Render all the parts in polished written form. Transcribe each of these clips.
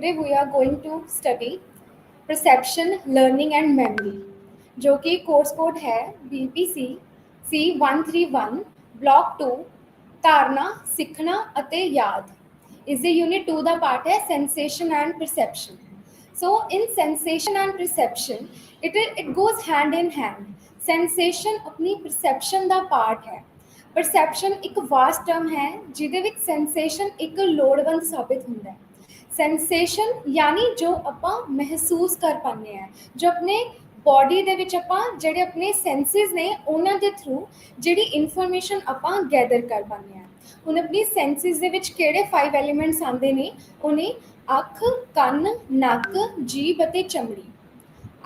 today we are going to study perception, learning and memory, जो कि course code है BPC C131 block 2 ਧਾਰਨਾ ਸਿੱਖਣਾ ਅਤੇ ਯਾਦ is the unit 2 the part ਹੈ sensation and perception. So in sensation and perception it goes hand in hand. Sensation अपनी perception ਦਾ part है. Perception ਇੱਕ vast term ਹੈ ਜਿਹਦੇ ਵਿੱਚ sensation ਇੱਕ ਲੋੜਵੰਦ ਸਾਬਿਤ ਹੁੰਦਾ ਹੈ. ਸੈਂਸੇਸ਼ਨ ਯਾਨੀ ਜੋ ਆਪਾਂ ਮਹਿਸੂਸ ਕਰ ਪਾਉਂਦੇ ਆ, ਜੋ ਆਪਣੇ ਬੋਡੀ ਦੇ ਵਿੱਚ ਆਪਾਂ ਜਿਹੜੇ ਆਪਣੇ ਸੈਂਸਿਸ ਨੇ ਉਹਨਾਂ ਦੇ ਥਰੂ ਜਿਹੜੀ ਇਨਫੋਰਮੇਸ਼ਨ ਆਪਾਂ ਗੈਦਰ ਕਰ ਪਾਉਂਦੇ ਆ। ਹੁਣ ਆਪਣੀ ਸੈਂਸਿਸ ਦੇ ਵਿੱਚ ਕਿਹੜੇ 5 ਐਲੀਮੈਂਟਸ ਆਉਂਦੇ ਨੇ? ਉਹਨੇ ਅੱਖ, ਕੰਨ, ਨੱਕ, ਜੀਭ ਅਤੇ ਚਮੜੀ।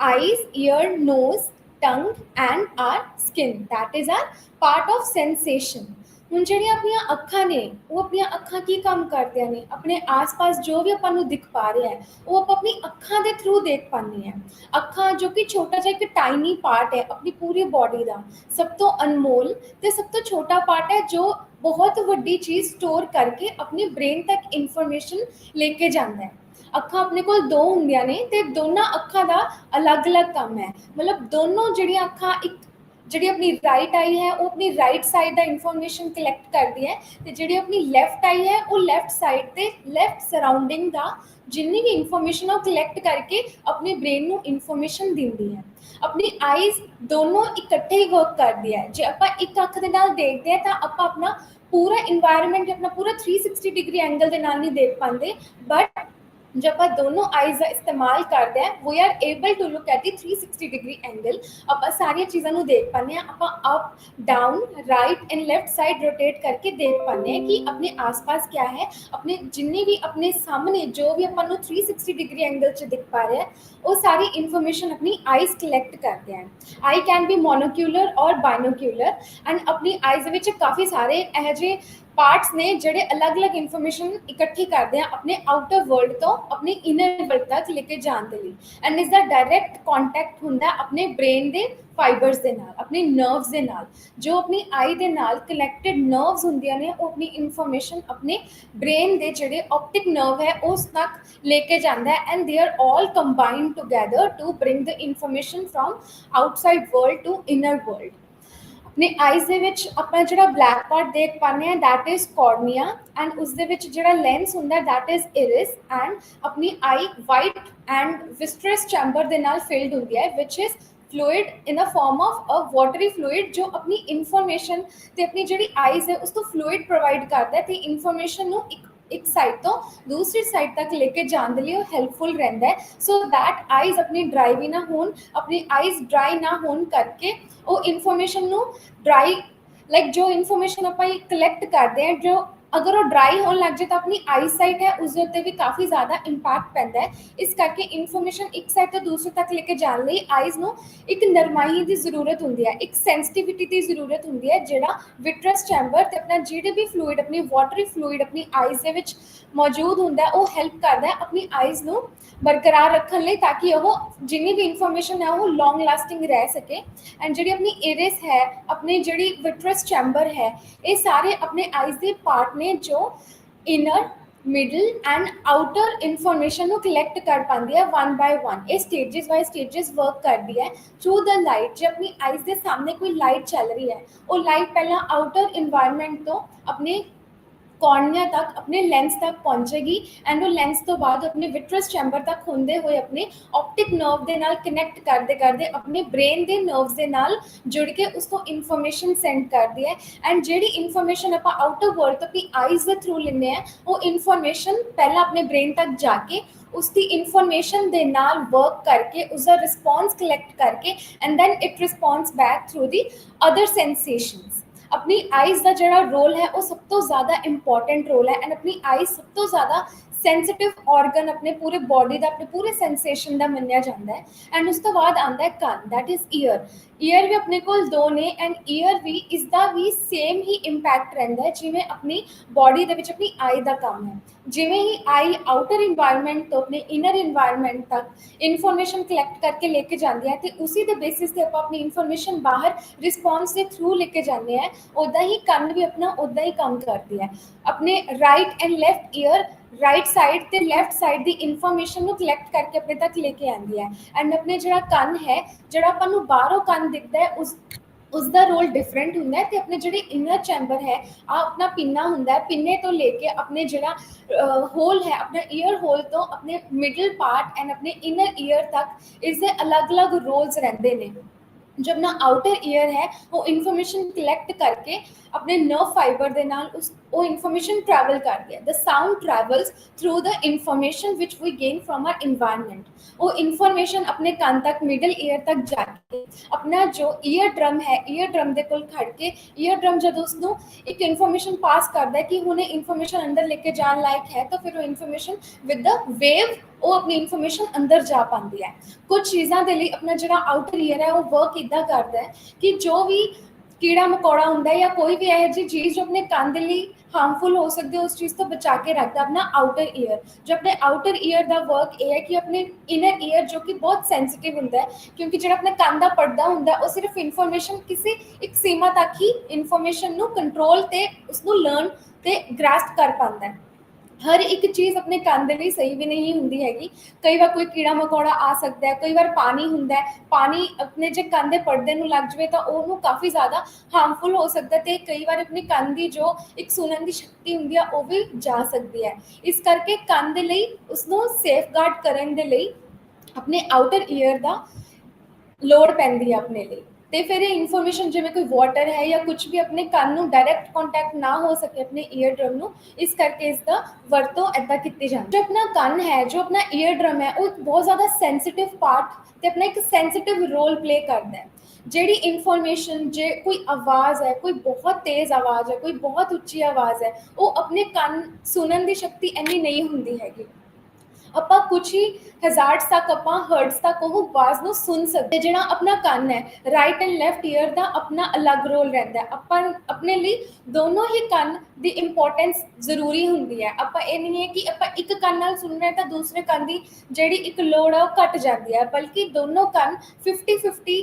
Eyes, ear, nose, tongue and our skin, that is our part of sensation. ਹੁਣ ਜਿਹੜੀਆਂ ਆਪਣੀਆਂ ਅੱਖਾਂ ਨੇ ਉਹ ਆਪਣੀਆਂ ਅੱਖਾਂ ਕੀ ਕੰਮ ਕਰਦੀਆਂ ਨੇ? ਆਪਣੇ ਆਸ-ਪਾਸ ਜੋ ਵੀ ਆਪਾਂ ਨੂੰ ਦਿਖ ਪਾ ਰਿਹਾ ਹੈ ਉਹ ਆਪਾਂ ਆਪਣੀ ਅੱਖਾਂ ਦੇ ਥਰੂ ਦੇਖ ਪਾਉਂਦੇ ਹਾਂ। ਅੱਖਾਂ ਜੋ ਕਿ ਛੋਟਾ ਜਿਹਾ ਇੱਕ ਟਾਈਨੀ ਪਾਰਟ ਹੈ ਆਪਣੀ ਪੂਰੀ ਬੋਡੀ ਦਾ, ਸਭ ਤੋਂ ਅਨਮੋਲ ਤੇ ਸਭ ਤੋਂ ਛੋਟਾ ਪਾਰਟ ਹੈ ਜੋ ਬਹੁਤ ਵੱਡੀ ਚੀਜ਼ ਸਟੋਰ ਕਰਕੇ ਆਪਣੀ ਬ੍ਰੇਨ ਤੱਕ ਇਨਫੋਰਮੇਸ਼ਨ ਲੈ ਕੇ ਜਾਂਦਾ ਹੈ। ਅੱਖਾਂ ਆਪਣੇ ਕੋਲ ਦੋ ਹੁੰਦੀਆਂ ਨੇ ਤੇ ਦੋਨਾਂ ਅੱਖਾਂ ਦਾ ਅਲੱਗ-ਅਲੱਗ ਕੰਮ ਹੈ। ਮਤਲਬ ਦੋਨੋਂ ਜਿਹੜੀਆਂ ਅੱਖਾਂ ਇੱਕ ਜਿਹੜੀ ਆਪਣੀ ਰਾਈਟ ਆਈ ਹੈ ਉਹ ਆਪਣੀ ਰਾਈਟ ਸਾਈਡ ਦਾ ਇਨਫੋਰਮੇਸ਼ਨ ਕਲੈਕਟ ਕਰਦੀ ਹੈ ਤੇ ਜਿਹੜੀ ਆਪਣੀ ਲੈਫਟ ਆਈ ਹੈ ਉਹ ਲੈਫਟ ਸਾਈਡ ਤੇ ਲੈਫਟ ਸਰਾਊਂਡਿੰਗ ਦਾ ਜਿੰਨੀ ਵੀ ਇਨਫੋਰਮੇਸ਼ਨ ਉਹ ਕਲੈਕਟ ਕਰਕੇ ਆਪਣੇ ਬ੍ਰੇਨ ਨੂੰ ਇਨਫੋਰਮੇਸ਼ਨ ਦਿੰਦੀ ਹੈ। ਆਪਣੀ ਆਈਜ਼ ਦੋਨੋਂ ਇਕੱਠੇ ਹੀ ਵਰਕ ਕਰਦੀ ਹੈ। ਜੇ ਆਪਾਂ ਇੱਕ ਅੱਖ ਦੇ ਨਾਲ ਦੇਖਦੇ ਹਾਂ ਤਾਂ ਆਪਾਂ ਆਪਣਾ ਪੂਰਾ ਇਨਵਾਇਰਨਮੈਂਟ ਆਪਣਾ ਪੂਰਾ 360 ਡਿਗਰੀ ਐਂਗਲ ਦੇ ਨਾਲ ਨਹੀਂ ਦੇਖ ਪਾਉਂਦੇ, ਬਟ जब आप दोनों आईज का इस्तेमाल करते हैं we are able to look at the 360 degree angle. आप सारी चीज़ों को देख पाने आप up down right and left side rotate करके देख पाने कि अपने आसपास क्या है, अपने जिन्नी भी अपने सामने जो भी अपन 360 डिग्री एंगल च दिख पा रहे हैं वो सारी इन्फॉर्मेशन अपनी आईज कलैक्ट करते हैं। आई कैन बी मोनोक्यूलर और बाइनोक्यूलर एंड अपनी आईज में काफ़ी सारे यह जे पार्ट्स ने ਜਿਹੜੇ ਅਲੱਗ-ਅਲੱਗ ਇਨਫੋਰਮੇਸ਼ਨ ਇਕੱਠੀ ਕਰਦੇ ਆ ਆਪਣੇ ਆਊਟਰ ਵਰਲਡ ਤੋਂ ਆਪਣੇ ਇਨਰ ਵਰਲਡ ਤੱਕ ਲੈ ਕੇ ਜਾਣ ਦੇ ਲਈ, ਐਂਡ ਇਸ ਦਾ ਡਾਇਰੈਕਟ ਕੰਟੈਕਟ ਹੁੰਦਾ ਆਪਣੇ ਬ੍ਰੇਨ ਦੇ ਫਾਈਬਰਸ ਦੇ ਨਾਲ, ਆਪਣੇ ਨਰਵਸ ਦੇ ਨਾਲ। ਜੋ ਆਪਣੀ ਆਈ ਦੇ ਨਾਲ ਕਨੈਕਟਡ ਨਰਵਸ ਹੁੰਦੀਆਂ ਨੇ ਉਹ ਆਪਣੀ ਇਨਫੋਰਮੇਸ਼ਨ ਆਪਣੇ ਬ੍ਰੇਨ ਦੇ ਜਿਹੜੇ ਆਪਟਿਕ ਨਰਵ ਹੈ ਉਸ ਤੱਕ ਲੈ ਕੇ ਜਾਂਦਾ ਹੈ, and they are all combined together to bring the information from outside world to inner world. अपने आईज ਦੇ ਵਿੱਚ ਆਪਣਾ ਜਿਹੜਾ ਬਲੈਕ ਪਾਰਟ ਦੇਖ ਪਾਉਂਦੇ ਆ ਦੈਟ ਇਜ਼ ਕੋਰਨੀਆ, ਐਂਡ ਉਸ ਦੇ ਵਿੱਚ ਜਿਹੜਾ ਲੈਂਸ ਹੁੰਦਾ ਦੈਟ ਇਜ਼ ਇਰਿਸ, ਐਂਡ ਆਪਣੀ ਆਈ ਵਾਈਟ ਐਂਡ ਵਿਸਟਰਸ ਚੈਂਬਰ ਦੇ ਨਾਲ ਫਿਲਡ ਹੁੰਦੀ ਹੈ ਵਿਚ is fluid in the form of a watery fluid ਜੋ ਆਪਣੀ ਇਨਫੋਰਮੇਸ਼ਨ ਤੇ ਆਪਣੀ ਜਿਹੜੀ ਆਈਜ਼ ਹੈ ਉਸ ਤੋਂ ਫਲੂਇਡ ਪ੍ਰੋਵਾਈਡ ਕਰਦਾ ਹੈ ਤੇ ਇਨਫੋਰਮੇਸ਼ਨ ਨੂੰ ਇੱਕ ਸਾਈਡ ਤੋਂ ਦੂਸਰੀ ਸਾਈਡ ਤੱਕ ਲੈ ਕੇ ਜਾਣ ਦੇ ਲਈ ਉਹ ਹੈਲਪਫੁਲ ਰਹਿੰਦਾ ਹੈ, ਸੋ ਦੈਟ ਆਈਜ਼ ਆਪਣੀ ਡਰਾਈ ਵੀ ਨਾ ਹੋਣ, ਆਪਣੀ ਆਈਜ਼ ਡਰਾਈ ਨਾ ਹੋਣ ਕਰਕੇ ਉਹ ਇਨਫੋਰਮੇਸ਼ਨ ਨੂੰ ਡਰਾਈ ਲਾਈਕ ਜੋ ਇਨਫੋਰਮੇਸ਼ਨ ਆਪਾਂ ਕਲੈਕਟ ਕਰਦੇ ਹਾਂ ਜੋ अगर वो ड्राई होने लग जाए तो अपनी आई साइट है उस उत्ते भी काफ़ी ज़्यादा इंपैक्ट पैंदा है। इस करके इन्फॉर्मेशन एक साइड तो दूसरे तक लेके जाने लई आईज नूं एक नरमाई की जरूरत होंदी है, एक सेंसिटिविटी की जरूरत होंदी है। जिहड़ा विट्रस चैंबर ते अपना जिहड़े भी फ्लूइड अपनी वाटरी फ्लूइड अपनी आईज दे विच मौजूद होंदा है वो हैल्प करदा है अपनी आईज नूं बरकरार रखने लई ताकि वो जिन्नी भी इन्फॉर्मेशन है वो लॉन्ग लास्टिंग रह सके। एंड जिहड़ी अपनी इरिस है अपनी जिहड़ी विट्रस चैंबर है ये सारे अपने आईज के पार्ट ने जो inner middle and outer information को कलैक्ट कर पाती है वन बाय वन। ये स्टेजिस बाय स्टेजिस वर्क करती है थ्रू द लाइट। जो अपनी आईज के सामने कोई लाइट चल रही है वो लाइट पहला आउटर इन्वायरमेंट तो अपने कॉर्निया तक अपने लेंस तक पहुंचेगी एंड वो लेंस तो बाद अपने विट्रस चैंबर तक होंदे हुए अपने ऑप्टिक नर्व के नाल कनैक्ट करते करते अपने ब्रेन के नर्व्स के नाल जुड़ के उसको इन्फॉर्मेशन सेंड करती है। एंड जिहड़ी इन्फॉर्मेशन आप आउटर वर्ल्ड तो अपनी आईज के थ्रू लेने हैं वो इन्फॉर्मेशन पहला अपने ब्रेन तक जाके उसकी इन्फॉर्मेशन के नाल वर्क करके उसका रिस्पॉन्स कलैक्ट करके and then it response back through the other sensations. अपनी आईज का जो रोल है वो सब तो ज़्यादा इंपॉर्टेंट रोल है, एंड अपनी आईज सब तो ज़्यादा सेंसिटिव ऑर्गन अपने पूरे बॉडी का अपने पूरे सेंसेशन का मन्निया जाता है। एंड उस तो बाद आता है कान दैट इज़ ईयर। ईयर भी अपने को दो ने एंड ईयर भी इसका भी सेम ही इंपैक्ट रहता है जिमें अपनी बॉडी के अपनी आई का काम है। जिमें ही आई आउटर इन्वायरमेंट तो अपने इनर इन्वायरमेंट तक इन्फॉर्मेशन कलैक्ट करके लेके जाती है तो उसी के बेसिस से आप अपनी इन्फॉर्मेशन बाहर रिस्पॉन्स के थ्रू लेके जाते हैं। उदा ही कान भी अपना उदा ही काम करती है। अपने right and left year right side ਤੇ ਲੈਫਟ ਸਾਈਡ ਦੀ ਇਨਫੋਰਮੇਸ਼ਨ ਨੂੰ ਕਲੈਕਟ ਕਰਕੇ ਆਪਣੇ ਤੱਕ ਲੈ ਕੇ ਆਉਂਦੀ ਹੈ। ਐਂਡ ਆਪਣੇ ਜਿਹੜਾ ਕੰਨ ਹੈ, ਜਿਹੜਾ ਆਪਾਂ ਨੂੰ ਬਾਹਰੋਂ ਕੰਨ ਦਿਖਦਾ ਹੈ, ਉਸ ਦਾ ਰੋਲ ਡਿਫਰੈਂਟ ਹੁੰਦਾ ਹੈ। ਤੇ ਆਪਣੇ ਜਿਹੜੇ ਇਨਰ ਚੈਂਬਰ ਹੈ, ਆ ਆਪਣਾ ਪਿੰਨਾ ਹੁੰਦਾ ਹੈ, ਪਿੰਨੇ ਤੋਂ ਲੈ ਕੇ ਆਪਣੇ ਜਿਹੜਾ ਹੋਲ ਹੈ, ਆਪਣਾ ਈਅਰ ਹੋਲ ਤੋਂ ਆਪਣੇ ਮਿਡਲ ਪਾਰਟ ਐਂਡ ਆਪਣੇ ਇਨਰ ਈਅਰ ਤੱਕ ਇਸ ਦੇ ਅਲੱਗ-ਅਲੱਗ ਰੋਲਸ ਰਹਿੰਦੇ ਨੇ। जो अपना आउटर ईयर है वो इन्फॉर्मेशन कलैक्ट करके अपने नर्व फाइबर के नाल उस वो इन्फॉर्मेशन ट्रैवल करती है। The sound travels through the information which we gain from our environment. वो इन्फॉर्मेशन अपने कान तक मिडल ईयर तक जाके अपना जो ईयर ड्रम है, ईयर ड्रम के कोल खड़ के ईयर ड्रम जब उसनों एक इन्फॉर्मेशन पास करता है कि हुणे इन्फॉर्मेशन अंदर लेके जाने लायक है, तो फिर वो इन्फॉर्मेशन विद द वेव वो अपनी इन्फॉर्मेशन अंदर जा पाती है। कुछ चीज़ों के लिए अपना जो आउटर ईयर है वो वर्क इदा करता है कि जो भी कीड़ा मकोड़ा होंगे या कोई भी यह जी चीज़ जो अपने कान के लिए हार्मफुल हो सकती है उस चीज़ तो बचा के रखता अपना आउटर ईयर। जो अपने आउटर ईयर का वर्क यह है कि अपने इनर ईयर जो कि बहुत सेंसिटिव होंगे है, क्योंकि जो अपने कान का पर्दा होंगे वो सिर्फ इन्फॉर्मेशन किसी एक सीमा तक ही इन्फॉर्मेशन को कंट्रोल ते उसको लर्न ते ग्रास्प कर पाता है। हर एक चीज़ अपने कान के लिए सही भी नहीं होंगी हैगी। कई बार कोई कीड़ा मकोड़ा आ सकता है, कई बार पानी होंगे है, पानी अपने जो कान के पर्दे में लग जाए तो वो काफ़ी ज़्यादा हार्मफुल हो सकता है। तो कई बार अपने कान की जो एक सुनने की शक्ति होंगी है वो भी जा सकती है। इस करके कान के लिए उसनों सेफ गार्ड करने के लिए अपने आउटर ईयर का लोड़ पैंदी है अपने लिए। तो फिर ये इन्फॉर्मेशन जिमें कोई वाटर है या कुछ भी अपने कान में डायरैक्ट कॉन्टैक्ट ना हो सके अपने ईयर ड्रम में, इस करके इसका वरतों इदा की जाती। जो अपना कान है, जो अपना ईयर ड्रम है, वो एक बहुत ज़्यादा सेंसिटिव पार्ट तो अपना एक सेंसिटिव रोल प्ले करता है। जी इन्फॉर्मेशन जे कोई आवाज़ है, कोई बहुत तेज़ आवाज़ है, कोई बहुत उच्ची आवाज़ है, वो अपने कान सुनने की शक्ति इन्नी नहीं होंगी हैगी। ਆਪਾਂ कुछ ही हज़ार्ड्स तक ਆਪਾਂ हर्ट्स तक वो आवाज़ ਨੂੰ सुन सकते। ਜਿਹੜਾ अपना कान है, राइट एंड लैफ्ट ईयर का अपना अलग रोल रहता है। अपन अपने लिए दोनों ही कान की इंपॉर्टेंस जरूरी होंगी है। आप ये नहीं है कि आप एक कान नाल सुन रहे हैं तो दूसरे कान की जी एक लोड़ है वो घट जाती है, बल्कि दोनों कान 50-50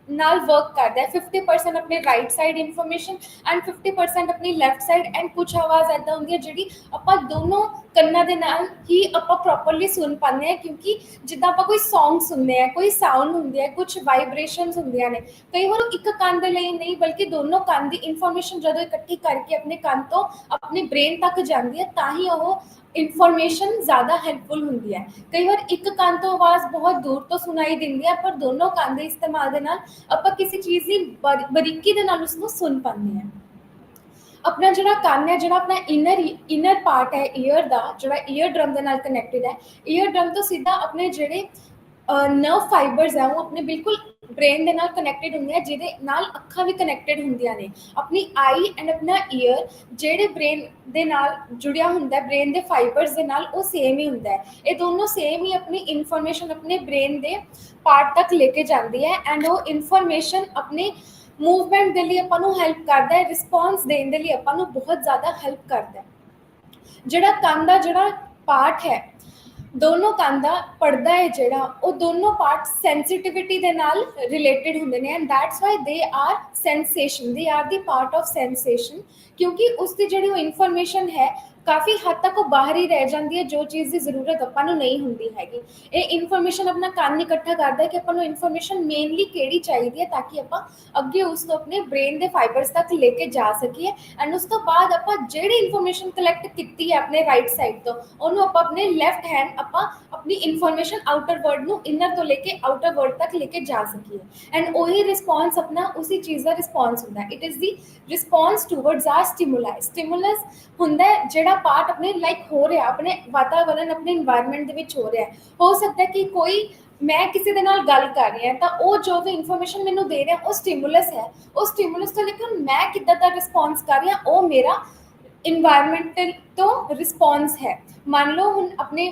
नाल वर्क करता है। 50% अपने राइट साइड इन्फॉर्मेशन एंड 50% अपनी लैफ्ट साइड। एंड कुछ आवाज़ ऐसा होंगी है जी आप दोनों कन्ना दे नाल ही आप प्रॉपरली सुन पाते हैं, क्योंकि जिदा आप कोई सॉन्ग सुनते हैं, कोई साउंड होंगे है, कुछ वाइब्रेशनस होंगे ने, कई बार एक कान के लिए नहीं बल्कि दोनों कान की इन्फॉर्मेशन जो इकट्ठी करके अपने कान तो अपने ब्रेन तक जाती है, ताही वो इन्फॉर्मेशन ज़्यादा हैल्पफुल होंगी है। कई बार एक कान तो आवाज़ बहुत दूर तो सुनाई देती है, पर दोनों कान के इस्तेमाल के नाल आप किसी चीज़ की बरीकी के नाल उसको सुन पाते हैं। अपना जो कान है, जो अपना इनर पार्ट है ईयर का, जो ईयर ड्रम के नाल कनैक्टेड है, ईयर ड्रम तो सीधा अपने जोड़े नर्व फाइबर्स है वो अपने बिल्कुल ब्रेन के नाल कनैक्टेड होंगे, जिहदे नाल अखां भी कनैक्टेड होंदियां ने। अपनी आई एंड अपना ईयर जेडे ब्रेन दे नाल जुड़िया होंदा है, ब्रेन के फाइबर्स के नाल वो सेम ही होंदा है। ये दोनों सेम ही अपनी इन्फॉर्मेशन अपने ब्रेन के पार्ट तक लेके जाती है। एंड वो इन्फॉर्मेशन अपने मूवमेंट के लिए अपन हैल्प करता है, रिस्पॉन्स देने के लिए अपन बहुत ज़्यादा हैल्प करता है। जोड़ा कान का जोड़ा पार्ट है, दोनों कान का पर्दा है जोड़ा, वो दोनों पार्ट सेंसिटिविटी के नाल रिलेटेड होंगे ने। And that's why they are sensation, they are the part of sensation, क्योंकि उसकी जी इन्फॉर्मेशन है काफ़ी हद तक वो बाहर ही रह जाती है, जो चीज़ की जरूरत अपन नहीं होंगी हैगी। ये इन्फॉर्मेशन अपना कान इकट्ठा करता है कि अपन इन्फॉर्मेशन मेनली केड़ी चाहिए है, ताकि आप अगे उसको अपने ब्रेन के फाइबर्स तक लेके जा सकीए। एंड उसके बाद आप जी इन्फॉर्मेशन कलैक्ट की है अपने राइट साइड तो उन्होंने आप अपने लैफ्ट हैंड आप अपनी इन्फॉर्मेशन आउटर वर्ल्ड में इनर तो लेके आउटर वर्ल्ड तक लेके जा सकीए। एंड वही रिस्पॉन्स अपना उसी चीज़ का रिस्पॉन्स होता है। It is the response towards our stimuli. Stimulus होंदा है जेड़ा पार्ट अपने लाइक हो रहा अपने वातावरण अपने इन्वायरमेंट दे विच हो रहा है। हो सकता है कि कोई मैं किसी दे नाल गल कर रही हूँ तो वो जो भी इन्फॉर्मेशन मैनू दे रहा वो स्टिमुलस है, वो स्टिमुलस तो लेकिन मैं किद्दां दा रिस्पॉन्स कर रही हूँ वो मेरा इन्वायरमेंटल तो रिस्पॉन्स है। मान लो हुण अपने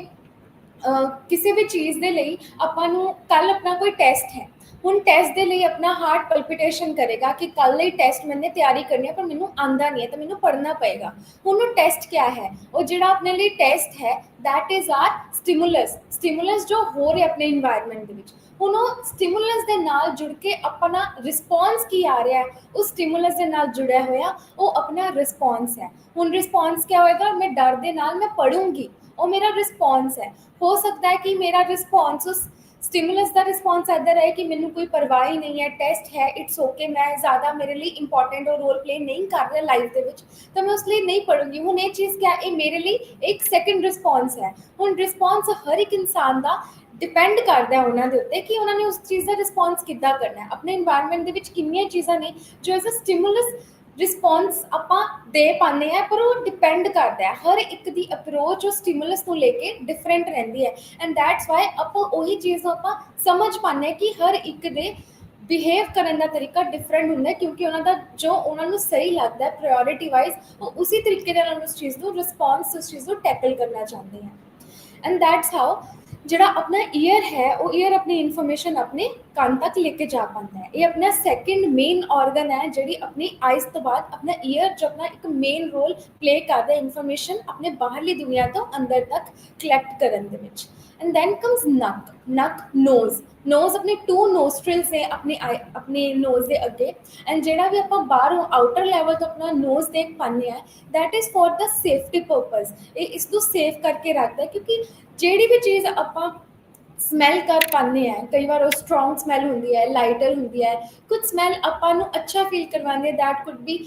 किसी भी चीज़ के लिए अपन कल अपना कोई टेस्ट है, हुण टेस्ट के लिए अपना हार्ट पल्पिटेशन करेगा कि कल ही टेस्ट मैंने तैयारी करनी है पर मैनू आंदा नहीं है तो मैनू पढ़ना पएगा। हुण टेस्ट क्या है, वो जो अपने लिए टेस्ट है that is our stimulus. Stimulus जो हो रहा अपने इन्वायरमेंट के विच, ਹੁਣ ਉਹ ਸਟਿਮੂਲਸ ਦੇ ਨਾਲ ਜੁੜ ਕੇ ਆਪਣਾ ਰਿਸਪੌਂਸ ਕੀ ਆ ਰਿਹਾ ਹੈ, ਉਸ ਸਟਿਮੂਲਸ ਦੇ ਨਾਲ ਜੁੜਿਆ ਹੋਇਆ ਉਹ ਆਪਣਾ ਰਿਸਪੌਂਸ ਹੈ। ਹੁਣ ਰਿਸਪੌਂਸ ਕਿਆ ਹੋਏਗਾ, ਮੈਂ ਡਰ ਦੇ ਨਾਲ ਮੈਂ ਪੜੂੰਗੀ, ਉਹ ਮੇਰਾ ਰਿਸਪੌਂਸ ਹੈ। ਹੋ ਸਕਦਾ ਹੈ ਕਿ ਮੇਰਾ ਰਿਸਪੌਂਸ ਉਸ ਸਟਿਮੂਲਸ ਦਾ ਰਿਸਪੌਂਸ ਇੱਦਾਂ ਰਹੇ ਕਿ ਮੈਨੂੰ ਕੋਈ ਪਰਵਾਹ ਹੀ ਨਹੀਂ ਹੈ, ਟੈਸਟ ਹੈ, ਇਟਸ ਓਕੇ, ਮੈਂ ਜ਼ਿਆਦਾ ਮੇਰੇ ਲਈ ਇੰਪੋਰਟੈਂਟ ਉਹ ਰੋਲ ਪਲੇ ਨਹੀਂ ਕਰ ਰਿਹਾ ਲਾਈਫ ਦੇ ਵਿੱਚ, ਤਾਂ ਮੈਂ ਉਸ ਲਈ ਨਹੀਂ ਪੜੂੰਗੀ। ਹੁਣ ਇਹ ਚੀਜ਼ ਕਿਆ, ਇਹ ਮੇਰੇ ਲਈ ਇੱਕ ਸੈਕਿੰਡ ਰਿਸਪੌਂਸ ਹੈ। ਹੁਣ ਰਿਸਪੌਂਸ ਹਰ ਇੱਕ ਇਨਸਾਨ ਦਾ ਡਿਪੈਂਡ ਕਰਦਾ ਹੈ ਉਹਨਾਂ ਦੇ ਉੱਤੇ ਕਿ ਉਹਨਾਂ ਨੇ ਉਸ ਚੀਜ਼ ਦਾ ਰਿਸਪੌਂਸ ਕਿੱਦਾਂ ਕਰਨਾ ਹੈ। ਆਪਣੇ ਇਨਵਾਇਰਨਮੈਂਟ ਦੇ ਵਿੱਚ ਕਿੰਨੀਆਂ ਚੀਜ਼ਾਂ ਨੇ ਜੋ ਐਜ਼ ਅ ਸਟਿਮੂਲਸ ਰਿਸਪੌਂਸ ਆਪਾਂ ਦੇ ਪਾਉਂਦੇ ਹਾਂ, ਪਰ ਉਹ ਡਿਪੈਂਡ ਕਰਦਾ ਹੈ, ਹਰ ਇੱਕ ਦੀ ਅਪਰੋਚ ਉਹ ਸਟਿਮੂਲਸ ਨੂੰ ਲੈ ਕੇ ਡਿਫਰੈਂਟ ਰਹਿੰਦੀ ਹੈ। ਐਂਡ ਦੈਟਸ ਵਾਈ ਆਪਾਂ ਉਹੀ ਚੀਜ਼ ਨੂੰ ਆਪਾਂ ਸਮਝ ਪਾਉਂਦੇ ਹਾਂ ਕਿ ਹਰ ਇੱਕ ਦੇ ਬਿਹੇਵ ਕਰਨ ਦਾ ਤਰੀਕਾ ਡਿਫਰੈਂਟ ਹੁੰਦਾ ਹੈ, ਕਿਉਂਕਿ ਉਹਨਾਂ ਦਾ ਜੋ ਉਹਨਾਂ ਨੂੰ ਸਹੀ ਲੱਗਦਾ ਹੈ ਪ੍ਰਾਇੋਰਿਟੀ ਵਾਈਜ਼, ਉਹ ਉਸੇ ਤਰੀਕੇ ਦੇ ਨਾਲ ਉਸ ਚੀਜ਼ ਨੂੰ ਰਿਸਪੌਂਸ, ਉਸ ਚੀਜ਼ ਨੂੰ ਟੈਕਲ ਕਰਨਾ ਚਾਹੁੰਦੇ ਹਨ। ਐਂਡ ਦੈਟਸ ਹਾउ ਜਿਹੜਾ ਆਪਣਾ ਈਅਰ ਹੈ, ਉਹ ਈਅਰ ਆਪਣੀ ਇਨਫੋਰਮੇਸ਼ਨ ਆਪਣੇ ਕੰਨ ਤੱਕ ਲੈ ਕੇ ਜਾ ਪਾਉਂਦਾ ਹੈ। ਇਹ ਆਪਣਾ ਸੈਕਿੰਡ ਮੇਨ ਆਰਗਨ ਹੈ, ਜਿਹੜੀ ਆਪਣੀ ਆਈਜ਼ ਤੋਂ ਬਾਅਦ ਆਪਣਾ ਈਅਰ ਜੋ ਆਪਣਾ ਇੱਕ ਮੇਨ ਰੋਲ ਪਲੇ ਕਰਦਾ ਇਨਫੋਰਮੇਸ਼ਨ ਆਪਣੇ ਬਾਹਰਲੀ ਦੁਨੀਆ ਤੋਂ ਅੰਦਰ ਤੱਕ ਕਲੈਕਟ ਕਰਨ ਦੇ ਵਿੱਚ। ਐਂਡ ਦੈਨ ਕਮਸ ਨੱਕ, ਨੱਕ ਨੋਜ਼, ਨੋਜ਼ ਆਪਣੇ ਟੂ ਨੋਸਟ੍ਰਿਲਸ ਨੇ ਆਪਣੇ ਨੋਜ਼ ਦੇ ਅੱਗੇ। ਐਂਡ ਜਿਹੜਾ ਵੀ ਆਪਾਂ ਬਾਹਰੋਂ ਆਊਟਰ ਲੈਵਲ ਤੋਂ ਆਪਣਾ ਨੋਜ਼ ਦੇਖ ਪਾਉਂਦੇ ਹਾਂ, that is for the safety purpose. ਇਹ ਇਸ ਨੂੰ ਸੇਫ ਕਰਕੇ ਰੱਖਦਾ, ਕਿਉਂਕਿ ਜਿਹੜੀ ਵੀ ਚੀਜ਼ ਆਪਾਂ ਸਮੈਲ ਕਰ ਪਾਉਂਦੇ ਹਾਂ, ਕਈ ਵਾਰ ਉਹ ਸਟਰੋਂਗ ਸਮੈਲ ਹੁੰਦੀ ਹੈ, ਲਾਈਟਰ ਹੁੰਦੀ ਹੈ, ਕੁਝ ਸਮੈਲ ਆਪਾਂ ਨੂੰ ਅੱਛਾ ਫੀਲ ਕਰਵਾਉਂਦੀ ਹੈ, that could be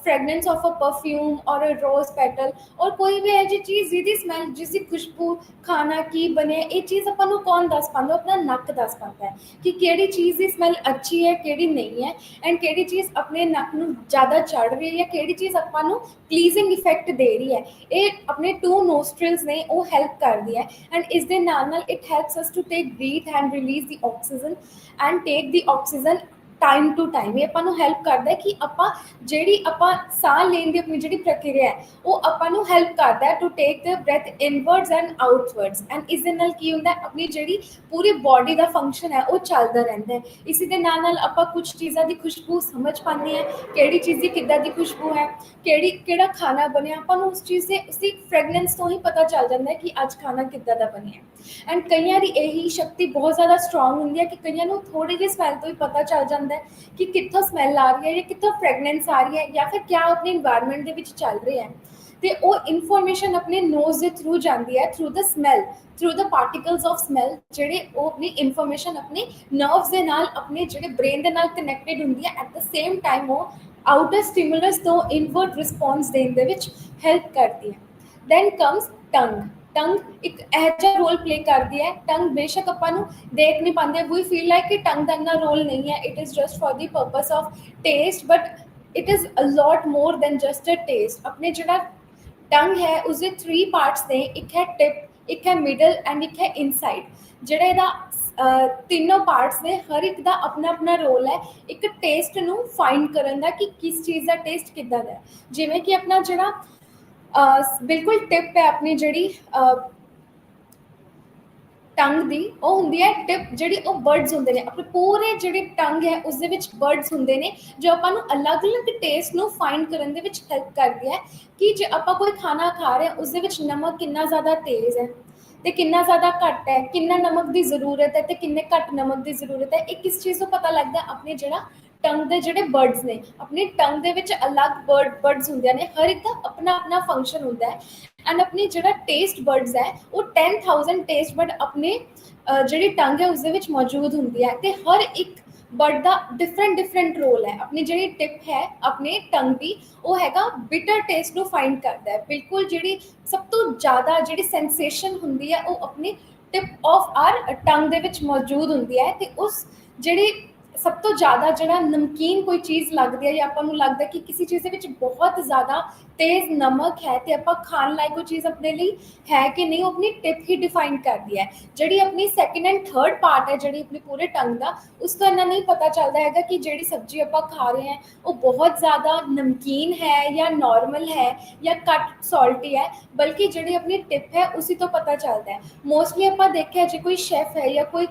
fragrance of a perfume or a rose petal, ਔਰ ਕੋਈ ਵੀ ਇਹੋ ਜਿਹੀ ਚੀਜ਼ ਜਿਹਦੀ ਸਮੈਲ, ਜਿਸ ਦੀ ਖੁਸ਼ਬੂ, ਖਾਣਾ ਕੀ ਬਣਿਆ, ਇਹ ਚੀਜ਼ ਆਪਾਂ ਨੂੰ ਕੌਣ ਦੱਸ ਪਾਉਂਦਾ, ਆਪਣਾ ਨੱਕ ਦੱਸ ਪਾਉਂਦਾ ਹੈ ਕਿ ਕਿਹੜੀ ਚੀਜ਼ ਦੀ ਸਮੈਲ ਅੱਛੀ ਹੈ, ਕਿਹੜੀ ਨਹੀਂ ਹੈ, ਐਂਡ ਕਿਹੜੀ ਚੀਜ਼ ਆਪਣੇ ਨੱਕ ਨੂੰ ਜ਼ਿਆਦਾ ਚੜ੍ਹ ਰਹੀ ਹੈ, ਜਾਂ ਕਿਹੜੀ ਚੀਜ਼ ਆਪਾਂ ਨੂੰ ਪਲੀਜ਼ਿੰਗ ਇਫੈਕਟ ਦੇ ਰਹੀ ਹੈ। ਇਹ ਆਪਣੇ ਟੂ ਨੋਸਟ੍ਰਿਲਸ ਨੇ ਉਹ ਹੈਲਪ ਕਰਦੀ ਹੈ। ਐਂਡ ਇਸ ਦੇ ਨਾਲ ਨਾਲ it helps us to take breath and release the oxygen and take the oxygen time to time. ਇਹ ਆਪਾਂ ਨੂੰ ਹੈਲਪ ਕਰਦਾ ਕਿ ਆਪਾਂ ਜਿਹੜੀ ਆਪਾਂ ਸਾਹ ਲੈਣ ਦੀ ਆਪਣੀ ਜਿਹੜੀ ਪ੍ਰਕਿਰਿਆ ਹੈ, ਉਹ ਆਪਾਂ ਨੂੰ ਹੈਲਪ ਕਰਦਾ to take the breath inwards and outwards. And ਇਸ ਦੇ ਨਾਲ ਕੀ ਹੁੰਦਾ, ਆਪਣੀ ਜਿਹੜੀ ਪੂਰੀ ਬਾਡੀ ਦਾ ਫੰਕਸ਼ਨ ਹੈ ਉਹ ਚੱਲਦਾ ਰਹਿੰਦਾ ਹੈ। ਇਸੇ ਦੇ ਨਾਲ ਨਾਲ ਆਪਾਂ ਕੁਝ ਚੀਜ਼ਾਂ ਦੀ ਖੁਸ਼ਬੂ ਸਮਝ ਪਾਉਂਦੇ ਹਾਂ, ਕਿਹੜੀ ਚੀਜ਼ ਦੀ ਕਿੱਦਾਂ ਦੀ ਖੁਸ਼ਬੂ ਹੈ, ਕਿਹੜਾ ਖਾਣਾ ਬਣਿਆ, ਆਪਾਂ ਨੂੰ ਉਸ ਚੀਜ਼ ਦੇ ਉਸਦੀ ਫ੍ਰੈਗਨੈਂਸ ਤੋਂ ਹੀ ਪਤਾ ਚੱਲ ਜਾਂਦਾ ਹੈ ਕਿ ਅੱਜ ਖਾਣਾ ਕਿੱਦਾਂ ਦਾ ਬਣਿਆ। ਐਂਡ ਕਈਆਂ ਦੀ ਇਹੀ ਸ਼ਕਤੀ ਬਹੁਤ ਜ਼ਿਆਦਾ ਸਟਰੋਂਗ ਹੁੰਦੀ ਹੈ ਕਿ ਕਈਆਂ ਨੂੰ ਥੋੜੀ ਜਿਹੀ ਸਮੈਲ ਤੋਂ ਹੀ ਪਤਾ ਚੱਲ ਜਾਂਦਾ ਹੈ ਕਿ ਕਿੱਥੋਂ ਸਮੈਲ ਆ ਰਹੀ ਹੈ, ਜਾਂ ਕਿੱਥੋਂ ਫ੍ਰੈਗਨੈਂਸ ਆ ਰਹੀ ਹੈ, ਜਾਂ ਫਿਰ ਕਿਆ ਆਪਣੇ ਇਨਵਾਇਰਨਮੈਂਟ ਦੇ ਵਿੱਚ ਚੱਲ ਰਿਹਾ ਹੈ। ਤੇ ਉਹ ਇਨਫੋਰਮੇਸ਼ਨ ਆਪਣੇ ਨੋਜ਼ ਦੇ ਥਰੂ ਜਾਂਦੀ ਹੈ, through the smell, through the particles of smell, ਜਿਹੜੇ ਉਹ ਆਪਣੀ ਇਨਫੋਰਮੇਸ਼ਨ ਆਪਣੇ ਨਰਵਸ ਦੇ ਨਾਲ, ਆਪਣੇ ਜਿਹੜੇ ਬ੍ਰੇਨ ਦੇ ਨਾਲ ਕਨੈਕਟਡ ਹੁੰਦੀ ਹੈ। ਐਟ ਦ ਸੇਮ ਟਾਈਮ ਉਹ ਆਊਟਰ ਸਟਿਮੂਲਸ ਤੋਂ ਇਨਵਰਟ ਰਿਸਪੌਂਸ ਦੇਣ ਦੇ ਵਿੱਚ ਹੈਲਪ ਕਰਦੀ ਹੈ। ਦੈਨ ਕਮਸ ਟੰਗ। ਟੰਗ ਇੱਕ ਇਹੋ ਜਿਹਾ ਰੋਲ ਪਲੇ ਕਰਦੀ ਹੈ। ਟੰਗ ਬੇਸ਼ੱਕ ਆਪਾਂ ਨੂੰ ਦੇਖ ਨਹੀਂ ਪਾਉਂਦੇ, ਵੀ ਫੀਲ ਲਾਈਕ ਕਿ ਟੰਗ ਦਾ ਇੰਨਾ ਰੋਲ ਨਹੀਂ ਹੈ, it is just for the purpose of taste, but it is a lot more than just a taste. ਆਪਣੇ ਜਿਹੜਾ ਟੰਗ ਹੈ ਉਸਦੇ 3 ਪਾਰਟਸ ਨੇ, ਇੱਕ ਹੈ ਟਿਪ, ਇੱਕ ਹੈ ਮਿਡਲ ਐਂਡ ਇੱਕ ਹੈ ਇਨਸਾਈਡ। ਜਿਹੜਾ ਇਹਦਾ ਤਿੰਨੋਂ ਪਾਰਟਸ ਨੇ, ਹਰ ਇੱਕ ਦਾ ਆਪਣਾ ਆਪਣਾ ਰੋਲ ਹੈ ਇੱਕ ਟੇਸਟ ਨੂੰ ਫਾਈਂਡ ਕਰਨ ਦਾ, ਕਿ ਕਿਸ ਚੀਜ਼ ਦਾ ਟੇਸਟ ਕਿੱਦਾਂ ਦਾ ਹੈ। ਜਿਵੇਂ ਕਿ ਆਪਣਾ ਜਿਹੜਾ ਬਿਲਕੁਲ ਟਿਪ ਹੈ ਆਪਣੀ ਜਿਹੜੀ ਟੰਗ ਦੀ, ਉਹ ਹੁੰਦੀ ਹੈ ਟਿਪ, ਜਿਹੜੀ ਉਹ ਬਰਡਸ ਹੁੰਦੇ ਨੇ ਆਪਣੇ ਪੂਰੇ ਜਿਹੜੀ ਟੰਗ ਹੈ ਉਸਦੇ ਵਿੱਚ ਬਰਡਸ ਹੁੰਦੇ ਨੇ, ਜੋ ਆਪਾਂ ਨੂੰ ਅਲੱਗ-ਅਲੱਗ ਟੇਸਟ ਨੂੰ ਫਾਈਂਡ ਕਰਨ ਦੇ ਵਿੱਚ ਹੈਲਪ ਕਰਦੀ ਹੈ ਕਿ ਜੇ ਆਪਾਂ ਕੋਈ ਖਾਣਾ ਖਾ ਰਹੇ ਹਾਂ ਉਸਦੇ ਵਿੱਚ ਨਮਕ ਕਿੰਨਾ ਜ਼ਿਆਦਾ ਤੇਜ਼ ਹੈ ਤੇ ਕਿੰਨਾ ਜ਼ਿਆਦਾ ਘੱਟ ਹੈ, ਕਿੰਨਾ ਨਮਕ ਦੀ ਜ਼ਰੂਰਤ ਹੈ ਤੇ ਕਿੰਨੇ ਘੱਟ ਨਮਕ ਦੀ ਜ਼ਰੂਰਤ ਹੈ। ਇਹ ਕਿਸ ਚੀਜ਼ ਤੋਂ ਪਤਾ ਲੱਗਦਾ, ਆਪਣੇ ਜਿਹੜਾ ਟੰਗ ਦੇ ਜਿਹੜੇ ਬਰਡਸ ਨੇ, ਆਪਣੀ ਟੰਗ ਦੇ ਵਿੱਚ ਅਲੱਗ ਬਰਡਸ ਹੁੰਦੇ ਨੇ, ਹਰ ਇੱਕ ਦਾ ਆਪਣਾ ਆਪਣਾ ਫੰਕਸ਼ਨ ਹੁੰਦਾ ਹੈ। ਐਂਡ ਆਪਣੀ ਜਿਹੜਾ ਟੇਸਟ ਬਰਡਸ ਹੈ, ਉਹ 10,000 ਟੇਸਟ ਬਰਡ ਆਪਣੇ ਜਿਹੜੀ ਟੰਗ ਹੈ ਉਸਦੇ ਵਿੱਚ ਮੌਜੂਦ ਹੁੰਦੀ ਹੈ, ਤੇ ਹਰ ਇੱਕ ਬਰਡ ਦਾ ਡਿਫਰੈਂਟ ਰੋਲ ਹੈ। ਆਪਣੀ ਜਿਹੜੀ ਟਿਪ ਹੈ ਆਪਣੇ ਟੰਗ ਦੀ, ਉਹ ਹੈਗਾ ਬਿਟਰ ਟੇਸਟ ਨੂੰ ਫਾਈਂਡ ਕਰਦਾ ਹੈ। ਬਿਲਕੁਲ ਜਿਹੜੀ ਸਭ ਤੋਂ ਜ਼ਿਆਦਾ ਜਿਹੜੀ ਸੈਂਸੇਸ਼ਨ ਹੁੰਦੀ ਹੈ, ਉਹ ਆਪਣੀ ਟਿਪ ਆਫ ਆਰ ਟੰਗ ਦੇ ਵਿੱਚ ਮੌਜੂਦ ਹੁੰਦੀ ਹੈ। ਤੇ ਉਸ ਜਿਹੜੀ ਸਭ ਤੋਂ ਜ਼ਿਆਦਾ ਜਿਹੜਾ ਨਮਕੀਨ ਕੋਈ ਚੀਜ਼ ਲੱਗਦੀ ਹੈ, ਜਾਂ ਆਪਾਂ ਨੂੰ ਲੱਗਦਾ ਕਿ ਕਿਸੇ ਚੀਜ਼ ਦੇ ਵਿੱਚ ਬਹੁਤ ਜ਼ਿਆਦਾ ਤੇਜ਼ ਨਮਕ ਹੈ ਤੇ ਆਪਾਂ ਖਾਣ ਲਾਇਕ ਉਹ ਚੀਜ਼ ਆਪਣੇ ਲਈ ਹੈ ਕਿ ਨਹੀਂ, ਉਹ ਆਪਣੀ ਟਿਪ ਹੀ ਡਿਫਾਈਨ ਕਰਦੀ ਹੈ। ਜਿਹੜੀ ਆਪਣੀ ਸੈਕਿੰਡ ਐਂਡ ਥਰਡ ਪਾਰਟ ਹੈ, ਜਿਹੜੀ ਆਪਣੀ ਪੂਰੇ ਟੰਗ ਦਾ, ਉਸ ਤੋਂ ਇੰਨਾ ਨਹੀਂ ਪਤਾ ਚੱਲਦਾ ਹੈਗਾ ਕਿ ਜਿਹੜੀ ਸਬਜ਼ੀ ਆਪਾਂ ਖਾ ਰਹੇ ਹਾਂ ਉਹ ਬਹੁਤ ਜ਼ਿਆਦਾ ਨਮਕੀਨ ਹੈ ਜਾਂ ਨੋਰਮਲ ਹੈ ਜਾਂ ਘੱਟ ਸੌਲਟੀ ਹੈ, ਬਲਕਿ ਜਿਹੜੀ ਆਪਣੀ ਟਿਪ ਹੈ ਉਸੇ ਤੋਂ ਪਤਾ ਚੱਲਦਾ ਹੈ। ਮੋਸਟਲੀ ਆਪਾਂ ਦੇਖਿਆ ਜੇ ਕੋਈ ਸ਼ੈਫ ਹੈ ਜਾਂ ਕੋਈ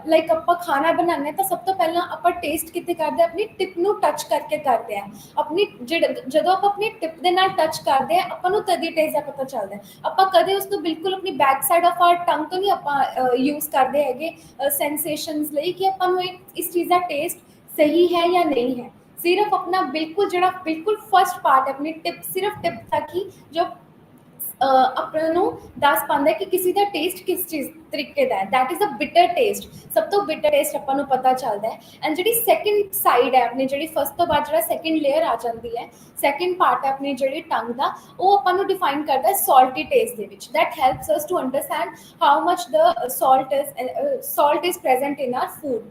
ਲਾਈਕ ਆਪਾਂ ਖਾਣਾ ਬਣਾਉਂਦੇ ਤਾਂ ਸਭ ਤੋਂ ਪਹਿਲਾਂ ਆਪਾਂ ਟੇਸਟ ਕਿਤੇ ਕਰਦੇ, ਆਪਣੀ ਟਿਪ ਨੂੰ ਟੱਚ ਕਰਕੇ ਕਰਦੇ ਹਾਂ। ਆਪਣੀ ਜਦੋਂ ਆਪਾਂ ਆਪਣੀ ਟਿਪ ਦੇ ਦੇ ਨਾਲ ਟੱਚ ਕਰਦੇ ਆ ਆਪਾਂ ਨੂੰ ਤਦ ਹੀ ਟੇਸਟ ਦਾ ਪਤਾ ਚੱਲਦਾ ਹੈ। ਆਪਾਂ ਕਦੇ ਉਸ ਨੂੰ ਬਿਲਕੁਲ ਆਪਣੀ ਬੈਕ ਸਾਈਡ ਆਫ ਆਰ ਟੰਗ ਤੋਂ ਨਹੀਂ ਆਪਾਂ ਯੂਜ਼ ਕਰਦੇ ਹੈਗੇ ਸੈਂਸੇਸ਼ਨਸ ਲਈ ਕਿ ਆਪਾਂ ਨੂੰ ਇਸ ਚੀਜ਼ ਦਾ ਟੇਸਟ ਸਹੀ ਹੈ ਜਾਂ ਨਹੀਂ ਹੈ। ਸਿਰਫ ਆਪਣਾ ਬਿਲਕੁਲ ਜਿਹੜਾ ਬਿਲਕੁਲ ਫਸਟ ਪਾर्ट है अपनी टिप सिर्फ टिप तक ही जो ਆਪਾਂ ਨੂੰ ਦੱਸ ਪਾਉਂਦਾ ਕਿ ਕਿਸੇ ਦਾ ਟੇਸਟ ਕਿਸ ਚੀਜ਼ ਤਰੀਕੇ ਦਾ ਹੈ। That is a bitter taste, ਸਭ ਤੋਂ ਬਿਟਰ ਟੇਸਟ ਆਪਾਂ ਨੂੰ ਪਤਾ ਚੱਲਦਾ ਹੈ। ਐਂਡ ਜਿਹੜੀ ਸੈਕਿੰਡ ਸਾਈਡ ਹੈ ਆਪਣੀ, ਜਿਹੜੀ ਫਸਟ ਤੋਂ ਬਾਅਦ ਜਿਹੜਾ ਸੈਕਿੰਡ ਲੇਅਰ ਆ ਜਾਂਦੀ ਹੈ, ਸੈਕਿੰਡ ਪਾर्ट ਹੈ ਆਪਣੀ ਜਿਹੜੀ ਟੰਗ ਦਾ, ਉਹ ਆਪਾਂ ਨੂੰ ਡਿਫਾਈਨ ਕਰਦਾ ਹੈ ਸੌਲਟੀ ਟੇਸਟ ਦੇ ਵਿੱਚ। That helps us to understand how much the salt is present in our food.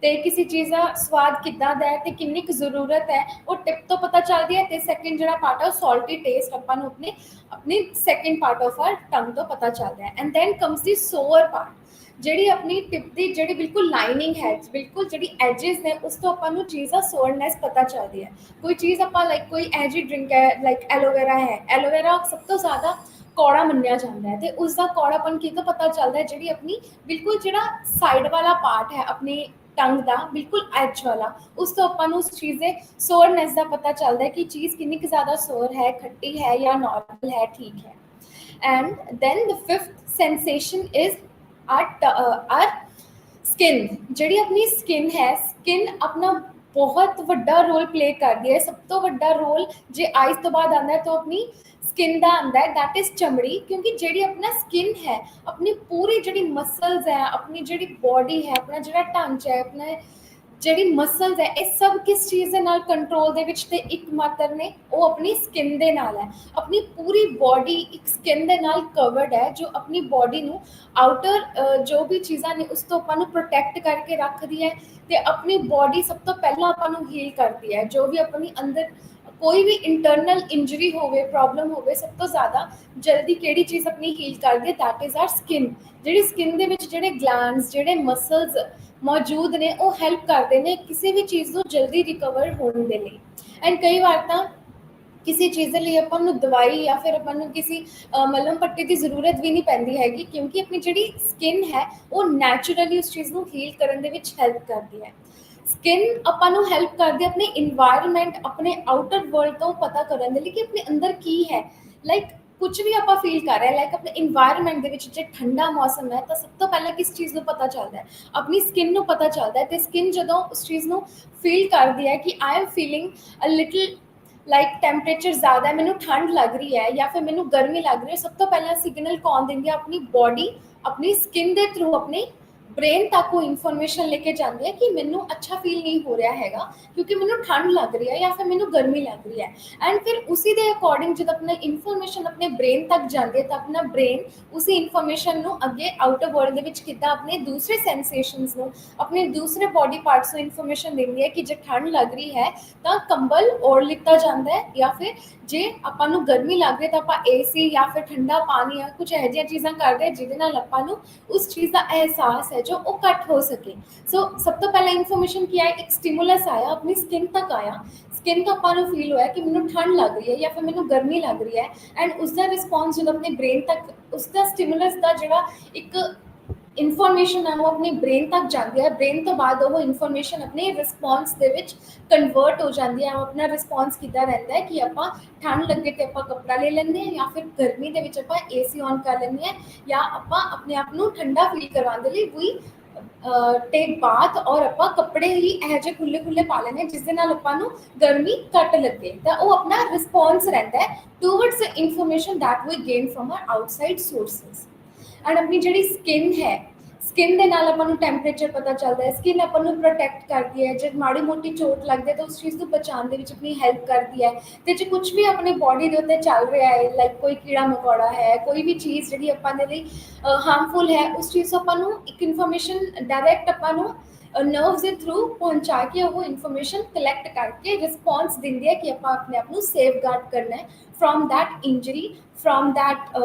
ਤੇ ਕਿਸੇ ਚੀਜ਼ ਦਾ ਸਵਾਦ ਕਿੱਦਾਂ ਦਾ ਹੈ ਤੇ ਕਿੰਨੀ ਕੁ ਜ਼ਰੂਰਤ ਹੈ ਉਹ ਟਿਪ ਤੋਂ ਪਤਾ ਚੱਲਦੀ ਹੈ। ਤੇ ਸੈਕਿੰਡ ਜਿਹੜਾ ਪਾर्ट ਹੈ ਉਹ ਸੌਲਟੀ ਟੇਸਟ ਆਪਾਂ ਨੂੰ ਆਪਣੀ ਸੈਕਿੰਡ ਪਾर्ट ਆਫ ਆਰ ਟੰਗ ਤੋਂ ਪਤਾ ਚੱਲਦਾ ਹੈ। ਐਂਡ ਦੈਨ ਕਮਸ ਦੀ ਸੋਅਰ ਪਾर्ट, ਜਿਹੜੀ ਆਪਣੀ ਟਿਪ ਦੀ ਜਿਹੜੀ ਬਿਲਕੁਲ ਲਾਈਨਿੰਗ ਹੈ, ਬਿਲਕੁਲ ਜਿਹੜੀ ਐਜਿਸ ਨੇ, ਉਸ ਤੋਂ ਆਪਾਂ ਨੂੰ ਚੀਜ਼ ਦਾ ਸੋਅਰਨੈਸ ਪਤਾ ਚੱਲਦੀ ਹੈ। ਕੋਈ ਚੀਜ਼ ਆਪਾਂ ਲਾਈਕ ਕੋਈ ਇਹੋ ਜਿਹੀ ਡਰਿੰਕ ਹੈ ਲਾਈਕ ਐਲੋਵੇਰਾ ਹੈ, ਐਲੋਵੇਰਾ ਸਭ ਤੋਂ ਜ਼ਿਆਦਾ ਕੌੜਾ ਮੰਨਿਆ ਜਾਂਦਾ ਹੈ ਤੇ ਉਸ ਦਾ ਕੌੜਾਪਨ ਕਿਤੋਂ ਪਤਾ ਚੱਲਦਾ ਹੈ, ਜਿਹੜੀ ਆਪਣੀ ਬਿਲਕੁਲ ਜਿਹੜਾ ਸਾਈਡ ਵਾਲਾ ਪਾर्ट ਹੈ ਆਪਣੀ ਟੰਗ ਦਾ ਬਿਲਕੁਲ ਐਜ ਵਾਲਾ, ਉਸ ਤੋਂ ਆਪਾਂ ਨੂੰ ਉਸ ਚੀਜ਼ ਦੇ ਸੋਅਰਨੈਸ ਦਾ ਪਤਾ ਚੱਲਦਾ ਹੈ ਕਿ ਚੀਜ਼ ਕਿੰਨੀ ਕੁ ਜ਼ਿਆਦਾ ਸੋਅਰ ਹੈ, ਖੱਟੀ ਹੈ ਜਾਂ ਨॉर्मल है, ठीक है। And then the fifth sensation is our skin. ਜਿਹੜੀ ਆਪਣੀ ਸਕਿਨ ਹੈ, ਸਕਿਨ ਆਪਣਾ ਬਹੁਤ ਵੱਡਾ ਰੋਲ ਪਲੇ ਕਰਦੀ ਹੈ। ਸਭ ਤੋਂ ਵੱਡਾ ਰੋਲ ਜੇ ਆਈਜ਼ ਤੋਂ ਬਾਅਦ ਆਉਂਦਾ ਹੈ ਤਾਂ ਆਪਣੀ ਸਕਿਨ ਦਾ ਆਉਂਦਾ ਹੈ, ਦੈਟ ਇਜ਼ ਚਮੜੀ। ਕਿਉਂਕਿ ਜਿਹੜੀ ਆਪਣਾ ਸਕਿਨ ਹੈ, ਆਪਣੀ ਪੂਰੀ ਜਿਹੜੀ ਮਸਲਸ ਹੈ, ਆਪਣੀ ਜਿਹੜੀ ਬੋਡੀ ਹੈ, ਆਪਣਾ ਜਿਹੜਾ ਢਾਂਚਾ ਹੈ, ਆਪਣਾ ਜਿਹੜੀ ਮਸਲਸ ਹੈ, ਇਹ ਸਭ ਕਿਸ ਚੀਜ਼ ਦੇ ਨਾਲ ਕੰਟਰੋਲ ਦੇ ਵਿੱਚ ਤੇ ਇੱਕ ਮਾਤਰ ਨੇ, ਉਹ ਆਪਣੀ ਸਕਿਨ ਦੇ ਨਾਲ ਹੈ। ਆਪਣੀ ਪੂਰੀ ਬੋਡੀ ਇੱਕ ਸਕਿਨ ਦੇ ਨਾਲ ਕਵਰਡ ਹੈ, ਜੋ ਆਪਣੀ ਬੋਡੀ ਨੂੰ ਆਊਟਰ ਜੋ ਵੀ ਚੀਜ਼ਾਂ ਨੇ ਉਸ ਤੋਂ ਆਪਾਂ ਨੂੰ ਪ੍ਰੋਟੈਕਟ ਕਰਕੇ ਰੱਖਦੀ ਹੈ ਤੇ ਆਪਣੀ ਬੋਡੀ ਸਭ ਤੋਂ ਪਹਿਲਾਂ ਆਪਾਂ ਨੂੰ ਹੀਲ ਕਰਦੀ ਹੈ। ਜੋ ਵੀ ਆਪਣੀ ਅੰਦਰ ਕੋਈ ਵੀ ਇੰਟਰਨਲ ਇੰਜਰੀ ਹੋਵੇ, ਪ੍ਰੋਬਲਮ ਹੋਵੇ, ਸਭ ਤੋਂ ਜ਼ਿਆਦਾ ਜਲਦੀ ਕਿਹੜੀ ਚੀਜ਼ ਆਪਣੀ ਹੀਲ ਕਰਦੀ ਹੈ, ਦੈਟ ਇਜ਼ ਆਰ ਸਕਿਨ। ਜਿਹੜੀ ਸਕਿਨ ਦੇ ਵਿੱਚ ਜਿਹੜੇ ਗਲੈਂਡਸ, ਜਿਹੜੇ ਮਸਲਸ ਮੌਜੂਦ ਨੇ, ਉਹ ਹੈਲਪ ਕਰਦੇ ਨੇ ਕਿਸੇ ਵੀ ਚੀਜ਼ ਨੂੰ ਜਲਦੀ ਰਿਕਵਰ ਹੋਣ ਦੇ ਲਈ। ਐਂਡ ਕਈ ਵਾਰ ਤਾਂ ਕਿਸੇ ਚੀਜ਼ ਦੇ ਲਈ ਆਪਾਂ ਨੂੰ ਦਵਾਈ ਜਾਂ ਫਿਰ ਆਪਾਂ ਨੂੰ ਕਿਸੇ ਮਲਮ ਪੱਟੀ ਦੀ ਜ਼ਰੂਰਤ ਵੀ ਨਹੀਂ ਪੈਂਦੀ ਹੈਗੀ, ਕਿਉਂਕਿ ਆਪਣੀ ਜਿਹੜੀ ਸਕਿਨ ਹੈ ਉਹ ਨੈਚੁਰਲੀ ਉਸ ਚੀਜ਼ ਨੂੰ ਹੀਲ ਕਰਨ ਦੇ ਵਿੱਚ ਹੈਲਪ ਕਰਦੀ ਹੈ। ਸਕਿਨ ਆਪਾਂ ਨੂੰ ਹੈਲਪ ਕਰਦੀ ਹੈ ਆਪਣੇ ਇਨਵਾਇਰਨਮੈਂਟ, ਆਪਣੇ ਆਊਟਰ ਵਰਲਡ ਤੋਂ ਪਤਾ ਕਰਨ ਦੇ ਲਈ ਕਿ ਆਪਣੇ ਅੰਦਰ ਕੀ ਹੈ। ਲਾਈਕ ਕੁਝ ਵੀ ਆਪਾਂ ਫੀਲ ਕਰ ਰਹੇ ਹਾਂ, ਲਾਈਕ ਆਪਣੇ ਇਨਵਾਇਰਨਮੈਂਟ ਦੇ ਵਿੱਚ ਜੇ ਠੰਡਾ ਮੌਸਮ ਹੈ ਤਾਂ ਸਭ ਤੋਂ ਪਹਿਲਾਂ ਕਿਸ ਚੀਜ਼ ਨੂੰ ਪਤਾ ਚੱਲਦਾ ਹੈ, ਆਪਣੀ ਸਕਿਨ ਨੂੰ ਪਤਾ ਚੱਲਦਾ ਹੈ। ਤੇ ਸਕਿਨ ਜਦੋਂ ਉਸ ਚੀਜ਼ ਨੂੰ ਫੀਲ ਕਰਦੀ ਹੈ ਕਿ I am feeling a little like temperature ਜ਼ਿਆਦਾ ਹੈ, ਮੈਨੂੰ ਠੰਡ ਲੱਗ ਰਹੀ ਹੈ ਜਾਂ ਫਿਰ ਮੈਨੂੰ ਗਰਮੀ ਲੱਗ ਰਹੀ ਹੈ, ਸਭ ਤੋਂ ਪਹਿਲਾਂ ਸਿਗਨਲ ਕੌਣ ਦਿੰਦੀ ਹੈ? ਆਪਣੀ ਬੋਡੀ ਆਪਣੀ ਸਕਿਨ ਦੇ ਥਰੂ ਆਪਣੇ ਬ੍ਰੇਨ ਤੱਕ ਉਹ ਇਨਫੋਰਮੇਸ਼ਨ ਲੈ ਕੇ ਜਾਂਦੀ ਹੈ ਕਿ ਮੈਨੂੰ ਅੱਛਾ ਫੀਲ ਨਹੀਂ ਹੋ ਰਿਹਾ ਹੈਗਾ ਕਿਉਂਕਿ ਮੈਨੂੰ ਠੰਡ ਲੱਗ ਰਹੀ ਹੈ ਜਾਂ ਫਿਰ ਮੈਨੂੰ ਗਰਮੀ ਲੱਗ ਰਹੀ ਹੈ। ਐਂਡ ਫਿਰ ਉसी ਦੇ ਅਕੋਰਡਿੰਗ ਜਦੋਂ ਆਪਣਾ ਇਨਫੋਰਮੇਸ਼ਨ ਆਪਣੇ ਬ੍ਰੇਨ ਤੱਕ ਜਾਂਦੀ ਹੈ ਤਾਂ ਆਪਣਾ ਬ੍ਰੇਨ ਉਸੇ ਇਨਫੋਰਮੇਸ਼ਨ ਨੂੰ ਅੱਗੇ ਆਊਟਰ ਵਰਲਡ ਦੇ ਵਿੱਚ ਕਿੱਦਾਂ ਆਪਣੇ ਦੂਸਰੇ ਸੈਂਸੇਸ਼ਨਸ ਨੂੰ, ਆਪਣੇ ਦੂਸਰੇ ਬੋਡੀ ਪਾਰਟਸ ਨੂੰ ਇਨਫੋਰਮੇਸ਼ਨ ਦਿੰਦੀ ਹੈ ਕਿ ਜੇ ਠੰਡ ਲੱਗ ਰਹੀ ਹੈ ਤਾਂ ਕੰਬਲ ओढ़ लिता जाता है, या फिर जे ਆਪਾਂ ਨੂੰ ਗਰਮੀ ਲੱਗ ਰਹੀ ਤਾਂ ਆਪਾਂ ਏਸੀ ਜਾਂ ਫਿਰ ਠੰਡਾ ਪਾਣੀ ਜਾਂ ਕੁਝ ਇਹੋ ਜਿਹੀਆਂ ਚੀਜ਼ਾਂ ਕਰਦੇ ਹਾਂ ਜਿਹਦੇ ਨਾਲ ਆਪਾਂ ਨੂੰ ਉਸ ਚੀਜ਼ ਦਾ ਅਹਿਸਾਸ ਹੈ ਜੋ ਉਹ ਘੱਟ ਹੋ ਸਕੇ। ਸੋ ਸਭ ਤੋਂ ਪਹਿਲਾਂ ਇਨਫੋਰਮੇਸ਼ਨ ਕੀ ਆਇਆ? ਇੱਕ ਸਟਿਮੂਲਸ ਆਇਆ, ਆਪਣੀ ਸਕਿਨ ਤੱਕ ਆਇਆ। ਸਕਿਨ ਤੋਂ ਆਪਾਂ ਨੂੰ ਫੀਲ ਹੋਇਆ ਕਿ ਮੈਨੂੰ ਠੰਡ ਲੱਗ ਰਹੀ ਹੈ ਜਾਂ ਫਿਰ ਮੈਨੂੰ ਗਰਮੀ ਲੱਗ ਰਹੀ ਹੈ। ਐਂਡ ਉਸ ਦਾ ਰਿਸਪੌਂਸ ਜਦੋਂ ਆਪਣੇ ਬ੍ਰੇਨ ਤੱਕ, ਉਸ ਦਾ ਸਟਿਮੂਲਸ ਦਾ ਜਿਹੜਾ ਇੱਕ ਇਨਫੋਰਮੇਸ਼ਨ ਹੈ ਉਹ ਆਪਣੀ ਬ੍ਰੇਨ ਤੱਕ ਜਾਂਦੀ ਹੈ। ਬ੍ਰੇਨ ਤੋਂ ਬਾਅਦ ਉਹ ਇਨਫੋਰਮੇਸ਼ਨ ਆਪਣੇ ਰਿਸਪੌਂਸ ਦੇ ਵਿੱਚ ਕਨਵਰਟ ਹੋ ਜਾਂਦੀ ਹੈ। ਆਪਣਾ ਰਿਸਪੌਂਸ ਕਿੱਦਾਂ ਰਹਿੰਦਾ ਹੈ ਕਿ ਆਪਾਂ ਠੰਡ ਲੱਗੇ ਤੇ ਆਪਾਂ ਕੱਪੜਾ ਲੈ ਲੈਂਦੇ ਹਾਂ ਜਾਂ ਫਿਰ ਗਰਮੀ ਦੇ ਵਿੱਚ ਆਪਾਂ ਏਸੀ ਔਨ ਕਰ ਲੈਂਦੇ ਹਾਂ ਜਾਂ ਆਪਾਂ ਆਪਣੇ ਆਪ ਨੂੰ ਠੰਡਾ ਫੀਲ ਕਰਵਾਉਣ ਦੇ ਲਈ ਵੀ ਟੇਕ ਬਾਥ ਔਰ ਆਪਾਂ ਕੱਪੜੇ ਹੀ ਇਹੋ ਜਿਹੇ ਖੁੱਲੇ ਖੁੱਲੇ ਪਾ ਲੈਂਦੇ ਹਾਂ ਜਿਸ ਦੇ ਨਾਲ ਆਪਾਂ ਨੂੰ ਗਰਮੀ ਘੱਟ ਲੱਗੇ। ਤਾਂ ਉਹ ਆਪਣਾ ਰਿਸਪੌਂਸ ਰਹਿੰਦਾ ਹੈ towards the information that we gain from our outside sources. And ਆਪਣੀ ਜਿਹੜੀ ਸਕਿਨ ਹੈ, ਸਕਿਨ ਦੇ ਨਾਲ ਆਪਾਂ ਨੂੰ ਟੈਂਪਰੇਚਰ ਪਤਾ ਚੱਲਦਾ ਹੈ। ਸਕਿਨ ਆਪਾਂ ਨੂੰ ਪ੍ਰੋਟੈਕਟ ਕਰਦੀ ਹੈ, ਜੇ ਮਾੜੀ ਮੋਟੀ ਚੋਟ ਲੱਗਦੀ ਹੈ ਤਾਂ ਉਸ ਚੀਜ਼ ਨੂੰ ਬਚਾਉਣ ਦੇ ਵਿੱਚ ਆਪਣੀ ਹੈਲਪ ਕਰਦੀ ਹੈ। ਅਤੇ ਜੇ ਕੁਛ ਵੀ ਆਪਣੀ ਬੋਡੀ ਦੇ ਉੱਤੇ ਚੱਲ ਰਿਹਾ ਹੈ, ਲਾਈਕ ਕੋਈ ਕੀੜਾ ਮਕੌੜਾ ਹੈ, ਕੋਈ ਵੀ ਚੀਜ਼ ਜਿਹੜੀ ਆਪਾਂ ਦੇ ਲਈ ਹਾਰਮਫੁਲ ਹੈ, ਉਸ ਚੀਜ਼ ਤੋਂ ਆਪਾਂ ਨੂੰ ਇੱਕ ਇਨਫੋਰਮੇਸ਼ਨ ਡਾਇਰੈਕਟ ਆਪਾਂ ਨੂੰ ਨਰਵਸ ਦੇ ਥਰੂ ਪਹੁੰਚਾ ਕੇ ਉਹ ਇਨਫੋਰਮੇਸ਼ਨ ਕਲੈਕਟ ਕਰਕੇ ਰਿਸਪੌਂਸ ਦਿੰਦੀ ਹੈ ਕਿ ਆਪਾਂ ਆਪਣੇ ਆਪ ਨੂੰ ਸੇਫਗਾਰਡ ਕਰਨਾ ਹੈ from that injury, from that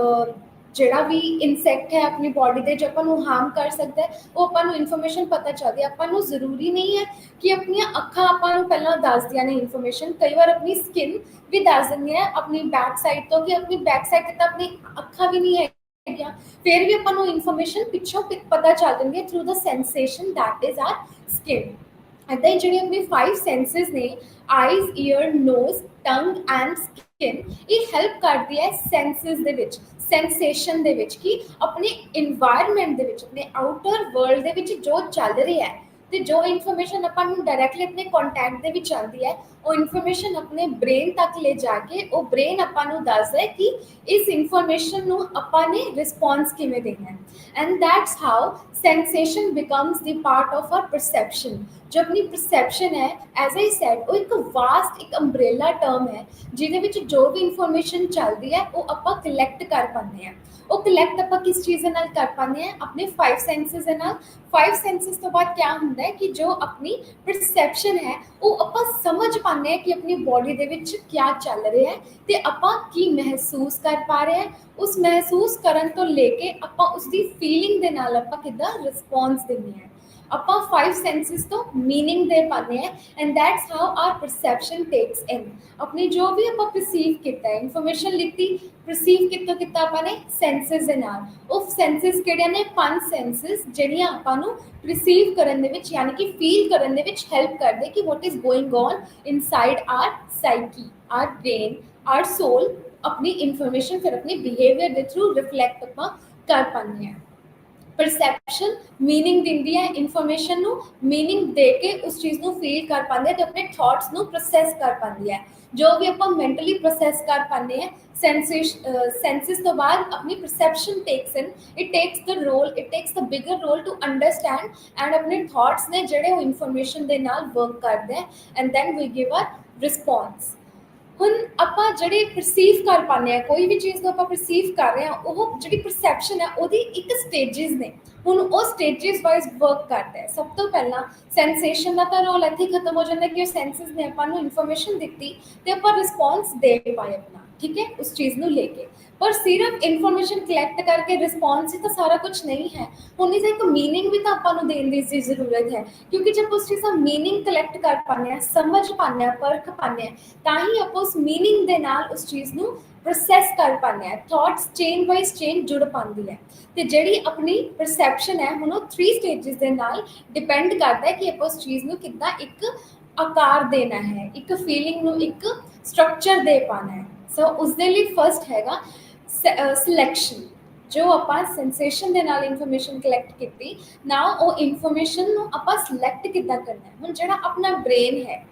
ਜਿਹੜਾ ਵੀ ਇਨਸੈਕਟ ਹੈ ਆਪਣੀ ਬੋਡੀ ਦੇ ਜੋ ਆਪਾਂ ਨੂੰ ਹਾਰਮ ਕਰ ਸਕਦਾ ਹੈ, ਉਹ ਆਪਾਂ ਨੂੰ ਇਨਫੋਰਮੇਸ਼ਨ ਪਤਾ ਚੱਲਦੀ ਹੈ। ਆਪਾਂ ਨੂੰ ਜ਼ਰੂਰੀ ਨਹੀਂ ਹੈ ਕਿ ਆਪਣੀਆਂ ਅੱਖਾਂ ਆਪਾਂ ਨੂੰ ਪਹਿਲਾਂ ਦੱਸਦੀਆਂ ਨੇ ਇਨਫੋਰਮੇਸ਼ਨ, ਕਈ ਵਾਰ ਆਪਣੀ ਸਕਿਨ ਵੀ ਦੱਸ ਦਿੰਦੀਆਂ ਆਪਣੀ ਬੈਕ ਸਾਈਡ ਤੋਂ ਕਿ ਆਪਣੀ ਬੈਕ ਸਾਈਡ 'ਤੇ ਤਾਂ ਆਪਣੀ ਅੱਖਾਂ ਵੀ ਨਹੀਂ ਹੈਗੀਆਂ, ਫਿਰ ਵੀ ਆਪਾਂ ਨੂੰ ਇਨਫੋਰਮੇਸ਼ਨ ਪਿੱਛੋਂ ਪਤਾ ਚੱਲ ਜਾਂਦੀ ਹੈ through the sensation that is our skin. ਇੱਦਾਂ ਹੀ ਜਿਹੜੀ ਆਪਣੀ 5 ਸੈਂਸਿਸ ਨੇ, eyes, ear, nose, tongue and skin, ਇਹ ਹੈਲਪ ਕਰਦੀ ਹੈ ਸੈਂਸਿਸ ਦੇ ਵਿੱਚ, ਸੈਂਸੇਸ਼ਨ ਦੇ ਵਿੱਚ, ਕਿ ਆਪਣੇ ਇਨਵਾਇਰਨਮੈਂਟ ਦੇ ਵਿੱਚ, ਆਪਣੇ ਆਊਟਰ ਵਰਲਡ ਦੇ ਵਿੱਚ ਜੋ ਚੱਲ ਰਿਹਾ ਹੈ ਤੇ ਜੋ ਇਨਫੋਰਮੇਸ਼ਨ ਆਪਾਂ ਨੂੰ ਡਾਇਰੈਕਟਲੀ ਆਪਣੇ ਕੰਟੈਕਟ ਦੇ ਵਿੱਚ ਆਉਂਦੀ ਹੈ, ਉਹ ਇਨਫੋਰਮੇਸ਼ਨ ਆਪਣੇ ਬ੍ਰੇਨ ਤੱਕ ਲੈ ਜਾ ਕੇ ਉਹ ਬ੍ਰੇਨ ਆਪਾਂ ਨੂੰ ਦੱਸਦਾ ਹੈ ਕਿ ਇਸ ਇਨਫੋਰਮੇਸ਼ਨ ਨੂੰ ਆਪਾਂ ਨੇ ਰਿਸਪੌਂਸ ਕਿਵੇਂ ਦੇਣਾ ਹੈ। And that's how sensation becomes the part of R perception. ਜੋ ਆਪਣੀ ਪਰਸੈਪਸ਼ਨ ਹੈ, ਐਜ਼ ਆਈ ਸੈਡ, ਉਹ ਇੱਕ ਵਾਸਟ, ਇੱਕ ਅੰਬਰੇਲਾ ਟਰਮ ਹੈ ਜਿਹਦੇ ਵਿੱਚ ਜੋ ਵੀ ਇਨਫੋਰਮੇਸ਼ਨ ਚੱਲਦੀ ਹੈ ਉਹ ਆਪਾਂ ਕਲੈਕਟ ਕਰ ਪਾਉਂਦੇ ਹਾਂ। ਉਹ ਕਲੈਕਟ ਆਪਾਂ ਕਿਸ ਚੀਜ਼ ਦੇ ਨਾਲ ਕਰ ਪਾਉਂਦੇ ਹਾਂ? ਆਪਣੇ 5 ਸੈਂਸਿਸ ਦੇ ਨਾਲ। 5 ਸੈਂਸਿਸ ਤੋਂ ਬਾਅਦ ਕਿਆ ਹੁੰਦਾ ਹੈ ਕਿ ਜੋ ਆਪਣੀ ਪਰਸੈਪਸ਼ਨ ਹੈ ਉਹ ਆਪਾਂ ਸਮਝ ਪਾਉਂਦੇ ਹਾਂ ਕਿ ਆਪਣੀ ਬੋਡੀ ਦੇ ਵਿੱਚ ਕਿਆ ਚੱਲ ਰਿਹਾ ਹੈ ਤੇ ਆਪਾਂ ਕੀ ਮਹਿਸੂਸ ਕਰ ਪਾ ਰਹੇ ਹਾਂ। ਉਸ ਮਹਿਸੂਸ ਕਰਨ ਤੋਂ ਲੈ ਕੇ ਆਪਾਂ ਉਸਦੀ ਫੀਲਿੰਗ ਦੇ ਨਾਲ ਆਪਾਂ ਕਿੱਦਾਂ ਰਿਸਪੌਂਸ ਦਿੰਦੇ ਹਾਂ। ਆਪਾਂ 5 ਸੈਂਸਿਸ ਤੋਂ ਮੀਨਿੰਗ ਦੇ ਪਾਉਂਦੇ ਹਾਂ and that's how our perception takes in. ਆਪਣੀ ਜੋ ਵੀ ਆਪਾਂ ਪਰਸੀਵ ਕੀਤਾ ਹੈ, ਇਨਫੋਰਮੇਸ਼ਨ ਲਿੱਤੀ, ਪਰਸੀਵ ਕੀਤਾ ਆਪਾਂ ਨੇ ਸੈਂਸਿਸ ਦੇ ਨਾਲ। ਉਹ ਸੈਂਸਿਸ ਕਿਹੜੀਆਂ ਨੇ? 5 ਸੈਂਸਿਸ, ਜਿਹੜੀਆਂ ਆਪਾਂ ਨੂੰ ਰਿਸੀਵ ਕਰਨ ਦੇ ਵਿੱਚ, ਯਾਨੀ ਕਿ ਫੀਲ ਕਰਨ ਦੇ ਵਿੱਚ ਹੈਲਪ ਕਰਦੇ ਕਿ what is going on inside our psyche, our brain, our soul. ਆਪਣੀ ਇਨਫੋਰਮੇਸ਼ਨ ਫਿਰ ਆਪਣੇ ਬਿਹੇਵੀਅਰ ਦੇ ਥਰੂ ਰਿਫਲੈਕਟ ਆਪਾਂ ਕਰ ਪਾਉਂਦੇ ਹਾਂ। ਪਰਸੈਪਸ਼ਨ ਮੀਨਿੰਗ ਦਿੰਦੀ ਹੈ ਇਨਫੋਰਮੇਸ਼ਨ ਨੂੰ, ਮੀਨਿੰਗ ਦੇ ਕੇ ਉਸ ਚੀਜ਼ ਨੂੰ ਫੀਲ ਕਰ ਪਾਉਂਦੇ ਤੇ ਆਪਣੇ ਥਾਟਸ ਨੂੰ ਪ੍ਰੋਸੈਸ ਕਰ ਪਾਉਂਦੀ ਹੈ। ਜੋ ਵੀ ਆਪਾਂ ਮੈਂਟਲੀ ਪ੍ਰੋਸੈਸ ਕਰ ਪਾਉਂਦੇ ਹਾਂ ਸੈਂਸਿਸ ਤੋਂ ਬਾਅਦ, ਆਪਣੀ perception takes in, it takes the role, it takes the bigger role to understand and ਆਪਣੇ ਥਾਟਸ ਨੇ ਜਿਹੜੇ ਉਹ ਇਨਫੋਰਮੇਸ਼ਨ ਦੇ ਨਾਲ ਵਰਕ ਕਰਦੇ ਹੈ and then we give a response. ਹੁਣ ਆਪਾਂ ਜਿਹੜੇ ਪਰਸੀਵ ਕਰ ਪਾਉਂਦੇ ਹਾਂ, ਕੋਈ ਵੀ ਚੀਜ਼ ਨੂੰ ਆਪਾਂ ਪਰਸੀਵ ਕਰ ਰਹੇ ਹਾਂ, ਉਹ ਜਿਹੜੀ ਪਰਸੈਪਸ਼ਨ ਹੈ ਉਹਦੀ ਇੱਕ ਸਟੇਜਿਸ ਨੇ। ਹੁਣ ਉਹ ਸਟੇਜਿਸ ਵਾਈਜ਼ ਵਰਕ ਕਰਦਾ ਹੈ। ਸਭ ਤੋਂ ਪਹਿਲਾਂ ਸੈਂਸੇਸ਼ਨ ਦਾ ਤਾਂ ਰੋਲ ਇੱਥੇ ਖਤਮ ਹੋ ਜਾਂਦਾ ਕਿ ਉਹ ਸੈਂਸਿਸ ਨੇ ਆਪਾਂ ਨੂੰ ਇਨਫੋਰਮੇਸ਼ਨ ਦਿੱਤੀ ਤੇ ਆਪਾਂ ਰਿਸਪੌਂਸ ਦੇ ਪਾਏ ਆਪਣਾ, ਠੀਕ ਹੈ, ਉਸ ਚੀਜ਼ ਨੂੰ ਲੈ ਕੇ। ਪਰ ਸਿਰਫ ਇਨਫੋਰਮੇਸ਼ਨ ਕਲੈਕਟ ਕਰਕੇ ਰਿਸਪੌਂਸ ਹੀ ਤਾਂ ਸਾਰਾ ਕੁਝ ਨਹੀਂ ਹੈ। ਹੁਣ ਇਹਦਾ ਇੱਕ ਮੀਨਿੰਗ ਵੀ ਤਾਂ ਆਪਾਂ ਨੂੰ ਦੇਣ ਦੀ ਜ਼ਰੂਰਤ ਹੈ, ਕਿਉਂਕਿ ਜਦ ਉਸ ਚੀਜ਼ ਦਾ ਮੀਨਿੰਗ ਕਲੈਕਟ ਕਰ ਪਾਉਂਦੇ ਹਾਂ, ਸਮਝ ਪਾਉਂਦੇ ਹਾਂ, ਪਰਖ ਪਾਉਂਦੇ ਹਾਂ, ਤਾਂ ਹੀ ਆਪਾਂ ਉਸ ਮੀਨਿੰਗ ਦੇ ਨਾਲ ਉਸ ਚੀਜ਼ ਨੂੰ ਪ੍ਰੋਸੈਸ ਕਰ ਪਾਉਂਦੇ ਹਾਂ। ਥਾਟਸ ਚੇਨ ਵਾਈਜ਼ ਚੇਨ ਜੁੜ ਪਾਉਂਦੀ ਹੈ। ਤੇ ਜਿਹੜੀ ਆਪਣੀ ਪਰਸੈਪਸ਼ਨ ਹੈ, ਹੁਣ ਉਹ 3 ਸਟੇਜਿਸ ਦੇ ਨਾਲ ਡਿਪੈਂਡ ਕਰਦਾ ਹੈ ਕਿ ਆਪਾਂ ਉਸ ਚੀਜ਼ ਨੂੰ ਕਿੱਦਾਂ ਇੱਕ ਆਕਾਰ ਦੇਣਾ ਹੈ, ਇੱਕ ਫੀਲਿੰਗ ਨੂੰ ਇੱਕ ਸਟਰਕਚਰ ਦੇ ਪਾਉਣਾ ਹੈ। ਸੋ ਉਸਦੇ ਲਈ ਫਸਟ ਹੈਗਾ ਸਿਲੈਕਸ਼ਨ। ਜੋ ਆਪਾਂ ਸੈਂਸੇਸ਼ਨ ਦੇ ਨਾਲ ਇਨਫੋਰਮੇਸ਼ਨ ਕਲੈਕਟ ਕੀਤੀ ਨਾ, ਉਹ ਇਨਫੋਰਮੇਸ਼ਨ ਨੂੰ ਆਪਾਂ ਸਿਲੈਕਟ ਕਿੱਦਾਂ ਕਰਨਾ ਹੈ। ਹੁਣ ਜਿਹੜਾ ਆਪਣਾ ਬ੍ਰੇਨ ਹੈ,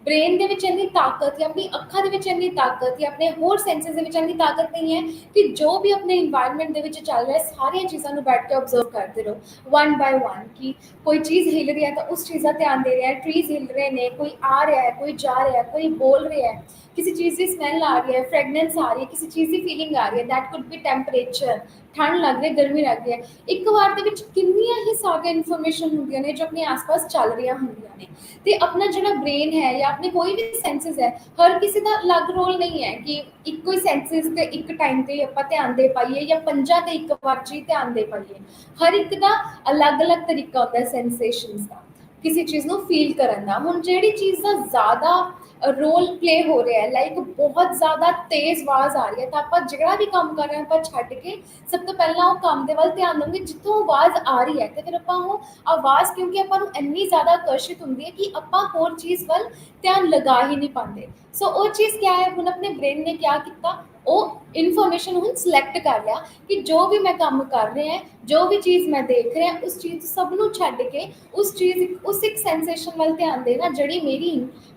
ਬ੍ਰੇਨ ਦੇ ਵਿੱਚ ਇੰਨੀ ਤਾਕਤ, ਜਾਂ ਆਪਣੀ ਅੱਖਾਂ ਦੇ ਵਿੱਚ ਇੰਨੀ ਤਾਕਤ, ਜਾਂ ਆਪਣੇ ਹੋਰ ਸੈਂਸਿਸ ਦੇ ਵਿੱਚ ਇੰਨੀ ਤਾਕਤ ਨਹੀਂ ਹੈ ਕਿ ਜੋ ਵੀ ਆਪਣੇ ਇਨਵਾਇਰਨਮੈਂਟ ਦੇ ਵਿੱਚ ਚੱਲ ਰਿਹਾ ਸਾਰੀਆਂ ਚੀਜ਼ਾਂ ਨੂੰ ਬੈਠ ਕੇ ਆਬਜ਼ਰਵ ਕਰਦੇ ਰਹੋ ਵਨ ਬਾਏ ਵਨ। ਕਿ ਕੋਈ ਚੀਜ਼ ਹਿੱਲ ਰਹੀ ਹੈ ਤਾਂ ਉਸ ਚੀਜ਼ ਦਾ ਧਿਆਨ ਦੇ ਰਿਹਾ ਹੈ, ਟਰੀਜ਼ ਹਿੱਲ ਰਹੇ ਨੇ, ਕੋਈ ਆ ਰਿਹਾ ਹੈ, ਕੋਈ ਜਾ ਰਿਹਾ ਹੈ, ਕੋਈ ਬੋਲ ਰਿਹਾ ਹੈ, ਕਿਸੇ ਚੀਜ਼ ਦੀ ਸਮੈਲ ਆ ਰਹੀ ਹੈ, ਫ੍ਰੈਗਨੈਂਸ ਆ ਰਹੀ ਹੈ, ਕਿਸੇ ਚੀਜ਼ ਦੀ ਫੀਲਿੰਗ ਆ ਰਹੀ ਹੈ, ਦੈਟ ਕੁਡ ਬੀ ਟੈਂਪਰੇਚਰ, ਠੰਡ ਲੱਗ ਰਹੀ ਹੈ, ਗਰਮੀ ਲੱਗ ਰਹੀ ਹੈ। ਇੱਕ ਵਾਰ ਦੇ ਵਿੱਚ ਕਿੰਨੀਆਂ ਹੀ ਸਾਰੀਆਂ ਇਨਫੋਰਮੇਸ਼ਨ ਹੁੰਦੀਆਂ ਨੇ ਜੋ ਆਪਣੇ ਆਸ-ਪਾਸ ਚੱਲ ਰਹੀਆਂ ਹੁੰਦੀਆਂ ਨੇ। ਤੇ ਆਪਣਾ ਜਿਹੜਾ ਬ੍ਰੇਨ ਹੈ ਜਾਂ ਆਪਣੇ ਕੋਈ ਵੀ ਸੈਂਸਿਸ ਹੈ, ਹਰ ਕਿਸੇ ਦਾ ਅਲੱਗ ਰੋਲ ਨਹੀਂ ਹੈ ਕਿ ਇੱਕੋ ਹੀ ਸੈਂਸਿਸ ਤੇ ਇੱਕ ਟਾਈਮ ਤੇ ਆਪਾਂ ਧਿਆਨ ਦੇ ਪਾਈਏ ਜਾਂ 5 ਤੇ ਇੱਕ ਵਾਰ 'ਚ ਹੀ ਧਿਆਨ ਦੇ ਪਾਈਏ। ਹਰ ਇੱਕ ਦਾ ਅਲੱਗ-ਅਲੱਗ ਤਰੀਕਾ ਹੁੰਦਾ ਸੈਂਸੇਸ਼ਨਸ ਦਾ, ਕਿਸੇ ਚੀਜ਼ ਨੂੰ ਫੀਲ ਕਰਨ ਦਾ। ਹੁਣ ਜਿਹੜੀ ਚੀਜ਼ ਦਾ ਜ਼ਿਆਦਾ ਰੋਲ ਪਲੇ ਹੋ ਰਿਹਾ ਹੈ, ਲਾਈਕ ਬਹੁਤ ਜ਼ਿਆਦਾ ਤੇਜ਼ ਆਵਾਜ਼ ਆ ਰਹੀ ਹੈ, ਤਾਂ ਆਪਾਂ ਜਿਹੜਾ ਵੀ ਕੰਮ ਕਰ ਰਹੇ ਹਾਂ ਆਪਾਂ ਛੱਡ ਕੇ ਸਭ ਤੋਂ ਪਹਿਲਾਂ ਉਹ ਕੰਮ ਦੇ ਵੱਲ ਧਿਆਨ ਦੇਵਾਂਗੇ ਜਿੱਥੋਂ ਆਵਾਜ਼ ਆ ਰਹੀ ਹੈ। ਤੇ ਫਿਰ ਆਪਾਂ ਉਹ ਆਵਾਜ਼, ਕਿਉਂਕਿ ਆਪਾਂ ਨੂੰ ਇੰਨੀ ਜ਼ਿਆਦਾ ਆਕਰਸ਼ਿਤ ਹੁੰਦੀ ਹੈ ਕਿ ਆਪਾਂ ਹੋਰ ਚੀਜ਼ ਵੱਲ ਧਿਆਨ ਲਗਾ ਹੀ ਨਹੀਂ ਪਾਉਂਦੇ। ਸੋ ਉਹ ਚੀਜ਼ ਕਿਆ ਹੈ, ਹੁਣ ਆਪਣੇ ਬ੍ਰੇਨ ਨੇ ਕਿਆ ਕੀਤਾ, ਉਹ ਇਨਫੋਰਮੇਸ਼ਨ ਹੁਣ ਸਿਲੈਕਟ ਕਰ ਲਿਆ ਕਿ ਜੋ ਵੀ ਮੈਂ ਕੰਮ ਕਰ ਰਿਹਾ, ਜੋ ਵੀ ਚੀਜ਼ ਮੈਂ ਦੇਖ ਰਿਹਾ, ਉਸ ਚੀਜ਼ ਸਭ ਨੂੰ ਛੱਡ ਕੇ ਉਸ ਇੱਕ ਸੈਂਸੇਸ਼ਨ ਵੱਲ ਧਿਆਨ ਦੇਣਾ ਜਿਹੜੀ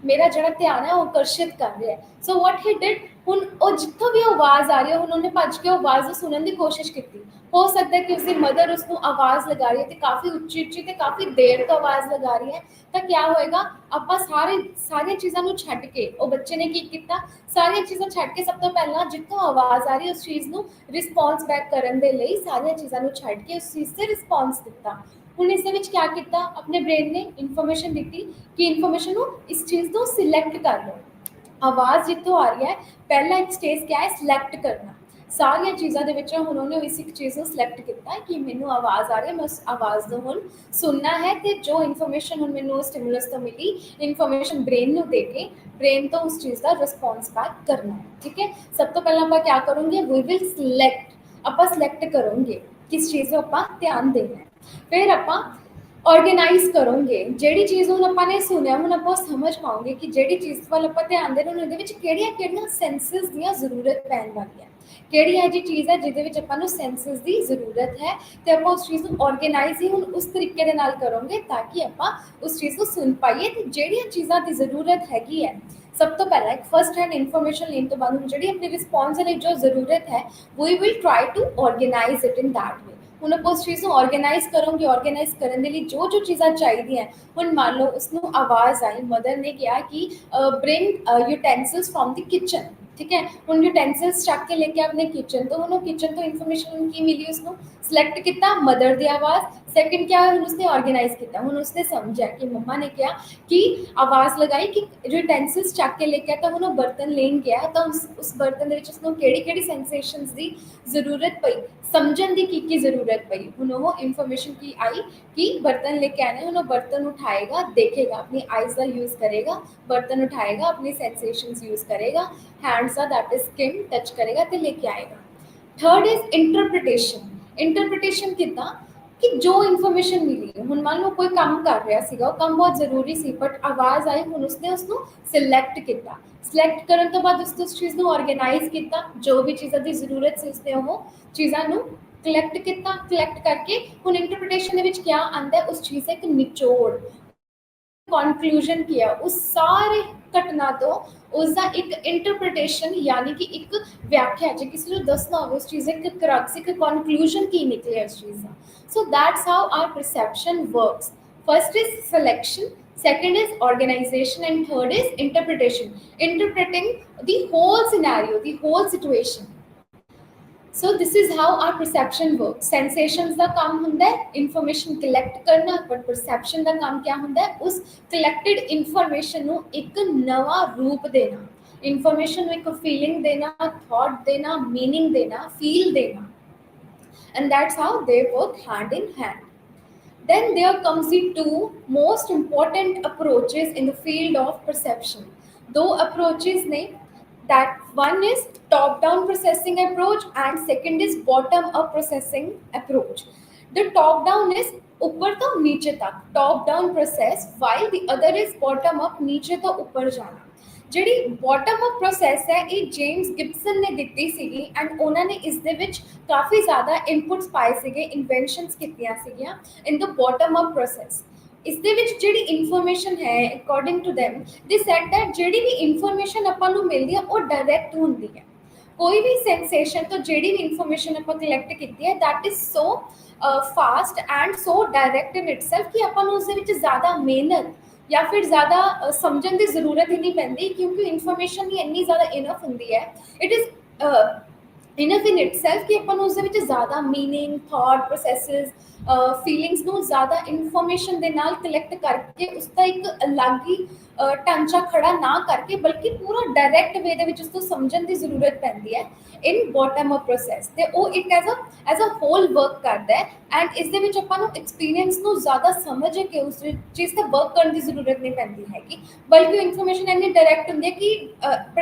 ਮੇਰਾ ਜਿਹੜਾ ਧਿਆਨ ਹੈ ਉਹ ਆਕਰਸ਼ਿਤ ਕਰ ਰਿਹਾ ਹੈ। ਸੋ ਵਾਟ ਹੀ ਡਿਡ, ਹੁਣ ਉਹ ਜਿੱਥੋਂ ਵੀ ਆਵਾਜ਼ ਆ ਰਹੀ ਹੈ, ਹੁਣ ਉਹਨੇ ਭੱਜ ਕੇ ਉਹ ਆਵਾਜ਼ ਨੂੰ ਸੁਣਨ ਦੀ ਕੋਸ਼ਿਸ਼ ਕੀਤੀ। ਹੋ ਸਕਦਾ ਹੈ ਕਿ ਉਸਦੀ ਮਦਰ ਉਸਨੂੰ ਆਵਾਜ਼ ਲਗਾ ਰਹੀ ਹੈ ਤੇ ਕਾਫੀ ਉੱਚੀ ਤੇ ਕਾਫੀ ਦੇਰ ਤੋਂ ਆਵਾਜ਼ ਲਗਾ ਰਹੀ ਹੈ, ਤਾਂ ਕਿਆ ਹੋਏਗਾ, ਆਪਾਂ ਸਾਰੀਆਂ ਚੀਜ਼ਾਂ ਨੂੰ ਛੱਡ ਕੇ, ਉਹ ਬੱਚੇ ਨੇ ਕੀ ਕੀਤਾ, ਸਾਰੀਆਂ ਚੀਜ਼ਾਂ ਛੱਡ ਕੇ ਸਭ ਤੋਂ ਪਹਿਲਾਂ ਜਿੱਥੋਂ ਆਵਾਜ਼ ਆ ਰਹੀ ਉਸ ਚੀਜ਼ ਨੂੰ ਰਿਸਪੌਂਸ ਬੈਕ ਕਰਨ ਦੇ ਲਈ ਸਾਰੀਆਂ ਚੀਜ਼ਾਂ ਨੂੰ ਛੱਡ ਕੇ ਉਸ ਚੀਜ਼ ਤੇ ਰਿਸਪੌਂਸ ਦਿੱਤਾ। ਹੁਣ ਇਸ ਦੇ ਵਿੱਚ ਕਿਆ ਕੀਤਾ, ਆਪਣੇ ਬ੍ਰੇਨ ਨੇ ਇਨਫੋਰਮੇਸ਼ਨ ਦਿੱਤੀ ਕਿ ਇਨਫੋਰਮੇਸ਼ਨ ਨੂੰ ਇਸ ਚੀਜ਼ ਤੋਂ ਸਿਲੈਕਟ ਕਰ ਲਓ। ਆਵਾਜ਼ ਜਿੱਥੋਂ ਆ ਰਹੀ ਹੈ, ਪਹਿਲਾ ਇੱਕ ਸਟੇਜ ਕਿਆ ਹੈ, ਸਿਲੈਕਟ ਕਰਨਾ। ਸਾਰੀਆਂ ਚੀਜ਼ਾਂ ਦੇ ਵਿੱਚੋਂ ਹੁਣ ਉਹਨੇ ਇਸ ਇੱਕ ਚੀਜ਼ ਨੂੰ ਸਿਲੈਕਟ ਕੀਤਾ ਕਿ ਮੈਨੂੰ ਆਵਾਜ਼ ਆ ਰਹੀ ਹੈ, ਮੈਂ ਉਸ ਆਵਾਜ਼ ਨੂੰ ਹੁਣ ਸੁਣਨਾ ਹੈ ਤੇ ਜੋ ਇਨਫੋਰਮੇਸ਼ਨ ਹੁਣ ਮੈਨੂੰ ਸਟਿਮੂਲਸ ਤੋਂ ਮਿਲੀ, ਇਨਫੋਰਮੇਸ਼ਨ ਬ੍ਰੇਨ ਨੂੰ ਦੇ ਕੇ ਬ੍ਰੇਨ ਤੋਂ ਉਸ ਚੀਜ਼ ਦਾ ਰਿਸਪੌਂਸ ਬੈਕ ਕਰਨਾ ਹੈ। ਠੀਕ ਹੈ, ਸਭ ਤੋਂ ਪਹਿਲਾਂ ਆਪਾਂ ਕਿਆ ਕਰੋਗੇ, ਵੀ ਵਿਲ ਸਿਲੈਕਟ, ਆਪਾਂ ਸਿਲੈਕਟ ਕਰੋਗੇ ਕਿਸ ਚੀਜ਼ ਨੂੰ ਆਪਾਂ ਧਿਆਨ ਦੇਣਾ ਹੈ। ਫਿਰ ਆਪਾਂ ऑर्गेनाइज करोगे ਜਿਹੜੀ ਚੀਜ਼ ਹੁਣ ਆਪਾਂ ਨੇ ਸੁਣਿਆ ਹੁਣ ਆਪਾਂ ਸਮਝ ਪਾਉਂਗੇ ਕਿ ਜਿਹੜੀ ਚੀਜ਼ ਵੱਲ ਆਪਾਂ ਧਿਆਨ ਦੇ ਰਹੇ ਉਹਦੇ ਵਿੱਚ ਕਿਹੜੀਆਂ ਸੈਂਸਸ ਦੀਆਂ ਜ਼ਰੂਰਤ ਪੈਣ ਵਾਲੀ ਹੈ ਕਿਹੜੀ ਇਹੋ ਜਿਹੀ ਚੀਜ਼ ਹੈ ਜਿਹਦੇ ਵਿੱਚ ਆਪਾਂ ਨੂੰ ਸੈਂਸਸ ਦੀ ਜ਼ਰੂਰਤ ਹੈ ਤੇ ਆਪਾਂ ਉਸ ਚੀਜ਼ ਨੂੰ ਆਰਗੇਨਾਈਜ਼ ਹੀ ਹੁਣ ਉਸ ਤਰੀਕੇ ਦੇ ਨਾਲ ਕਰੋਗੇ ਤਾਂ ਕਿ ਆਪਾਂ ਉਸ ਚੀਜ਼ ਨੂੰ ਸੁਣ ਪਾਈਏ ਤੇ ਜਿਹੜੀਆਂ ਚੀਜ਼ਾਂ ਦੀ ਜ਼ਰੂਰਤ ਹੈਗੀ ਹੈ ਸਭ ਤੋਂ ਪਹਿਲਾਂ ਇੱਕ ਫਸਟ ਹੈਂਡ ਇਨਫੋਰਮੇਸ਼ਨ ਲੈਣ ਤੋਂ ਬਾਅਦ ਹੁਣ ਜਿਹੜੀ ਆਪਣੀ ਰਿਸਪੌਂਸ ਲਈ ਜੋ ਜ਼ਰੂਰਤ ਹੈ we will try to organize it in that way ਹੁਣ ਆਪਾਂ ਉਸ ਚੀਜ਼ ਨੂੰ ਆਰਗੇਨਾਈਜ਼ ਕਰੋਗੇ ਆਰਗੇਨਾਈਜ਼ ਕਰਨ ਦੇ ਲਈ ਜੋ ਚੀਜ਼ਾਂ ਚਾਹੀਦੀਆਂ ਹੁਣ ਮੰਨ ਲਓ ਉਸਨੂੰ ਆਵਾਜ਼ ਆਈ ਮਦਰ ਨੇ ਕਿਹਾ ਕਿ bring utensils from the kitchen ठीक है ਹੁਣ ਯੂਟੈਂਸਿਲਸ ਚੱਕ ਕੇ ਲੈ ਕੇ ਆਪਣੇ ਕਿਚਨ ਤੋਂ ਉਹਨੂੰ ਕਿਚਨ ਤੋਂ ਇਨਫੋਰਮੇਸ਼ਨ ਕੀ ਮਿਲੀ ਉਸਨੂੰ ਸਿਲੈਕਟ ਕੀਤਾ ਮਦਰ ਦੀ ਆਵਾਜ਼ ਸੈਕਿੰਡ क्या ਹੁਣ ਉਸਨੇ ਆਰਗੇਨਾਈਜ਼ ਕੀਤਾ ਹੁਣ ਉਸਨੇ ਸਮਝਿਆ ਕਿ ਮੰਮਾ ਨੇ ਕਿਹਾ ਕਿ ਆਵਾਜ਼ ਲਗਾਈ ਕਿ ਯੂਟੈਂਸਿਲਸ ਚੱਕ ਕੇ ਲੈ ਕੇ ਤਾਂ ਹੁਣ ਉਹ ਬਰਤਨ ਲੈਣ ਗਿਆ ਤਾਂ ਉਸ ਬਰਤਨ ਦੇ ਵਿੱਚ ਉਸਨੂੰ ਕਿਹੜੀ ਸੈਂਸੇਸ਼ਨਸ ਦੀ ਜ਼ਰੂਰਤ ਪਈ समझन की की जरूरत पई हुन वो इन्फॉर्मेशन की आई कि बर्तन लेके आने हुन वो बर्तन उठाएगा देखेगा अपनी आईज का यूज करेगा बर्तन उठाएगा अपनी सेंसेशंस यूज करेगा हैंड्स का दैट इज स्किन टच करेगा तो लेके आएगा थर्ड इज इंटरप्रिटेशन कितना कि जो इन्फॉर्मेशन मिली हुन मान लो कोई काम कर रहा सीगा वो काम बहुत जरूरी सी बट आवाज आई हुन उसने उसको सिलेक्ट किया सिलेक्ट करने तो बाद उस चीज़ को ऑर्गेनाइज किया जो भी चीज़ों की जरूरत से उसने वो चीज़ों कलैक्ट किया कलैक्ट करके हुन इंटरप्रिटेशन क्या आता है उस चीज़ का एक निचोड़ कॉन्क्लूजन किया उस सारे घटना तो उसका एक इंटरप्रिटेशन यानी कि एक व्याख्या जो किसी को दसना हो उस चीज़ एक क्रक्स एक कॉन्क्लूजन की निकले उस चीज़ का so that's how our perception works first is selection second is organization and third is interpreting the whole scenario the whole situation so this is how our perception works sensations ਦਾ ਕੰਮ ਹੁੰਦਾ ਹੈ information collect ਕਰਨਾ ਪਰ perception ਦਾ ਕੰਮ क्या ਹੁੰਦਾ ਹੈ ਉਸ collected information ਨੂੰ ਇੱਕ ਨਵਾਂ ਰੂਪ ਦੇਣਾ information ਨੂੰ ਇੱਕ feeling ਦੇਣਾ thought ਦੇਣਾ meaning ਦੇਣਾ feel ਦੇਣਾ and that's how they work hand in hand. Then there comes the two most important approaches in the field of perception. दो approaches ने that one is top down processing approach and second is bottom up processing approach. The top down is ऊपर तो नीचे तक top down process while the other is bottom up नीचे तो ऊपर जाना ਜਿਹੜੀ ਬੋਟਮ ਅਪ ਪ੍ਰੋਸੈਸ ਹੈ ਇਹ ਜੇਮਸ ਗਿਬਸਨ ਨੇ ਦਿੱਤੀ ਸੀਗੀ ਐਂਡ ਉਹਨਾਂ ਨੇ ਇਸ ਦੇ ਵਿੱਚ ਕਾਫੀ ਜ਼ਿਆਦਾ ਇਨਪੁਟਸ ਪਾਏ ਸੀਗੇ ਇਨਵੈਂਸ਼ਨਸ ਕੀਤੀਆਂ ਸੀਗੀਆਂ ਇਨ ਦ ਬੋਟਮ ਅਪ ਪ੍ਰੋਸੈਸ ਇਸ ਦੇ ਵਿੱਚ ਜਿਹੜੀ ਇਨਫੋਰਮੇਸ਼ਨ ਹੈ ਅਕੋਰਡਿੰਗ ਟੂ them ਦੇ ਸੈਡ ਦੈਟ ਜਿਹੜੀ ਵੀ ਇਨਫੋਰਮੇਸ਼ਨ ਆਪਾਂ ਨੂੰ ਮਿਲਦੀ ਹੈ ਉਹ ਡਾਇਰੈਕਟ ਹੁੰਦੀ ਹੈ ਕੋਈ ਵੀ ਸੈਂਸੇਸ਼ਨ ਤੋਂ ਜਿਹੜੀ ਵੀ ਇਨਫੋਰਮੇਸ਼ਨ ਆਪਾਂ ਕਲੈਕਟ ਕੀਤੀ ਹੈ that is so fast and so direct in itself ਕਿ ਆਪਾਂ ਨੂੰ ਉਸ ਦੇ ਵਿੱਚ ਜ਼ਿਆਦਾ ਮਿਹਨਤ या फिर ज़्यादा समझने की जरूरत ही नहीं पैंती क्योंकि इन्फॉर्मेशन ही इन्नी ज़्यादा इनफ होंगी है it is enough in itself कि अपन उसदे विच ज़्यादा मीनिंग थॉट प्रोसैसेस फीलिंग्स नूं ज़्यादा इन्फॉर्मेशन दे नाल कलैक्ट करके उसका एक अलग ही ढांचा खड़ा ना करके बल्कि पूरा डायरैक्ट वे दे विच उसको समझण दी जरूरत पैंदी है इन बॉटम अप प्रोसैस ते ਉਹ ਇੱਕ ਐਜ਼ ਅ ਹੋਲ ਵਰਕ ਕਰਦਾ ਹੈ ਐਂਡ ਇਸ ਦੇ ਵਿੱਚ ਆਪਾਂ ਨੂੰ ਐਕਸਪੀਰੀਅੰਸ ਨੂੰ ਜ਼ਿਆਦਾ ਸਮਝ ਕੇ ਉਸ ਚੀਜ਼ ਤੇ ਵਰਕ ਕਰਨ ਦੀ ਜ਼ਰੂਰਤ ਨਹੀਂ ਪੈਂਦੀ ਹੈਗੀ ਬਲਕਿ ਇਨਫੋਰਮੇਸ਼ਨ ਇੰਨੀ ਡਾਇਰੈਕਟ ਹੁੰਦੀ ਹੈ ਕਿ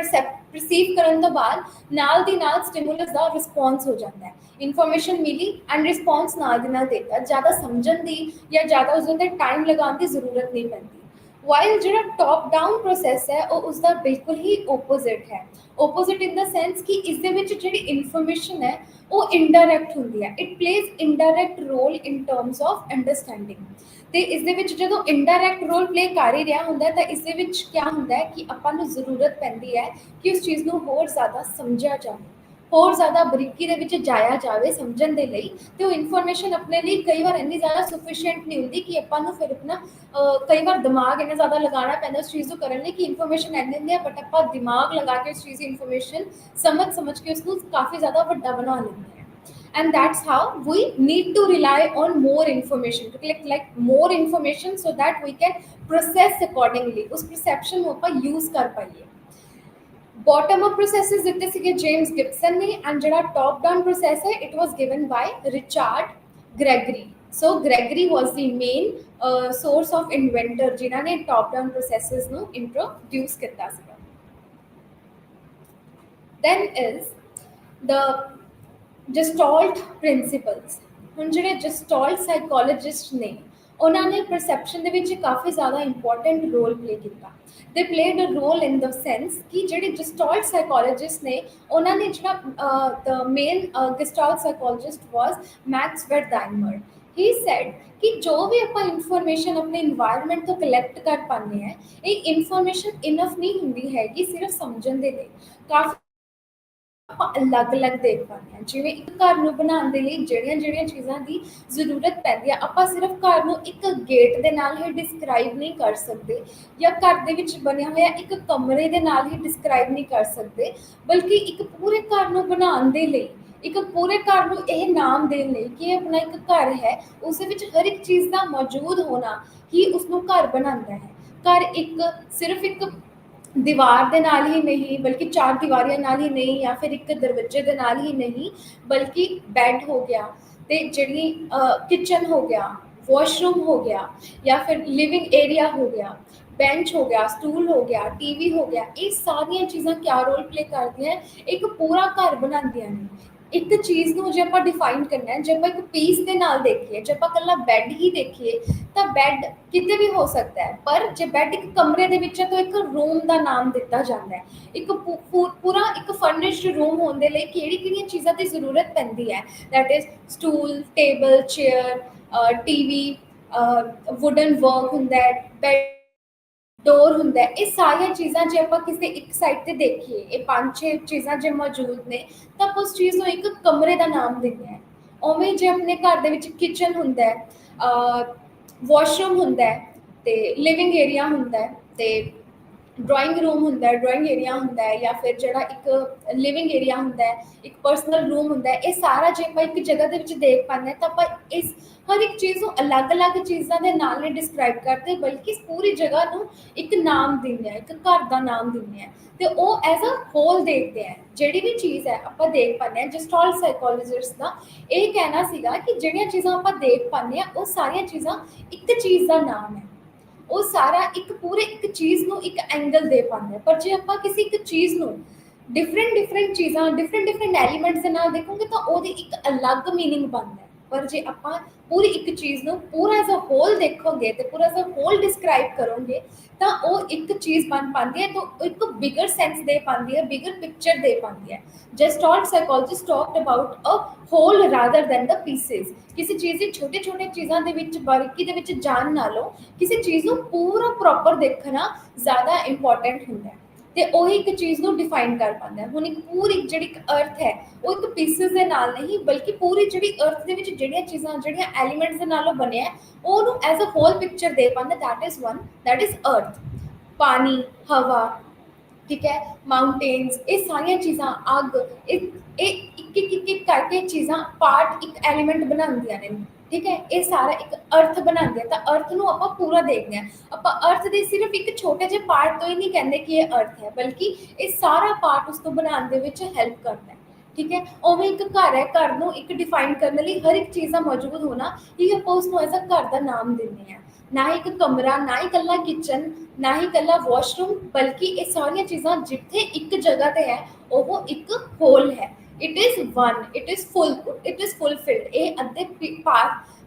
perceive ਕਰਨ ਤੋਂ ਬਾਅਦ ਨਾਲ ਦੀ ਨਾਲ ਸਟਿਮੂਲਸ ਦਾ ਰਿਸਪੌਂਸ ਹੋ ਜਾਂਦਾ ਹੈ ਇਨਫੋਰਮੇਸ਼ਨ ਮਿਲੀ ਐਂਡ ਰਿਸਪੌਂਸ ਨਾਲ ਦੀ ਨਾਲ ਦੇਤਾ ਜ਼ਿਆਦਾ ਸਮਝਣ ਦੀ ਜਾਂ ਜ਼ਿਆਦਾ ਉਸ ਦੇ ਟਾਈਮ ਲਗਾਉਣ ਦੀ ਜ਼ਰੂਰਤ ਨਹੀਂ ਪੈਂਦੀ ਵਾਈਲ ਜਿਹੜਾ ਟੌਪ ਡਾਊਨ ਪ੍ਰੋਸੈਸ ਹੈ ਉਹ ਉਸਦਾ ਬਿਲਕੁਲ ਹੀ ਓਪੋਜ਼ਿਟ ਹੈ ਓਪੋਜ਼ਿਟ ਇਨ ਦਾ ਸੈਂਸ ਕਿ ਇਸ ਦੇ ਵਿੱਚ ਜਿਹੜੀ ਇਨਫੋਰਮੇਸ਼ਨ ਹੈ ਉਹ ਇਨਡਾਇਰੈਕਟ ਹੁੰਦੀ ਹੈ it plays indirect role in terms of understanding ਤੇ ਇਸ ਦੇ ਵਿੱਚ ਜਦੋਂ ਇਨਡਾਇਰੈਕਟ ਰੋਲ ਪਲੇ ਕਰ ਹੀ ਰਿਹਾ ਹੁੰਦਾ ਤਾਂ ਇਸ ਦੇ ਵਿੱਚ ਕੀ ਹੁੰਦਾ ਹੈ ਕਿ ਆਪਾਂ ਨੂੰ ਜ਼ਰੂਰਤ ਪੈਂਦੀ ਹੈ ਕਿ ਉਸ ਚੀਜ਼ ਨੂੰ ਹੋਰ ਜ਼ਿਆਦਾ ਸਮਝਿਆ ਜਾਵੇ ਹੋਰ ਜ਼ਿਆਦਾ ਬਰੀਕੀ ਦੇ ਵਿੱਚ ਜਾਇਆ ਜਾਵੇ ਸਮਝਣ ਦੇ ਲਈ ਤੇ ਉਹ ਇਨਫੋਰਮੇਸ਼ਨ ਆਪਣੇ ਲਈ ਕਈ ਵਾਰ ਇੰਨੀ ਜ਼ਿਆਦਾ ਸਫੀਸ਼ੀਐਂਟ ਨਹੀਂ ਹੁੰਦੀ ਕਿ ਆਪਾਂ ਨੂੰ ਫਿਰ ਆਪਣਾ ਕਈ ਵਾਰ ਦਿਮਾਗ ਇੰਨਾ ਜ਼ਿਆਦਾ ਲਗਾਉਣਾ ਪੈਂਦਾ ਉਸ ਚੀਜ਼ ਨੂੰ ਕਰਨ ਲਈ ਕਿ ਇਨਫੋਰਮੇਸ਼ਨ ਇੰਨੀ ਹੁੰਦੀ ਹੈ ਬਟ ਆਪਾਂ ਦਿਮਾਗ ਲਗਾ ਕੇ ਉਸ ਚੀਜ਼ ਦੀ ਇਨਫੋਰਮੇਸ਼ਨ ਸਮਝ ਕੇ ਉਸਨੂੰ ਕਾਫੀ ਜ਼ਿਆਦਾ ਵੱਡਾ ਬਣਾ ਲੈਂਦੇ ਹਾਂ and that's how we need to rely on more information to collect like more information so that we can process accordingly us perception ਨੂੰ ਆਪਾਂ use ਕਰ ਪਾਈਏ bottom up processes ਦਿੱਤੇ ਸੀਗੇ ਜੇਮਸ ਗਿਬਸਨ ਨੇ and ਜਿਹੜਾ top down process ਹੈ it was given by ਰਿਚਾਰਡ Gregory so gregory was the main source of inventor ਜਿਨ੍ਹਾਂ ਨੇ top down processes ਨੂੰ introduce ਕੀਤਾ ਸੀਗਾ then is the Gestalt principles ਹੁਣ ਜਿਹੜੇ Gestalt psychologist ਨੇ ਉਹਨਾਂ ਨੇ ਪਰਸੈਪਸ਼ਨ ਦੇ ਵਿੱਚ ਕਾਫੀ ਜ਼ਿਆਦਾ ਇੰਪੋਰਟੈਂਟ ਰੋਲ ਪਲੇ ਕੀਤਾ। They played a role in the sense ਕਿ ਜਿਹੜੇ ਜਸਟੋਲਟ ਸਾਈਕੋਲੋਜਿਸਟ ਨੇ, ਉਹਨਾਂ ਨੇ ਜਿਹੜਾ the main Gestalt psychologist was Max Wertheimer. He said ਕਿ ਜੋ ਵੀ ਆਪਾਂ ਇਨਫੋਰਮੇਸ਼ਨ ਆਪਣੇ ਇਨਵਾਇਰਨਮੈਂਟ ਤੋਂ ਕਲੈਕਟ ਕਰ ਪਾਉਂਦੇ ਹਾਂ, ਇਹ ਇਨਫੋਰਮੇਸ਼ਨ ਇਨਫ ਨਹੀਂ ਹੁੰਦੀ ਹੈਗੀ ਸਿਰਫ ਸਮਝਣ ਦੇ ਲਈ। ਕਾਫੀ ਆਪਾਂ ਅਲੱਗ-ਅਲੱਗ ਦੇਖ ਪਾਉਂਦੇ ਹਾਂ। ਜਿਵੇਂ ਇੱਕ ਘਰ ਨੂੰ ਬਣਾਉਣ ਦੇ ਲਈ ਜਿਹੜੀਆਂ-ਜਿਹੜੀਆਂ ਚੀਜ਼ਾਂ ਦੀ ਜ਼ਰੂਰਤ ਪੈਂਦੀ ਆ, ਆਪਾਂ ਸਿਰਫ ਘਰ ਨੂੰ ਇੱਕ ਗੇਟ ਦੇ ਨਾਲ ਹੀ ਡਿਸਕ੍ਰਾਈਬ ਨਹੀਂ ਕਰ ਸਕਦੇ, ਜਾਂ ਘਰ ਦੇ ਵਿੱਚ ਬਣਿਆ ਹੋਇਆ ਇੱਕ ਕਮਰੇ ਦੇ ਨਾਲ ਹੀ ਡਿਸਕ੍ਰਾਈਬ ਨਹੀਂ ਕਰ ਸਕਦੇ, ਬਲਕਿ ਇੱਕ ਪੂਰੇ ਘਰ ਨੂੰ ਬਣਾਉਣ ਦੇ ਲਈ, ਇੱਕ ਪੂਰੇ ਘਰ ਨੂੰ ਇਹ ਨਾਮ ਦੇਣ ਲਈ ਕਿ ਇਹ ਆਪਣਾ ਇੱਕ ਘਰ ਹੈ, ਉਸ ਦੇ ਵਿੱਚ ਹਰ ਇੱਕ ਚੀਜ਼ ਦਾ ਮੌਜੂਦ ਹੋਣਾ ਹੀ ਉਸਨੂੰ ਘਰ ਬਣਾਉਂਦਾ ਹੈ। ਘਰ ਇੱਕ ਸਿਰਫ ਇੱਕ ਦੀਵਾਰ ਦੇ ਨਾਲ ਹੀ ਨਹੀਂ, ਬਲਕਿ ਚਾਰ ਦੀਵਾਰੀਆਂ ਨਾਲ ਹੀ ਨਹੀਂ, ਜਾਂ ਫਿਰ ਇੱਕ ਦਰਵਾਜ਼ੇ ਦੇ ਨਾਲ ਹੀ ਨਹੀਂ, ਬਲਕਿ ਬੈੱਡ ਹੋ ਗਿਆ, ਤੇ ਜਿਹੜੀ ਕਿਚਨ ਹੋ ਗਿਆ, ਵਾਸ਼ਰੂਮ ਹੋ ਗਿਆ, ਜਾਂ ਫਿਰ ਲਿਵਿੰਗ ਏਰੀਆ ਹੋ ਗਿਆ, ਬੈਂਚ ਹੋ ਗਿਆ, ਸਟੂਲ ਹੋ ਗਿਆ, ਟੀਵੀ ਹੋ ਗਿਆ, ਇਹ ਸਾਰੀਆਂ ਚੀਜ਼ਾਂ ਕਿਆ ਰੋਲ ਪਲੇ ਕਰਦੀਆਂ, ਇੱਕ ਪੂਰਾ ਘਰ ਬਣਾਉਂਦੀਆਂ ਨੇ। ਇੱਕ ਚੀਜ਼ ਨੂੰ ਜੇ ਆਪਾਂ ਡਿਫਾਈਨ ਕਰਨਾ ਹੈ, ਜੇ ਆਪਾਂ ਇੱਕ ਪੀਸ ਦੇ ਨਾਲ ਦੇਖੀਏ, ਜੇ ਆਪਾਂ ਇਕੱਲਾ ਬੈੱਡ ਹੀ ਦੇਖੀਏ ਤਾਂ ਬੈੱਡ ਕਿਤੇ ਵੀ ਹੋ ਸਕਦਾ ਹੈ, ਪਰ ਜੇ ਬੈੱਡ ਇੱਕ ਕਮਰੇ ਦੇ ਵਿੱਚ ਹੈ ਤਾਂ ਇੱਕ ਰੂਮ ਦਾ ਨਾਮ ਦਿੱਤਾ ਜਾਂਦਾ ਹੈ। ਇੱਕ ਪੂਰਾ ਇੱਕ ਫਰਨਿਸ਼ਡ ਰੂਮ ਹੋਣ ਦੇ ਲਈ ਕਿਹੜੀਆਂ ਚੀਜ਼ਾਂ ਦੀ ਜ਼ਰੂਰਤ ਪੈਂਦੀ ਹੈ, that is stool, table, chair, TV, wooden work ਹੁੰਦਾ ਹੈ, ਬੈੱਡ, ਡੋਰ ਹੁੰਦਾ ਹੈ। ਇਹ ਸਾਰੀਆਂ ਚੀਜ਼ਾਂ ਜੇ ਆਪਾਂ ਕਿਸੇ ਇੱਕ ਸਾਈਡ ਤੇ ਦੇਖੀਏ, ਇਹ 5-6 ਚੀਜ਼ਾਂ ਜੇ ਮੌਜੂਦ ਨੇ, ਤਾਂ ਆਪਾਂ ਉਸ ਚੀਜ਼ ਨੂੰ ਇੱਕ ਕਮਰੇ ਦਾ ਨਾਮ ਦਿੰਦੇ ਹਾਂ। ਉਵੇਂ ਜੇ ਆਪਣੇ ਘਰ ਦੇ ਵਿੱਚ ਕਿਚਨ ਹੁੰਦਾ ਹੈ, ਵਾਸ਼ਰੂਮ ਹੁੰਦਾ ਹੈ, ਤੇ ਲਿਵਿੰਗ ਏਰੀਆ ਹੁੰਦਾ ਹੈ, ਤੇ ਡਰਾਇੰਗ ਰੂਮ ਹੁੰਦਾ ਹੈ, ਡਰਾਇੰਗ ਏਰੀਆ ਹੁੰਦਾ ਹੈ, ਜਾਂ ਫਿਰ ਜਿਹੜਾ ਇੱਕ ਲਿਵਿੰਗ ਏਰੀਆ ਹੁੰਦਾ ਹੈ, ਇੱਕ ਪਰਸਨਲ ਰੂਮ ਹੁੰਦਾ ਹੈ, ਇਹ ਸਾਰਾ ਜੇ ਆਪਾਂ ਇੱਕ ਜਗ੍ਹਾ ਦੇ ਵਿੱਚ ਦੇਖ ਪਾਉਂਦੇ ਹਾਂ, ਤਾਂ ਆਪਾਂ ਇਸ ਹਰ ਇੱਕ ਚੀਜ਼ ਨੂੰ ਅਲੱਗ-ਅਲੱਗ ਚੀਜ਼ਾਂ ਦੇ ਨਾਲ ਨਹੀਂ ਡਿਸਕ੍ਰਾਈਬ ਕਰਦੇ, ਬਲਕਿ ਇਸ ਪੂਰੀ ਜਗ੍ਹਾ ਨੂੰ ਇੱਕ ਨਾਮ ਦਿੰਦੇ ਆ, ਇੱਕ ਘਰ ਦਾ ਨਾਮ ਦਿੰਦੇ ਆ, ਤੇ ਉਹ ਐਜ਼ ਅ ਹੋਲ ਦੇਖਦੇ ਆ। ਜਿਹੜੀ ਵੀ ਚੀਜ਼ ਹੈ ਆਪਾਂ ਦੇਖ ਪਾਉਂਦੇ ਹਾਂ, ਜਸਟੋਲਟ ਸਾਈਕੋਲੋਜਿਸਟ ਦਾ ਇਹ ਕਹਿਣਾ ਸੀਗਾ ਕਿ ਜਿਹੜੀਆਂ ਚੀਜ਼ਾਂ ਆਪਾਂ ਦੇਖ ਪਾਉਂਦੇ ਹਾਂ, ਉਹ ਸਾਰੀਆਂ ਚੀਜ਼ਾਂ ਇੱਕ ਚੀਜ਼ ਦਾ ਨਾਮ ਹੈ। ਉਹ ਸਾਰਾ ਇੱਕ ਪੂਰੇ ਇੱਕ ਚੀਜ਼ ਨੂੰ ਇੱਕ ਐਂਗਲ ਦੇ ਪਾਉਂਦੇ ਆ। ਪਰ ਜੇ ਆਪਾਂ ਕਿਸੇ ਇੱਕ ਚੀਜ਼ ਨੂੰ ਡਿਫਰੈਂਟ ਚੀਜ਼ਾਂ, ਡਿਫਰੈਂਟ ਐਲੀਮੈਂਟਸ ਦੇ ਨਾਲ ਦੇਖੋਗੇ ਤਾਂ ਉਹਦੀ ਇੱਕ ਅਲੱਗ ਮੀਨਿੰਗ ਬਣਦਾ ਹੈ। ਪਰ ਜੇ ਆਪਾਂ ਪੂਰੀ ਇੱਕ ਚੀਜ਼ ਨੂੰ ਪੂਰਾ ਐਜ਼ ਅ ਹੋਲ ਦੇਖੋਗੇ ਤੇ ਪੂਰਾ ਐਜ਼ ਅ ਹੋਲ ਡਿਸਕ੍ਰਾਈਬ ਕਰੋਗੇ, ਤਾਂ ਉਹ ਇੱਕ ਚੀਜ਼ ਬਣ ਪਾਉਂਦੀ ਹੈ, ਤਾਂ ਇੱਕ ਬਿਗਰ ਸੈਂਸ ਦੇ ਪਾਉਂਦੀ ਹੈ, ਬਿਗਰ ਪਿਕਚਰ ਦੇ ਪਾਉਂਦੀ ਹੈ। Gestalt psychologist talked about a whole rather than the pieces. ਕਿਸੇ ਚੀਜ਼ ਦੀ ਛੋਟੇ ਚੀਜ਼ਾਂ ਦੇ ਵਿੱਚ, ਬਾਰੀਕੀ ਦੇ ਵਿੱਚ ਜਾਣ ਨਾਲੋਂ ਕਿਸੇ ਚੀਜ਼ ਨੂੰ ਪੂਰਾ ਪ੍ਰੋਪਰ ਦੇਖਣਾ ਜ਼ਿਆਦਾ ਇੰਪੋਰਟੈਂਟ ਹੁੰਦਾ ਹੈ, ਤੇ ਉਹੀ ਇੱਕ ਚੀਜ਼ ਨੂੰ ਡਿਫਾਈਨ ਕਰ ਪਾਉਂਦਾ ਹੈ। ਹੁਣ ਇੱਕ ਪੂਰੀ ਜਿਹੜੀ ਇੱਕ ਅਰਥ ਹੈ, ਉਹ ਇੱਕ ਪੀਸਿਸ ਦੇ ਨਾਲ ਨਹੀਂ, ਬਲਕਿ ਪੂਰੀ ਜਿਹੜੀ ਅਰਥ ਦੇ ਵਿੱਚ ਜਿਹੜੀਆਂ ਚੀਜ਼ਾਂ, ਜਿਹੜੀਆਂ ਐਲੀਮੈਂਟਸ ਦੇ ਨਾਲੋਂ ਬਣਿਆ, ਉਹਨੂੰ ਐਜ਼ ਅ ਹੋਲ ਪਿਕਚਰ ਦੇ ਪਾਉਂਦਾ। ਦੈਟ ਇਜ਼ ਅਰਥ। ਪਾਣੀ, ਹਵਾ, ਠੀਕ ਹੈ, ਮਾਊਂਟੇਨਸ, ਇਹ ਸਾਰੀਆਂ ਚੀਜ਼ਾਂ, ਅੱਗ, ਇਹ ਇੱਕ ਕਰਕੇ ਚੀਜ਼ਾਂ ਪਾਰਟ ਇੱਕ ਐਲੀਮੈਂਟ ਬਣਾਉਂਦੀਆਂ ਨੇ, ਠੀਕ ਹੈ। ਇਹ ਸਾਰਾ ਇੱਕ ਅਰਥ ਬਣਾਉਂਦੇ ਆ, ਤਾਂ ਅਰਥ ਨੂੰ ਆਪਾਂ ਪੂਰਾ ਦੇਖਦੇ ਹਾਂ। ਆਪਾਂ ਅਰਥ ਦੇ ਸਿਰਫ ਇੱਕ ਛੋਟੇ ਜਿਹੇ ਪਾਰਟ ਤੋਂ ਹੀ ਨਹੀਂ ਕਹਿੰਦੇ ਕਿ ਇਹ ਅਰਥ ਹੈ, ਬਲਕਿ ਇਹ ਸਾਰਾ ਪਾਰਟ ਉਸ ਤੋਂ ਬਣਾਉਣ ਦੇ ਵਿੱਚ ਹੈਲਪ ਕਰਦਾ ਹੈ, ਠੀਕ ਹੈ। ਉਵੇਂ ਇੱਕ ਘਰ ਹੈ, ਘਰ ਨੂੰ ਇੱਕ ਡਿਫਾਈਨ ਕਰਨ ਲਈ ਹਰ ਇੱਕ ਚੀਜ਼ ਦਾ ਮੌਜੂਦ ਹੋਣਾ ਹੀ ਆਪਾਂ ਉਸ ਨੂੰ ਐਜ਼ ਅ ਘਰ ਦਾ ਨਾਮ ਦਿੰਦੇ ਹਾਂ। ਨਾ ਹੀ ਇੱਕ ਕਮਰਾ, ਨਾ ਹੀ ਇਕੱਲਾ ਕਿਚਨ, ਨਾ ਹੀ ਇਕੱਲਾ ਵਾਸ਼ਰੂਮ, ਬਲਕਿ ਇਹ ਸਾਰੀਆਂ ਚੀਜ਼ਾਂ ਜਿੱਥੇ ਇੱਕ ਜਗ੍ਹਾ ਤੇ ਹੈ, ਉਹ ਇੱਕ ਹੋਲ ਹੈ। It is one, it is fulfilled. ਇਹ ਅੱਧੇ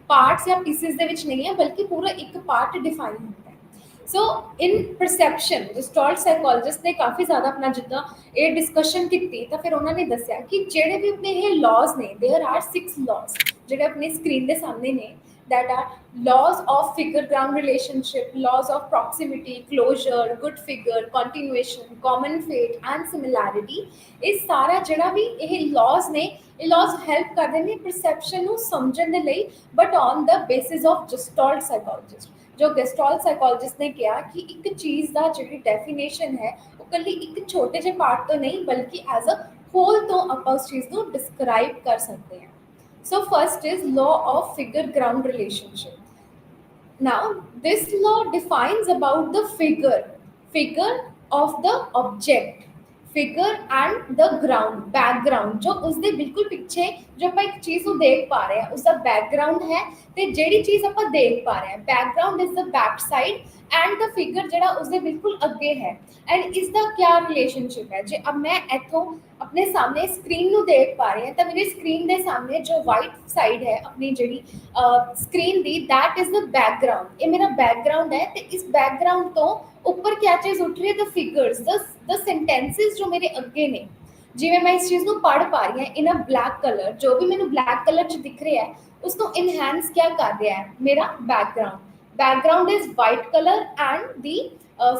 ਪਾਰਟਸ ਜਾਂ ਪੀਸਿਸ ਦੇ ਵਿੱਚ ਨਹੀਂ ਹੈ, ਬਲਕਿ ਪੂਰਾ ਇੱਕ ਪਾਰਟ ਡਿਫਾਈਨ ਹੁੰਦਾ ਹੈ। ਸੋ ਇਨ ਪਰਸੈਪਸ਼ਨ, ਜਸਟੋਲਟ ਸਾਈਕੋਲੋਜਿਸਟ ਨੇ ਕਾਫੀ ਜ਼ਿਆਦਾ ਆਪਣਾ ਜਿੱਦਾਂ ਇਹ ਡਿਸਕਸ਼ਨ ਕੀਤੀ, ਤਾਂ ਫਿਰ ਉਹਨਾਂ ਨੇ ਦੱਸਿਆ ਕਿ ਜਿਹੜੇ ਵੀ ਆਪਣੇ ਇਹ ਲਾਜ਼ ਨੇ, ਦੇਅਰ ਆਰ 6 ਲਾਜ਼ ਜਿਹੜੇ ਆਪਣੀ ਸਕਰੀਨ ਦੇ ਸਾਹਮਣੇ ਨੇ, that are laws of figure ground relationship, laws of proximity, closure, good figure, continuation, common fate and similarity। ਇਹ ਸਾਰਾ ਜਿਹੜਾ ਵੀ ਇਹ laws ਨੇ, ਇਹ laws help ਕਰਦੇ ਨੇ perception ਨੂੰ ਸਮਝਣ ਦੇ ਲਈ, but on the basis of gestalt psychologist। ਜੋ ਗੈਸਟੋਲਟ ਸਾਈਕੋਲੋਜਿਸਟ ਨੇ ਕਿਹਾ ਕਿ ਇੱਕ ਚੀਜ਼ ਦਾ ਜਿਹੜੀ ਡੈਫੀਨੇਸ਼ਨ ਹੈ, ਉਹ ਇਕੱਲੀ ਇੱਕ ਛੋਟੇ ਜਿਹੇ ਪਾਰਟ ਤੋਂ ਨਹੀਂ, ਬਲਕਿ ਐਜ਼ ਅ ਹੋਲ ਤੋਂ ਆਪਾਂ ਉਸ ਚੀਜ਼ ਨੂੰ ਡਿਸਕ੍ਰਾਈਬ ਕਰ ਸਕਦੇ ਹਾਂ। So first is law of figure ground relationship. Now this law defines about the figure of the object, figure and the ground, background, जो उसके बिल्कुल पीछे जो ਆਪਾਂ ਇੱਕ ਚੀਜ਼ ਨੂੰ ਦੇਖ ਪਾ ਰਹੇ ਹਾਂ, ਉਸਦਾ ਬੈਕਗ੍ਰਾਉਂਡ ਹੈ, ਤੇ ਜਿਹੜੀ ਚੀਜ਼ ਆਪਾਂ ਦੇਖ ਪਾ ਰਹੇ ਹਾਂ, background is the back side and the figure जरा उसके बिल्कुल अगे है। एंड इसका क्या रिलेशनशिप है, जो अब मैं इथों अपने सामने स्क्रीन ਨੂੰ देख पा रही ਹਾਂ ਤਾਂ मेरी स्क्रीन के सामने जो वाइट साइड है अपनी जी स्क्रीन की, दैट इज द बैकग्राउंड। ये मेरा बैकग्राउंड है, तो इस बैकग्राउंड तो ऊपर क्या चीज़ उठ रही है, द फिगर्स, द सेंटेंसेस जो मेरे अगे ने, जिवें मैं इस चीज़ को पढ़ पा रही हाँ इन अ ब्लैक कलर, जो भी मैंने ब्लैक कलर च दिख रहा है उसको इनहैंस क्या कर रहा है, मेरा background. Background is white colour and the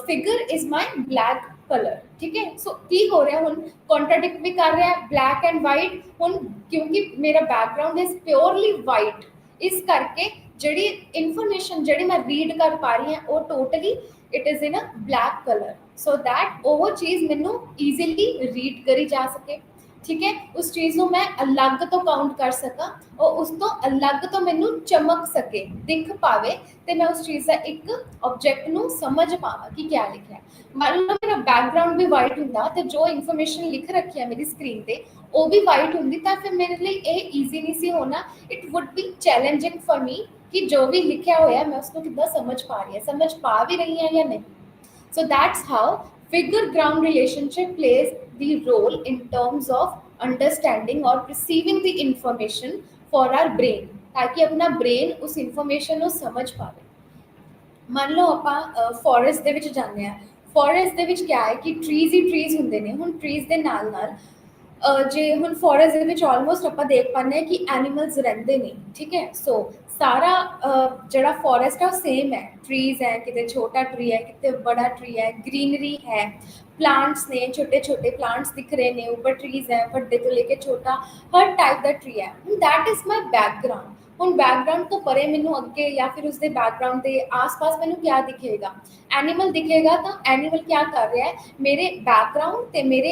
figure is my black colour. ठीक है, सो की हो रहा है हुण, कॉन्ट्राडिक्ट भी कर रहा है ब्लैक एंड वाइट हुण, क्योंकि मेरा बैकग्राउंड इज प्योरली वाइट, इस करके जी इनफॉर्मेशन जी मैं रीड कर पा रही हूँ वो totally it is in a black colour, so that वो चीज़ मैनू ईजीली रीड करी जा सके। ठीक है, उस चीज़ को मैं अलग तो काउंट कर सका और उस तो अलग तो मैनू चमक सके, दिख पावे, तो मैं उस चीज़ का एक ऑब्जेक्ट नू समझ पावा कि क्या लिखा है। मान लो मेरा बैकग्राउंड भी वाइट होंदा तो जो इन्फॉर्मेशन लिख रखी है मेरी स्क्रीन पे वो भी वाइट होंदी, तो फिर मेरे लिए ये ईजी नहीं सी होना, it would B challenging for me कि जो भी लिखा होया मैं उसको कितना समझ पा रही है, समझ पा भी रही है या नहीं। So that's how figure-ground relationship plays the role in terms of understanding or perceiving the information for our brain, ताकि अपना brain उस information को समझ पावे। मान लो ਆਪਾਂ ਫੋਰੈਸਟ ਦੇ ਵਿੱਚ ਜਾਂਦੇ ਆ, ਫੋਰੈਸਟ ਦੇ ਵਿੱਚ क्या है कि ट्रीज ही ट्रीज ਹੁੰਦੇ ਨੇ। ਹੁਣ ट्रीज ਦੇ ਨਾਲ ਨਾਲ ਜੇ ਹੁਣ ਫੋਰੈਸਟ ਦੇ ਵਿੱਚ ਆਲਮੋਸਟ ਆਪਾਂ ਦੇਖ ਪਾਉਂਦੇ ਹਾਂ ਕਿ ਐਨੀਮਲਸ ਰਹਿੰਦੇ ਨੇ। ਠੀਕ ਹੈ, ਸੋ ਸਾਰਾ ਜਿਹੜਾ ਫੋਰੈਸਟ ਹੈ ਉਹ ਸੇਮ ਹੈ, ट्रीज है, कितने छोटा ट्री है, कितने बड़ा ट्री है, ग्रीनरी है, प्लांट्स ने, छोटे छोटे प्लांट्स दिख रहे हैं, ऊपर ट्रीज है, बड़े तो लेके छोटा हर टाइप का ट्री है। That is my background. ਹੁਣ बैकग्राउंड तो परे मैनू अगे या फिर उसके बैकग्राउंड के आस पास मैनू क्या दिखेगा, एनीमल दिखेगा। तो एनीमल क्या कर रहा है, मेरे बैकग्राउंड ते मेरे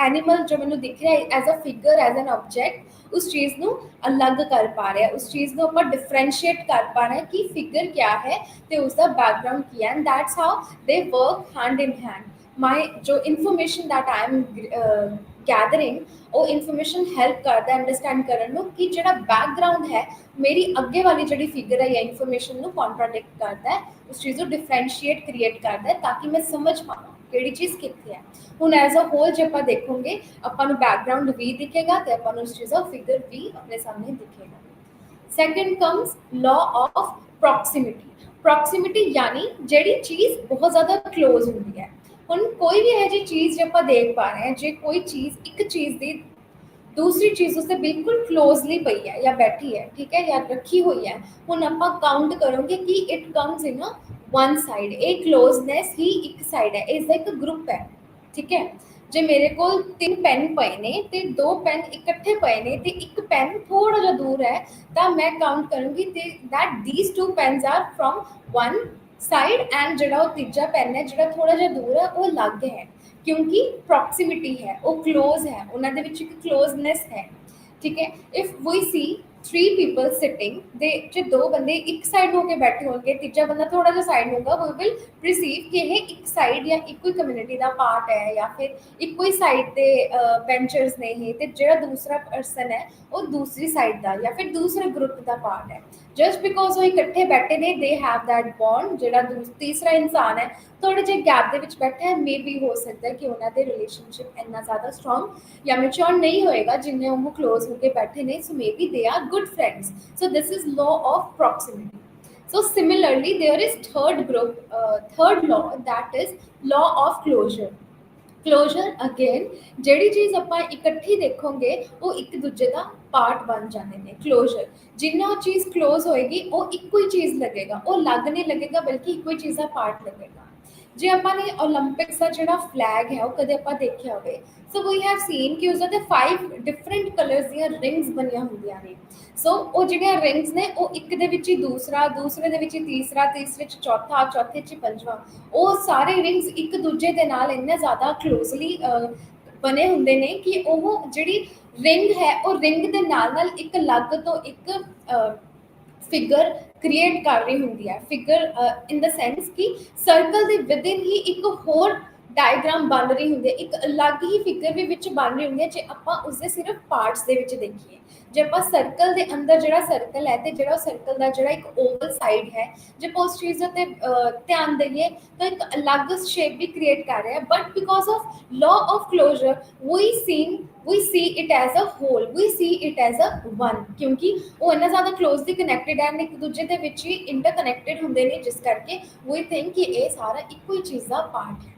एनीमल जो मैनू दिख रहा है as a figure, as an object, उस चीज़ को अलग कर पा रहा है, उस चीज़ को आप डिफरेंशिएट कर पा रहे हैं कि फिगर क्या है तो उसका बैकग्राउंड क्या है। And that's how they work hand in hand. My जो information that I am gathering वो इन्फॉर्मेशन हेल्प करता है अंडरस्टैंड करने कि जो बैकग्राउंड है मेरी अगे वाली जी फिगर है या इन्फॉर्मेशन को कॉन्ट्राडिक्ट करता है, उस चीज़ को डिफरेंशिएट क्रिएट करता है ताकि मैं समझ पावा कि चीज़ कितनी है। हुण एज अ होल जो आप देखोगे अपन बैकग्राउंड भी दिखेगा तो अपन उस चीज़ का फिगर भी अपने सामने दिखेगा। Second comes law of proximity. Proximity यानी जी चीज़ बहुत ज़्यादा क्लोज होती है। ਹੁਣ कोई भी है जी चीज़ जो आप देख पा रहे हैं, जो कोई चीज़ एक चीज़ की दूसरी चीज़ उससे बिल्कुल क्लोजली पई है या बैठी है, ठीक है, या रखी हुई है। हुण आप काउंट करोगे कि it comes in one side, a closeness ही एक साइड है, इसका एक ग्रुप है। ठीक है, जे मेरे को 3 पेन पे ने ते 2 पेन इकट्ठे पे ने ते एक पेन थोड़ा जा दूर है, तो मैं काउंट करूँगी that these 2 pens are from one side and जो तीजा पेन है जो थोड़ा जा दूर है वो अलग है, क्योंकि प्रॉक्सिमिटी है, वो क्लोज है, उन्होंने एक क्लोजनेस है। ठीक है, if we see 3 people sitting, they जो 2 बंदे एक साइड होके बैठे होंगे, तीजा बंदा थोड़ा जा साइड होगा, वो विल परसीव कि ये एक साइड या एक ही कम्यूनिटी का पार्ट है या फिर एक ही साइड के वेंचर्स ने ये, तो जो दूसरा परसन है वो दूसरी साइड का या फिर दूसरे ग्रुप का पार्ट है। जस्ट बिकॉज वो इकट्ठे बैठे ने, दे हैव दैट बॉन्ड। जो तीसरा इंसान है थोड़े जे गैप के बैठा है, मे भी हो सकता है कि उन्होंने रिलेशनशिप इन्ना ज़्यादा स्ट्रॉन्ग या मैच्योर नहीं होएगा जिन्हें वो क्लोज होकर बैठे ने, so maybe they are good friends. So this is law of proximity. So similarly, there is third law, that is law of closure. Closure again जी चीज़ आप इकट्ठी देखोगे वो एक दूजे का पार्ट बन जाते हैं। क्लोजर जिन्ना चीज़ क्लोज होएगी वो एक ही चीज़ लगेगा, वो अलग नहीं लगेगा बल्कि एक ही चीज़ का पार्ट लगेगा। जे अपने ओलंपिक्स का जो फ्लैग है वो कदे आप देखा हो, सो वी हैव सीन कि उसके 5 डिफरेंट कलर्स दी रिंग्स बनिया होंदियां ने। सो वो जो रिंग्स ने वो एक दे विच ही दूसरा, दूसरे दे विच ही तीसरा, तीसरे च चौथा, चौथे च पंजवां, वो सारे रिंग्स एक दूजे दे नाल इन्ने ज़्यादा क्लोजली बने होंदे ने कि वो जिहड़ी रिंग है वो रिंग दे नाल एक अलग तो एक फिगर क्रिएट कर रही होंगी है। फिगर इन द सेंस कि सर्कल के विद इन ही एक होर ਡਾਇਗ੍ਰਾਮ ਬਣ ਰਹੀ ਹੁੰਦੀ ਹੈ, ਇੱਕ ਅਲੱਗ ਹੀ ਫਿਗਰ ਵੀ ਵਿੱਚ ਬਣ ਰਹੀ ਹੁੰਦੀ ਹੈ ਜੇ ਆਪਾਂ ਉਸਦੇ ਸਿਰਫ ਪਾਰਟਸ ਦੇ ਵਿੱਚ ਦੇਖੀਏ। ਜੇ ਆਪਾਂ ਸਰਕਲ ਦੇ ਅੰਦਰ ਜਿਹੜਾ ਸਰਕਲ ਹੈ ਤੇ ਜਿਹੜਾ ਸਰਕਲ ਦਾ ਜਿਹੜਾ ਇੱਕ ਓਵਲ ਸਾਈਡ ਹੈ, ਜੇ ਆਪਾਂ ਉਸ ਚੀਜ਼ ਉੱਤੇ ਧਿਆਨ ਦੇਈਏ ਤਾਂ ਇੱਕ ਅਲੱਗ ਸ਼ੇਪ ਵੀ ਕ੍ਰੀਏਟ ਕਰ ਰਿਹਾ, but because of law of closure we see it as a whole, we see it as a one, ਕਿਉਂਕਿ ਉਹ ਇੰਨਾ ਜ਼ਿਆਦਾ ਕਲੋਜ਼ਲੀ ਕਨੈਕਟਡ ਹੈ, ਇੱਕ ਦੂਜੇ ਦੇ ਵਿੱਚ ਹੀ ਇੰਟਰਕਨੈਕਟਡ ਹੁੰਦੇ ਨੇ, ਜਿਸ ਕਰਕੇ we think ਕਿ ਇਹ ਸਾਰਾ ਇੱਕੋ ਹੀ ਚੀਜ਼ ਦਾ ਪਾਰਟ ਹੈ।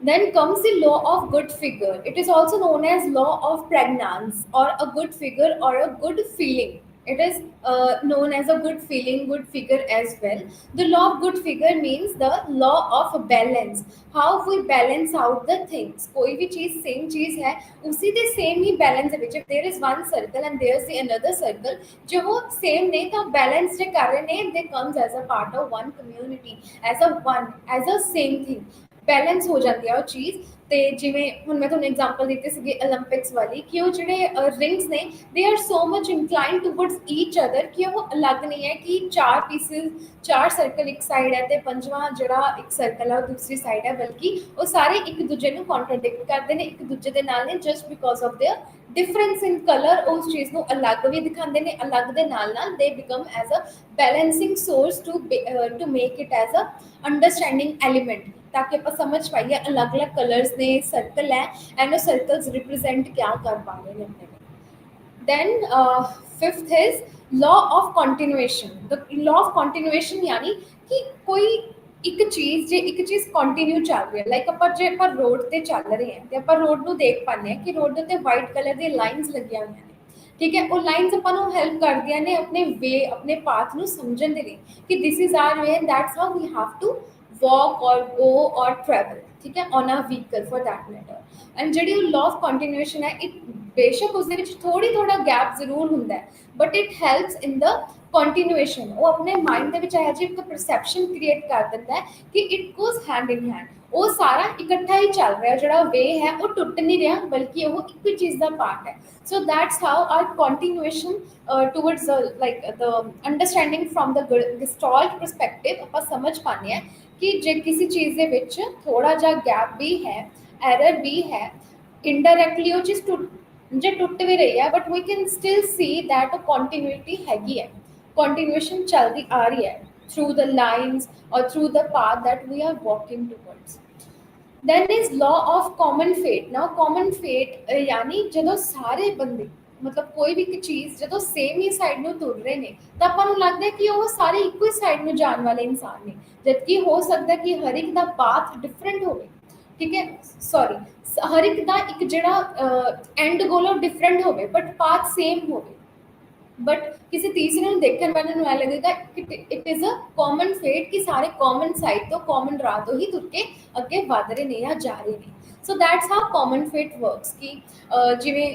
Then comes the law of good figure. It is also known as law of pregnance or a good figure or a good feeling. It is known as a good feeling, good figure as well. The law of good figure means the law of balance. How we balance out the things. कोई भी चीज same चीज है, उसी दे same ही balance है विच there is one circle and there is the another circle, जो वो same ने तो बैलेंस जे कर रहे ने, they comes as a part of one community, as a one, as a same thing. Balance हो जाती है वो चीज़। ਤੇ ਜਿਵੇਂ ਹੁਣ ਮੈਂ ਤੁਹਾਨੂੰ ਐਗਜ਼ਾਮਪਲ ਦਿੱਤੀ ਸੀਗੀ 올림픽ਸ ਵਾਲੀ, ਕਿ ਉਹ ਜਿਹੜੇ ਰਿੰਗਸ ਨੇ they are so much incline towards each other, ਕਿ ਉਹ ਅਲੱਗ ਨਹੀਂ ਹੈ ਕਿ ਚਾਰ ਪੀਸਿਸ, ਚਾਰ ਸਰਕਲ ਇੱਕ ਸਾਈਡ ਹੈ ਤੇ ਪੰਜਵਾਂ ਜਿਹੜਾ ਇੱਕ ਸਰਕਲ ਹੈ ਉਹ ਦੂਸਰੀ ਸਾਈਡ ਹੈ, ਬਲਕਿ ਉਹ ਸਾਰੇ ਇੱਕ ਦੂਜੇ ਨੂੰ ਕੰਟਰਡਿਕਟ ਕਰਦੇ ਨੇ, ਇੱਕ ਦੂਜੇ ਦੇ ਨਾਲ ਨੇ, just because of there difference in colour उस चीज़ को अलग भी दिखाते हैं, अलग के नाल they become as a balancing source to make it as a understanding element, ताकि आप समझ पाइए अलग अलग कलर्स ने सर्कल है एंड वो सर्कल्स रिप्रेजेंट क्या कर पा रहे हैं अपने। Then fifth is law of continuation. The law of continuation यानी कि कोई एक चीज़ जे एक चीज़ कंटिन्यू चल रही है, लाइक आप जे आप रोड ते चल रहे हैं तो आप रोड को देख पाने कि रोड के उत्ते वाइट कलर दी लाइन्स लगी हुई हैं, ठीक है, वो लाइन्स अपन हेल्प करदियां ने अपने वे, अपने पाथ को समझने के लिए कि this is our way and that's how we have to walk और गो और ट्रैवल, ठीक है, on a vehicle for that matter. And जी लॉ ऑफ कंटिन्यूएशन है, इट बेशक उसके थोड़ी थोड़ा गैप जरूर होंगे है, but it helps in the continuation. वो अपने माइंड के यह जी एक परसैप्शन क्रिएट कर देता है कि it goes hand in hand, वो सारा इकट्ठा ही चल रहा है, जो वे है वो टुट नहीं रहा, बल्कि वो एक ही चीज़ का पार्ट है। So that's how our continuation towards like the understanding from the Gestalt perspective आप समझ पाने हैं कि जे किसी चीज़ के विच थोड़ा जा गैप भी है, एरर भी है, इनडायरैक्टली वो चीज़ जे टुट भी रही है, but we can still see that a continuity हैगी है, कंटिन्यूएशन चलती आ रही है through the lines or through the path that we are walking towards. Then is law of common fate. Now common fate यानी ਜਦੋਂ ਸਾਰੇ ਬੰਦੇ मतलब कोई भी चीज़ जो सेम ही साइड में तुर रहे हैं तो अपन लगता है कि वो सारे एक ही साइड में जाने वाले इंसान ने, जबकि हो सकता है कि हर एक दा पाथ डिफरेंट हो, ठीक है, सॉरी, हर एक दा एक जिहड़ा एंड गोल डिफरेंट हो, बट पाथ सेम हो, बट किसी तीसरे देखने वाले को ऐ लगेगा it is a common fate कि सारे कॉमन साइड तो कॉमन राह तो ही तुर के अगे वध रहे हैं या जा रहे हैं। So that's how common fate works कि जिमें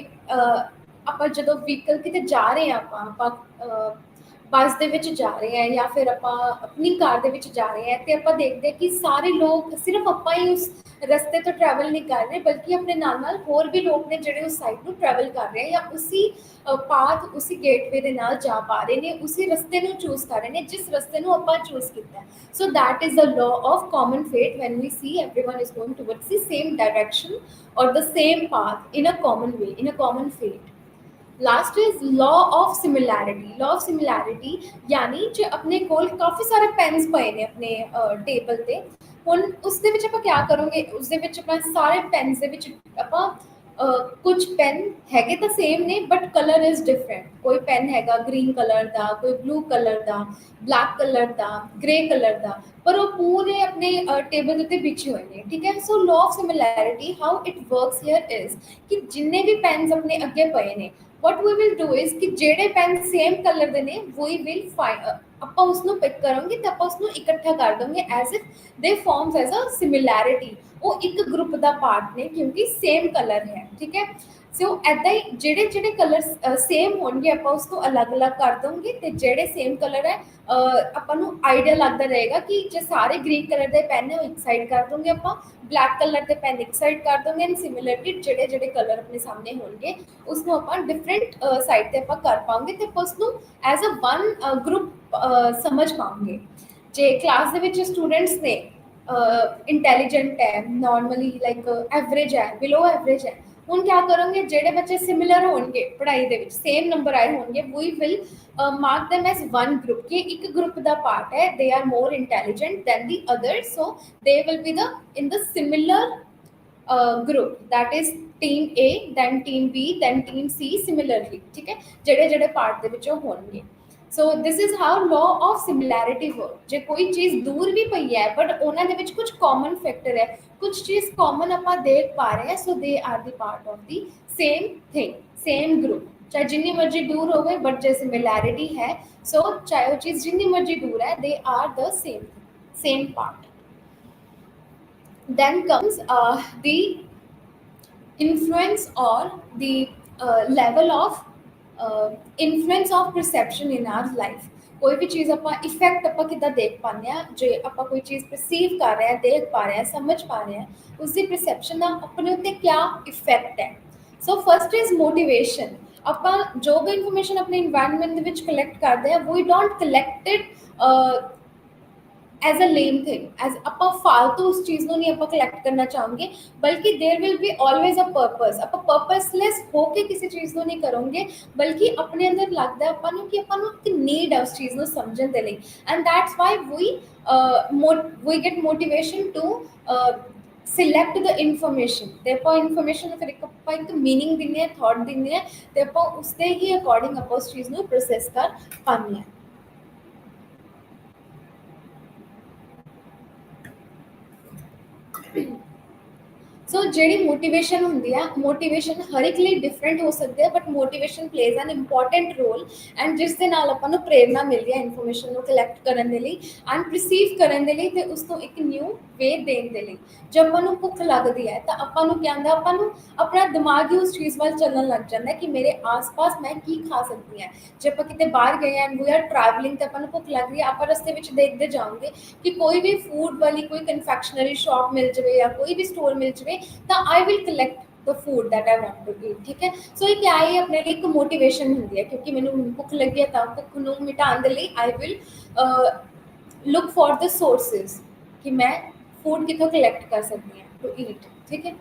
आप जो व्हीकल किते जा रहे हैं, आप बस दे विच जा रहे हैं या फिर आप अपनी कार दे विच जा रहे हैं तो आप देखते हैं कि सारे लोग सिर्फ आप ही उस रस्ते तो ट्रैवल नहीं कर रहे, बल्कि अपने नाल नाल होर भी लोग ने जिहड़े उस साइड को ट्रैवल कर रहे हैं या उसी पाथ उसी गेटवे दे नाल जा पा रहे हैं, उसी रस्ते को चूज कर रहे हैं जिस रस्ते को आप चूज किया है। So that is the law of common fate when we see everyone is going towards the same direction और the same path in a common way, in a common fate. Last is law of similarity. Law of similarity यानी जो अपने कोल काफ़ी सारे pens पे ने अपने table पे, हुण उसदे विच आपां क्या करोगे, उसदे विच आपां सारे पेन्स दे विच आपां कुछ पेन हैगे तो सेम ने बट कलर इज डिफरेंट, कोई पेन हैगा ग्रीन कलर का, कोई ब्लू कलर का, ब्लैक कलर का, ग्रे कलर का, पर वो पूरे अपने टेबल उत्ते बिछे हुए हैं, ठीक है। So law of similarity how it works here is कि जिन्ने भी पेन्स अपने अगे पे ने, what we will do is कि जेड़े पेन सेम कलर दे ने we will find ਆਪਾਂ ਉਸ ਨੂੰ ਪਿਕ ਕਰਾਂਗੇ ਤੇ ਆਪਾਂ ਉਸ ਨੂੰ ਇਕੱਠਾ ਕਰ ਦਾਂਗੇ as if they forms as a similarity, ਉਹ ਇੱਕ ਗਰੁੱਪ ਦਾ ਪਾਰਟ ਨੇ ਕਿਉਂਕਿ ਸੇਮ ਕਲਰ ਹੈ, ਠੀਕ ਹੈ। ਸੋ ਐਦਾਂ ਹੀ ਜਿਹੜੇ ਜਿਹੜੇ ਕਲਰ ਸੇਮ ਹੋਣਗੇ ਆਪਾਂ ਉਸ ਤੋਂ ਅਲੱਗ-ਅਲੱਗ ਕਰ ਦਾਂਗੇ ਤੇ ਜਿਹੜੇ ਸੇਮ ਕਲਰ ਹੈ ਆਪਾਂ ਨੂੰ ਆਈਡੀਆ ਲੱਗਦਾ ਰਹੇਗਾ ਕਿ ਜੇ ਸਾਰੇ ਗ੍ਰੀਨ ਕਲਰ ਦੇ ਪੈਨ ਹੈ ਉਹ ਇੱਕ ਸਾਈਡ ਕਰ ਦਾਂਗੇ, ਆਪਾਂ ब्लैक कलर के पेन एक साइड कर दोगे एंड सिमिलरली जेडे जेडे कलर अपने सामने होंगे उसको आप डिफरेंट साइड पे आप कर पाओगे तो उसको एज अ वन ग्रुप समझ पाओगे। जे क्लास दे विच स्टूडेंट्स ने ਇੰਟੈਲੀਜੈਂਟ ਹੈ, ਨਾਰਮਲੀ ਲਾਈਕ ਐਵਰੇਜ ਹੈ, ਬਿਲੋ ਐਵਰੇਜ ਹੈ। ਹੁਣ ਕਿਆ ਕਰੋਗੇ, ਜਿਹੜੇ ਬੱਚੇ ਸਿਮਿਲਰ ਹੋਣਗੇ ਪੜ੍ਹਾਈ ਦੇ ਵਿੱਚ, ਸੇਮ ਨੰਬਰ ਆਏ ਹੋਣਗੇ, we will mark them as one group, ਕਿ ਇੱਕ ਗਰੁੱਪ ਦਾ ਪਾਰਟ ਹੈ, they are more intelligent than the others, so they will be the in the similar group, that is team A, then team B, then team C similarly, ਠੀਕ ਹੈ, ਜਿਹੜੇ ਜਿਹੜੇ part ਦੇ ਵਿੱਚੋਂ ਹੋਣਗੇ। So this is how law of similarity work। ਜੇ ਕੋਈ ਚੀਜ਼ ਦੂਰ ਵੀ ਪਈ ਹੈ ਬਟ ਉਹਨਾਂ ਦੇ ਵਿੱਚ ਕੁਝ ਕਾਮਨ ਫੈਕਟਰ ਹੈ, ਕੁਝ ਚੀਜ਼ ਕਾਮਨ ਆਪਾਂ ਦੇਖ ਪਾ ਰਹੇ ਹਾਂ, ਸੋ they are the part of the same thing, same group. ਚਾਹੇ ਜਿੰਨੀ ਮਰਜ਼ੀ ਦੂਰ ਹੋਵੇ ਬਟ ਜੇ ਸਿਮਿਲੈਰਿਟੀ ਹੈ, ਸੋ ਚਾਹੇ ਉਹ ਚੀਜ਼ ਜਿੰਨੀ ਮਰਜ਼ੀ ਦੂਰ ਹੈ, they are the same part। Then comes the influence or the level of influence of perception in our life। ਕੋਈ ਵੀ ਚੀਜ਼ ਆਪਾਂ ਇਫੈਕਟ ਆਪਾਂ ਕਿੱਦਾਂ ਦੇਖ ਪਾਉਂਦੇ ਹਾਂ, ਜੇ ਆਪਾਂ ਕੋਈ ਚੀਜ਼ ਪਰਸੀਵ ਕਰ ਰਹੇ ਹਾਂ, ਦੇਖ ਪਾ ਰਹੇ ਹਾਂ, ਸਮਝ ਪਾ ਰਹੇ ਹਾਂ, ਉਸ ਦੀ ਪਰਸੈਪਸ਼ਨ ਦਾ ਆਪਣੇ ਉੱਤੇ ਕਿਆ ਇਫੈਕਟ ਹੈ। So first is motivation. ਆਪਾਂ ਜੋ ਵੀ ਇਨਫੋਰਮੇਸ਼ਨ ਆਪਣੇ ਇਨਵਾਇਰਨਮੈਂਟ ਦੇ ਵਿੱਚ ਕਲੈਕਟ ਕਰਦੇ ਹਾਂ, we don't collect it as a lame thing, as ਆਪਾਂ ਫਾਲਤੂ ਉਸ ਚੀਜ਼ ਨੂੰ ਨਹੀਂ ਆਪਾਂ ਕਲੈਕਟ ਕਰਨਾ ਚਾਹਾਂਗੇ, ਬਲਕਿ there will be always a purpose. ਆਪਾਂ ਪਰਪਸਲੈਸ ਹੋ ਕੇ ਕਿਸੇ ਚੀਜ਼ ਨੂੰ ਨਹੀਂ ਕਰੋਗੇ, ਬਲਕਿ ਆਪਣੇ ਅੰਦਰ ਲੱਗਦਾ ਆਪਾਂ ਨੂੰ ਕਿ ਆਪਾਂ ਨੂੰ ਇੱਕ ਨੀਡ ਹੈ ਉਸ ਚੀਜ਼ ਨੂੰ ਸਮਝਣ ਦੇ ਲਈ, and that's why we get motivation to select the information. ਤੇ ਆਪਾਂ ਇਨਫੋਰਮੇਸ਼ਨ ਨੂੰ ਫਿਰ ਆਪਾਂ ਇੱਕ ਮੀਨਿੰਗ ਦਿੰਦੇ ਹਾਂ, ਥਾਟ ਦਿੰਦੇ ਹਾਂ, ਤੇ ਆਪਾਂ ਉਸ ਦੇ ਹੀ ਅਕੋਰਡਿੰਗ ਆਪਾਂ ਉਸ ਚੀਜ਼ ਨੂੰ ਪ੍ਰੋਸੈਸ ਕਰ ਪਾਉਂਦੇ ਹਾਂ। ਸੋ ਜਿਹੜੀ ਮੋਟੀਵੇਸ਼ਨ ਹੁੰਦੀ ਹੈ, ਮੋਟੀਵੇਸ਼ਨ ਹਰ ਇੱਕ ਲਈ ਡਿਫਰੈਂਟ ਹੋ ਸਕਦੀ ਹੈ, but motivation plays an important role, and ਜਿਸ ਦੇ ਨਾਲ ਆਪਾਂ ਨੂੰ ਪ੍ਰੇਰਨਾ ਮਿਲਦੀ ਹੈ ਇਨਫੋਰਮੇਸ਼ਨ ਨੂੰ ਕਲੈਕਟ ਕਰਨ ਦੇ ਲਈ ਐਂਡ ਰਿਸੀਵ ਕਰਨ ਦੇ ਲਈ, ਤੇ ਉਸ ਤੋਂ ਇੱਕ ਨਿਊ ਵੇ ਦੇਣ ਦੇ ਲਈ। ਜੇ ਆਪਾਂ ਨੂੰ ਭੁੱਖ ਲੱਗਦੀ ਹੈ ਤਾਂ ਆਪਾਂ ਨੂੰ ਕਿਹਾ ਹੁੰਦਾ, ਆਪਾਂ ਨੂੰ ਆਪਣਾ ਦਿਮਾਗ ਹੀ ਉਸ ਚੀਜ਼ ਵੱਲ ਚੱਲਣ ਲੱਗ ਜਾਂਦਾ ਕਿ ਮੇਰੇ ਆਸ-ਪਾਸ ਮੈਂ ਕੀ ਖਾ ਸਕਦੀ ਹਾਂ। ਜੇ ਆਪਾਂ ਕਿਤੇ ਬਾਹਰ ਗਏ ਐਂਡ ਵੀ ਆਰ ਟਰੈਵਲਿੰਗ, ਤੇ ਆਪਾਂ ਨੂੰ ਭੁੱਖ ਲੱਗ ਰਹੀ ਹੈ, ਆਪਾਂ ਰਸਤੇ ਵਿੱਚ ਦੇਖਦੇ ਜਾਓਗੇ ਕਿ ਕੋਈ ਵੀ ਫੂਡ ਵਾਲੀ ਕੋਈ ਕਨਫੈਕਸ਼ਨਰੀ ਸ਼ਾਪ ਮਿਲ ਜਾਵੇ ਜਾਂ ਕੋਈ ਵੀ ਸਟੋਰ ਮਿਲ ਜਾਵੇ, ਤਾਂ I will collect the food that I want to eat. ਠੀਕ ਹੈ, ਸੋ ਇਹ ਕਿਆ ਹੈ, ਆਪਣੇ ਲਈ ਇੱਕ ਮੋਟੀਵੇਸ਼ਨ ਹੁੰਦੀ ਹੈ, ਕਿਉਂਕਿ ਮੈਨੂੰ ਭੁੱਖ ਲੱਗੀ ਹੈ ਤਾਂ ਭੁੱਖ ਨੂੰ ਮਿਟਾਉਣ ਦੇ ਲਈ I will look for the sources कि मैं फूड कितों कलैक्ट कर सकती हैं टू ईट। ठीक है,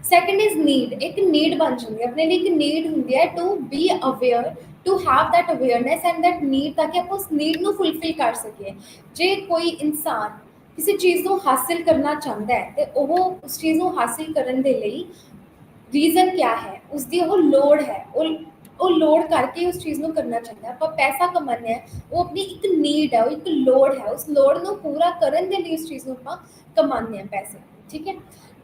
सैकेंड इज नीड। एक नीड बन जाती है, अपने लिए एक नीड होती है to be aware, to have that awareness and that need, ताकि आप उस नीड ਨੂੰ ਫੁੱਲਫਿਲ ਕਰ ਸਕੀਏ। ਜੇ ਕੋਈ ਇਨਸਾਨ ਕਿਸੇ ਚੀਜ਼ ਨੂੰ ਹਾਸਿਲ ਕਰਨਾ ਚਾਹੁੰਦਾ ਹੈ, ਤੇ ਉਹ ਉਸ ਚੀਜ਼ ਨੂੰ ਹਾਸਿਲ ਕਰਨ ਦੇ ਲਈ ਰੀਜ਼ਨ ਕਿਆ ਹੈ, ਉਸਦੀ ਉਹ ਲੋੜ ਹੈ, ਉਹ ਲੋੜ ਕਰਕੇ ਉਸ ਚੀਜ਼ ਨੂੰ ਕਰਨਾ ਚਾਹੁੰਦਾ ਹੈ। ਆਪਾਂ ਪੈਸਾ ਕਮਾਉਂਦੇ ਹਾਂ, ਉਹ ਆਪਣੀ ਇੱਕ ਨੀਡ ਹੈ, ਉਹ ਇੱਕ ਲੋੜ ਹੈ, ਉਸ ਲੋੜ ਨੂੰ ਪੂਰਾ ਕਰਨ ਦੇ ਲਈ ਉਸ ਚੀਜ਼ ਨੂੰ ਆਪਾਂ ਕਮਾਉਂਦੇ ਹਾਂ ਪੈਸੇ। ਠੀਕ ਹੈ,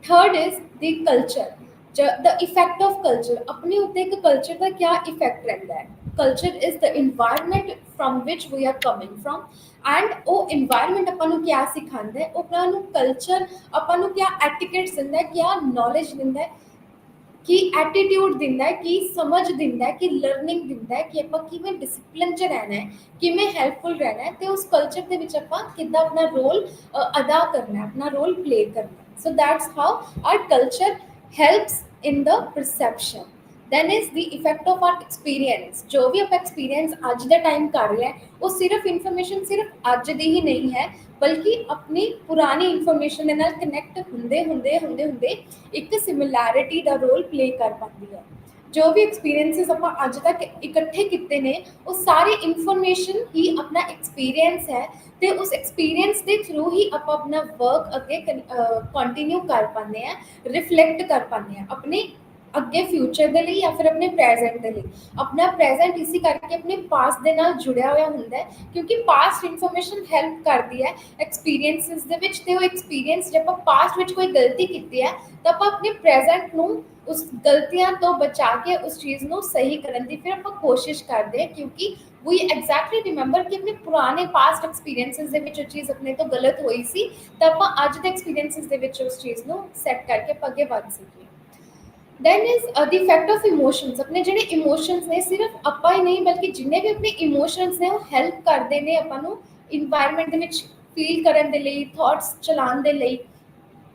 third is the culture, the effect of culture. ਆਪਣੇ ਉੱਤੇ ਇੱਕ ਕਲਚਰ ਦਾ ਕਿਆ ਇਫੈਕਟ ਰਹਿੰਦਾ ਹੈ। Culture is the environment from which we are coming from, and ਉਹ ਇਨਵਾਇਰਨਮੈਂਟ ਆਪਾਂ ਨੂੰ ਕਿਆ ਸਿਖਾਉਂਦਾ ਹੈ, ਉਹਨਾਂ ਨੂੰ ਕਲਚਰ ਆਪਾਂ ਨੂੰ ਕਿਆ ਐਟੀਕੇਟਸ ਦਿੰਦਾ ਹੈ, ਕਿਆ ਨੌਲੇਜ ਦਿੰਦਾ ਹੈ, ਕੀ ਐਟੀਟਿਊਡ ਦਿੰਦਾ ਹੈ, ਕੀ ਸਮਝ ਦਿੰਦਾ ਹੈ, ਕੀ ਲਰਨਿੰਗ ਦਿੰਦਾ ਹੈ, ਕਿ ਆਪਾਂ ਕਿਵੇਂ ਡਿਸਿਪਲਿਨ 'ਚ ਰਹਿਣਾ ਹੈ, ਕਿਵੇਂ ਹੈਲਪਫੁਲ ਰਹਿਣਾ ਹੈ, ਤੇ ਉਸ ਕਲਚਰ ਦੇ ਵਿੱਚ ਆਪਾਂ ਕਿੱਦਾਂ ਆਪਣਾ ਰੋਲ ਅਦਾ ਕਰਨਾ ਹੈ, ਆਪਣਾ ਰੋਲ ਪਲੇ ਕਰਨਾ ਹੈ। So that's how our culture helps in the perception. Then is the effect of our experience. ਜੋ ਵੀ ਆਪਾਂ ਐਕਸਪੀਰੀਅੰਸ ਅੱਜ ਦਾ ਟਾਈਮ ਕਰ ਰਹੇ ਹਾਂ, ਉਹ ਸਿਰਫ ਇਨਫੋਰਮੇਸ਼ਨ ਸਿਰਫ ਅੱਜ ਦੀ ਹੀ ਨਹੀਂ ਹੈ, ਬਲਕਿ ਆਪਣੀ ਪੁਰਾਣੀ ਇਨਫੋਰਮੇਸ਼ਨ ਦੇ ਨਾਲ ਕਨੈਕਟ ਹੁੰਦੇ ਇੱਕ ਸਿਮਿਲੈਰਿਟੀ ਦਾ ਰੋਲ ਪਲੇ ਕਰ ਪਾਉਂਦੀ ਹੈ। ਜੋ ਵੀ ਐਕਸਪੀਰੀਐਂਸਿਸ ਆਪਾਂ ਅੱਜ ਤੱਕ ਇਕੱਠੇ ਕੀਤੇ ਨੇ, ਉਹ ਸਾਰੇ ਇਨਫੋਰਮੇਸ਼ਨ ਹੀ ਆਪਣਾ ਐਕਸਪੀਰੀਐਂਸ ਹੈ, ਤੇ ਉਸ ਐਕਸਪੀਰੀਐਂਸ ਦੇ ਥਰੂ ਹੀ ਆਪਾਂ ਆਪਣਾ ਵਰਕ ਅੱਗੇ ਕੰਟੀਨਿਊ ਕਰ ਪਾਉਂਦੇ ਹਾਂ, ਰਿਫਲੈਕਟ ਕਰ ਪਾਉਂਦੇ ਹਾਂ ਆਪਣੇ ਅੱਗੇ ਫਿਊਚਰ ਦੇ ਲਈ ਜਾਂ ਫਿਰ ਆਪਣੇ ਪ੍ਰੈਜ਼ੈਂਟ ਦੇ ਲਈ। ਆਪਣਾ ਪ੍ਰੈਜ਼ੈਂਟ ਇਸੇ ਕਰਕੇ ਆਪਣੇ ਪਾਸਟ ਦੇ ਨਾਲ ਜੁੜਿਆ ਹੋਇਆ ਹੁੰਦਾ ਹੈ, ਕਿਉਂਕਿ ਪਾਸਟ ਇਨਫੋਰਮੇਸ਼ਨ ਹੈਲਪ ਕਰਦੀ ਹੈ ਐਕਸਪੀਰੀਐਂਸਿਸ ਦੇ ਵਿੱਚ, ਤੇ ਉਹ ਐਕਸਪੀਰੀਐਂਸ ਜੇ ਆਪਾਂ ਪਾਸਟ ਵਿੱਚ ਕੋਈ ਗਲਤੀ ਕੀਤੀ ਹੈ, ਤਾਂ ਆਪਾਂ ਆਪਣੇ ਪ੍ਰੈਜ਼ੈਂਟ ਨੂੰ ਉਸ ਗਲਤੀਆਂ ਤੋਂ ਬਚਾ ਕੇ ਉਸ ਚੀਜ਼ ਨੂੰ ਸਹੀ ਕਰਨ ਦੀ ਫਿਰ ਆਪਾਂ ਕੋਸ਼ਿਸ਼ ਕਰਦੇ ਹਾਂ, ਕਿਉਂਕਿ ਵੀ ਐਗਜ਼ੈਕਟਲੀ ਰਿਮੈਂਬਰ ਕਿ ਆਪਣੇ ਪੁਰਾਣੇ ਪਾਸਟ ਐਕਸਪੀਰੀਐਂਸਿਸ ਦੇ ਵਿੱਚ ਉਹ ਚੀਜ਼ ਆਪਣੇ ਤੋਂ ਗਲਤ ਹੋਈ ਸੀ, ਤਾਂ ਆਪਾਂ ਅੱਜ ਦੇ ਐਕਸਪੀਰੀਐਂਸਿਸ ਦੇ ਵਿੱਚ ਉਸ ਚੀਜ਼ ਨੂੰ ਸੈੱਟ ਕਰਕੇ ਆਪਾਂ ਅੱਗੇ ਵੱਧ ਸਕੀਏ। Then is the effect of emotions. ਆਪਣੇ ਜਿਹੜੇ ਇਮੋਸ਼ਨਸ ਨੇ, ਸਿਰਫ ਆਪਾਂ ਹੀ ਨਹੀਂ ਬਲਕਿ ਜਿੰਨੇ ਵੀ ਆਪਣੇ ਇਮੋਸ਼ਨਸ ਨੇ, ਉਹ ਹੈਲਪ ਕਰਦੇ ਨੇ ਆਪਾਂ ਨੂੰ ਇਨਵਾਇਰਨਮੈਂਟ ਦੇ ਵਿੱਚ ਫੀਲ ਕਰਨ ਦੇ ਲਈ, ਥਾਟਸ ਚਲਾਉਣ ਦੇ ਲਈ।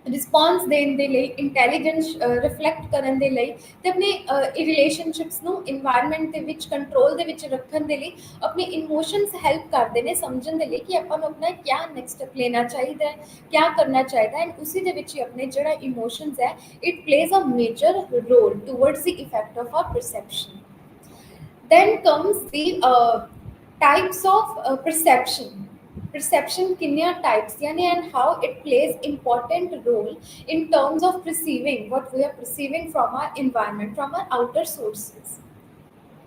ਰਿਸਪੌਂਸ ਦੇਣ ਦੇ ਲਈ, ਇੰਟੈਲੀਜੈਂਸ ਰਿਫਲੈਕਟ ਕਰਨ ਦੇ ਲਈ, ਤੇ ਆਪਣੇ ਰਿਲੇਸ਼ਨਸ਼ਿਪਸ ਨੂੰ ਇਨਵਾਇਰਨਮੈਂਟ ਦੇ ਵਿੱਚ ਕੰਟਰੋਲ ਦੇ ਵਿੱਚ ਰੱਖਣ ਦੇ ਲਈ, ਆਪਣੇ ਇਮੋਸ਼ਨਸ ਹੈਲਪ ਕਰਦੇ ਨੇ ਸਮਝਣ ਦੇ ਲਈ ਕਿ ਆਪਾਂ ਨੂੰ ਆਪਣਾ ਕਿਆ ਨੈਕਸਟ ਸਟੈਪ ਲੈਣਾ ਚਾਹੀਦਾ ਹੈ, ਕਿਆ ਕਰਨਾ ਚਾਹੀਦਾ ਹੈ, ਐਂਡ ਉਸੇ ਦੇ ਵਿੱਚ ਹੀ ਆਪਣੇ ਜਿਹੜਾ ਇਮੋਸ਼ਨਸ ਹੈ, it plays a major role towards the effect of our perception. Then comes the types of perception. Perception किन्नियां types यानी, and how it plays important role in terms of perceiving what we are perceiving from our environment, from our outer sources.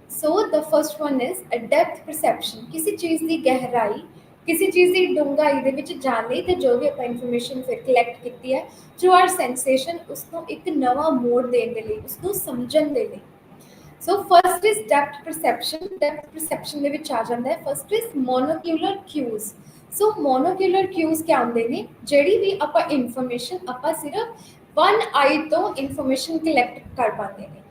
So the first one is a depth perception. किसी चीज़ ਦੀ ਗਹਿਰਾਈ, ਕਿਸੇ ਚੀਜ਼ ਦੀ ਡੂੰਘਾਈ ਦੇ ਵਿੱਚ ਜਾਣ ਲਈ ਤੇ ਜੋ ਵੀ ਆਪਾਂ ਇਨਫੋਰਮੇਸ਼ਨ ਫਿਰ ਕਲੈਕਟ ਕੀਤੀ ਹੈ ਥਰੂ ਆਰ ਸੈਂਸੇਸ਼ਨ, ਉਸਨੂੰ ਇੱਕ ਨਵਾਂ ਮੋੜ ਦੇਣ ਦੇ ਲਈ, ਉਸਨੂੰ ਸਮਝਣ ਦੇ ਲਈ। So first is depth perception. Depth perception ਦੇ ਵਿੱਚ ਆ ਜਾਂਦਾ ਹੈ ਫਸਟ ਇਜ਼ ਮੋਨੋਕਿਊਲਰ ਕਿਊਜ਼। ਸੋ ਮੋਨੋਕਿਊਲਰ ਕਿਊਜ਼ ਕੀ ਹੁੰਦੇ ਨੇ? ਜਿਹੜੀ ਵੀ ਆਪਾਂ ਇਨਫੋਰਮੇਸ਼ਨ ਆਪਾਂ ਸਿਰਫ ਵਨ ਆਈ ਤੋਂ ਇਨਫੋਰਮੇਸ਼ਨ ਕਲੈਕਟ ਕਰ ਪਾਉਂਦੇ ਨੇ,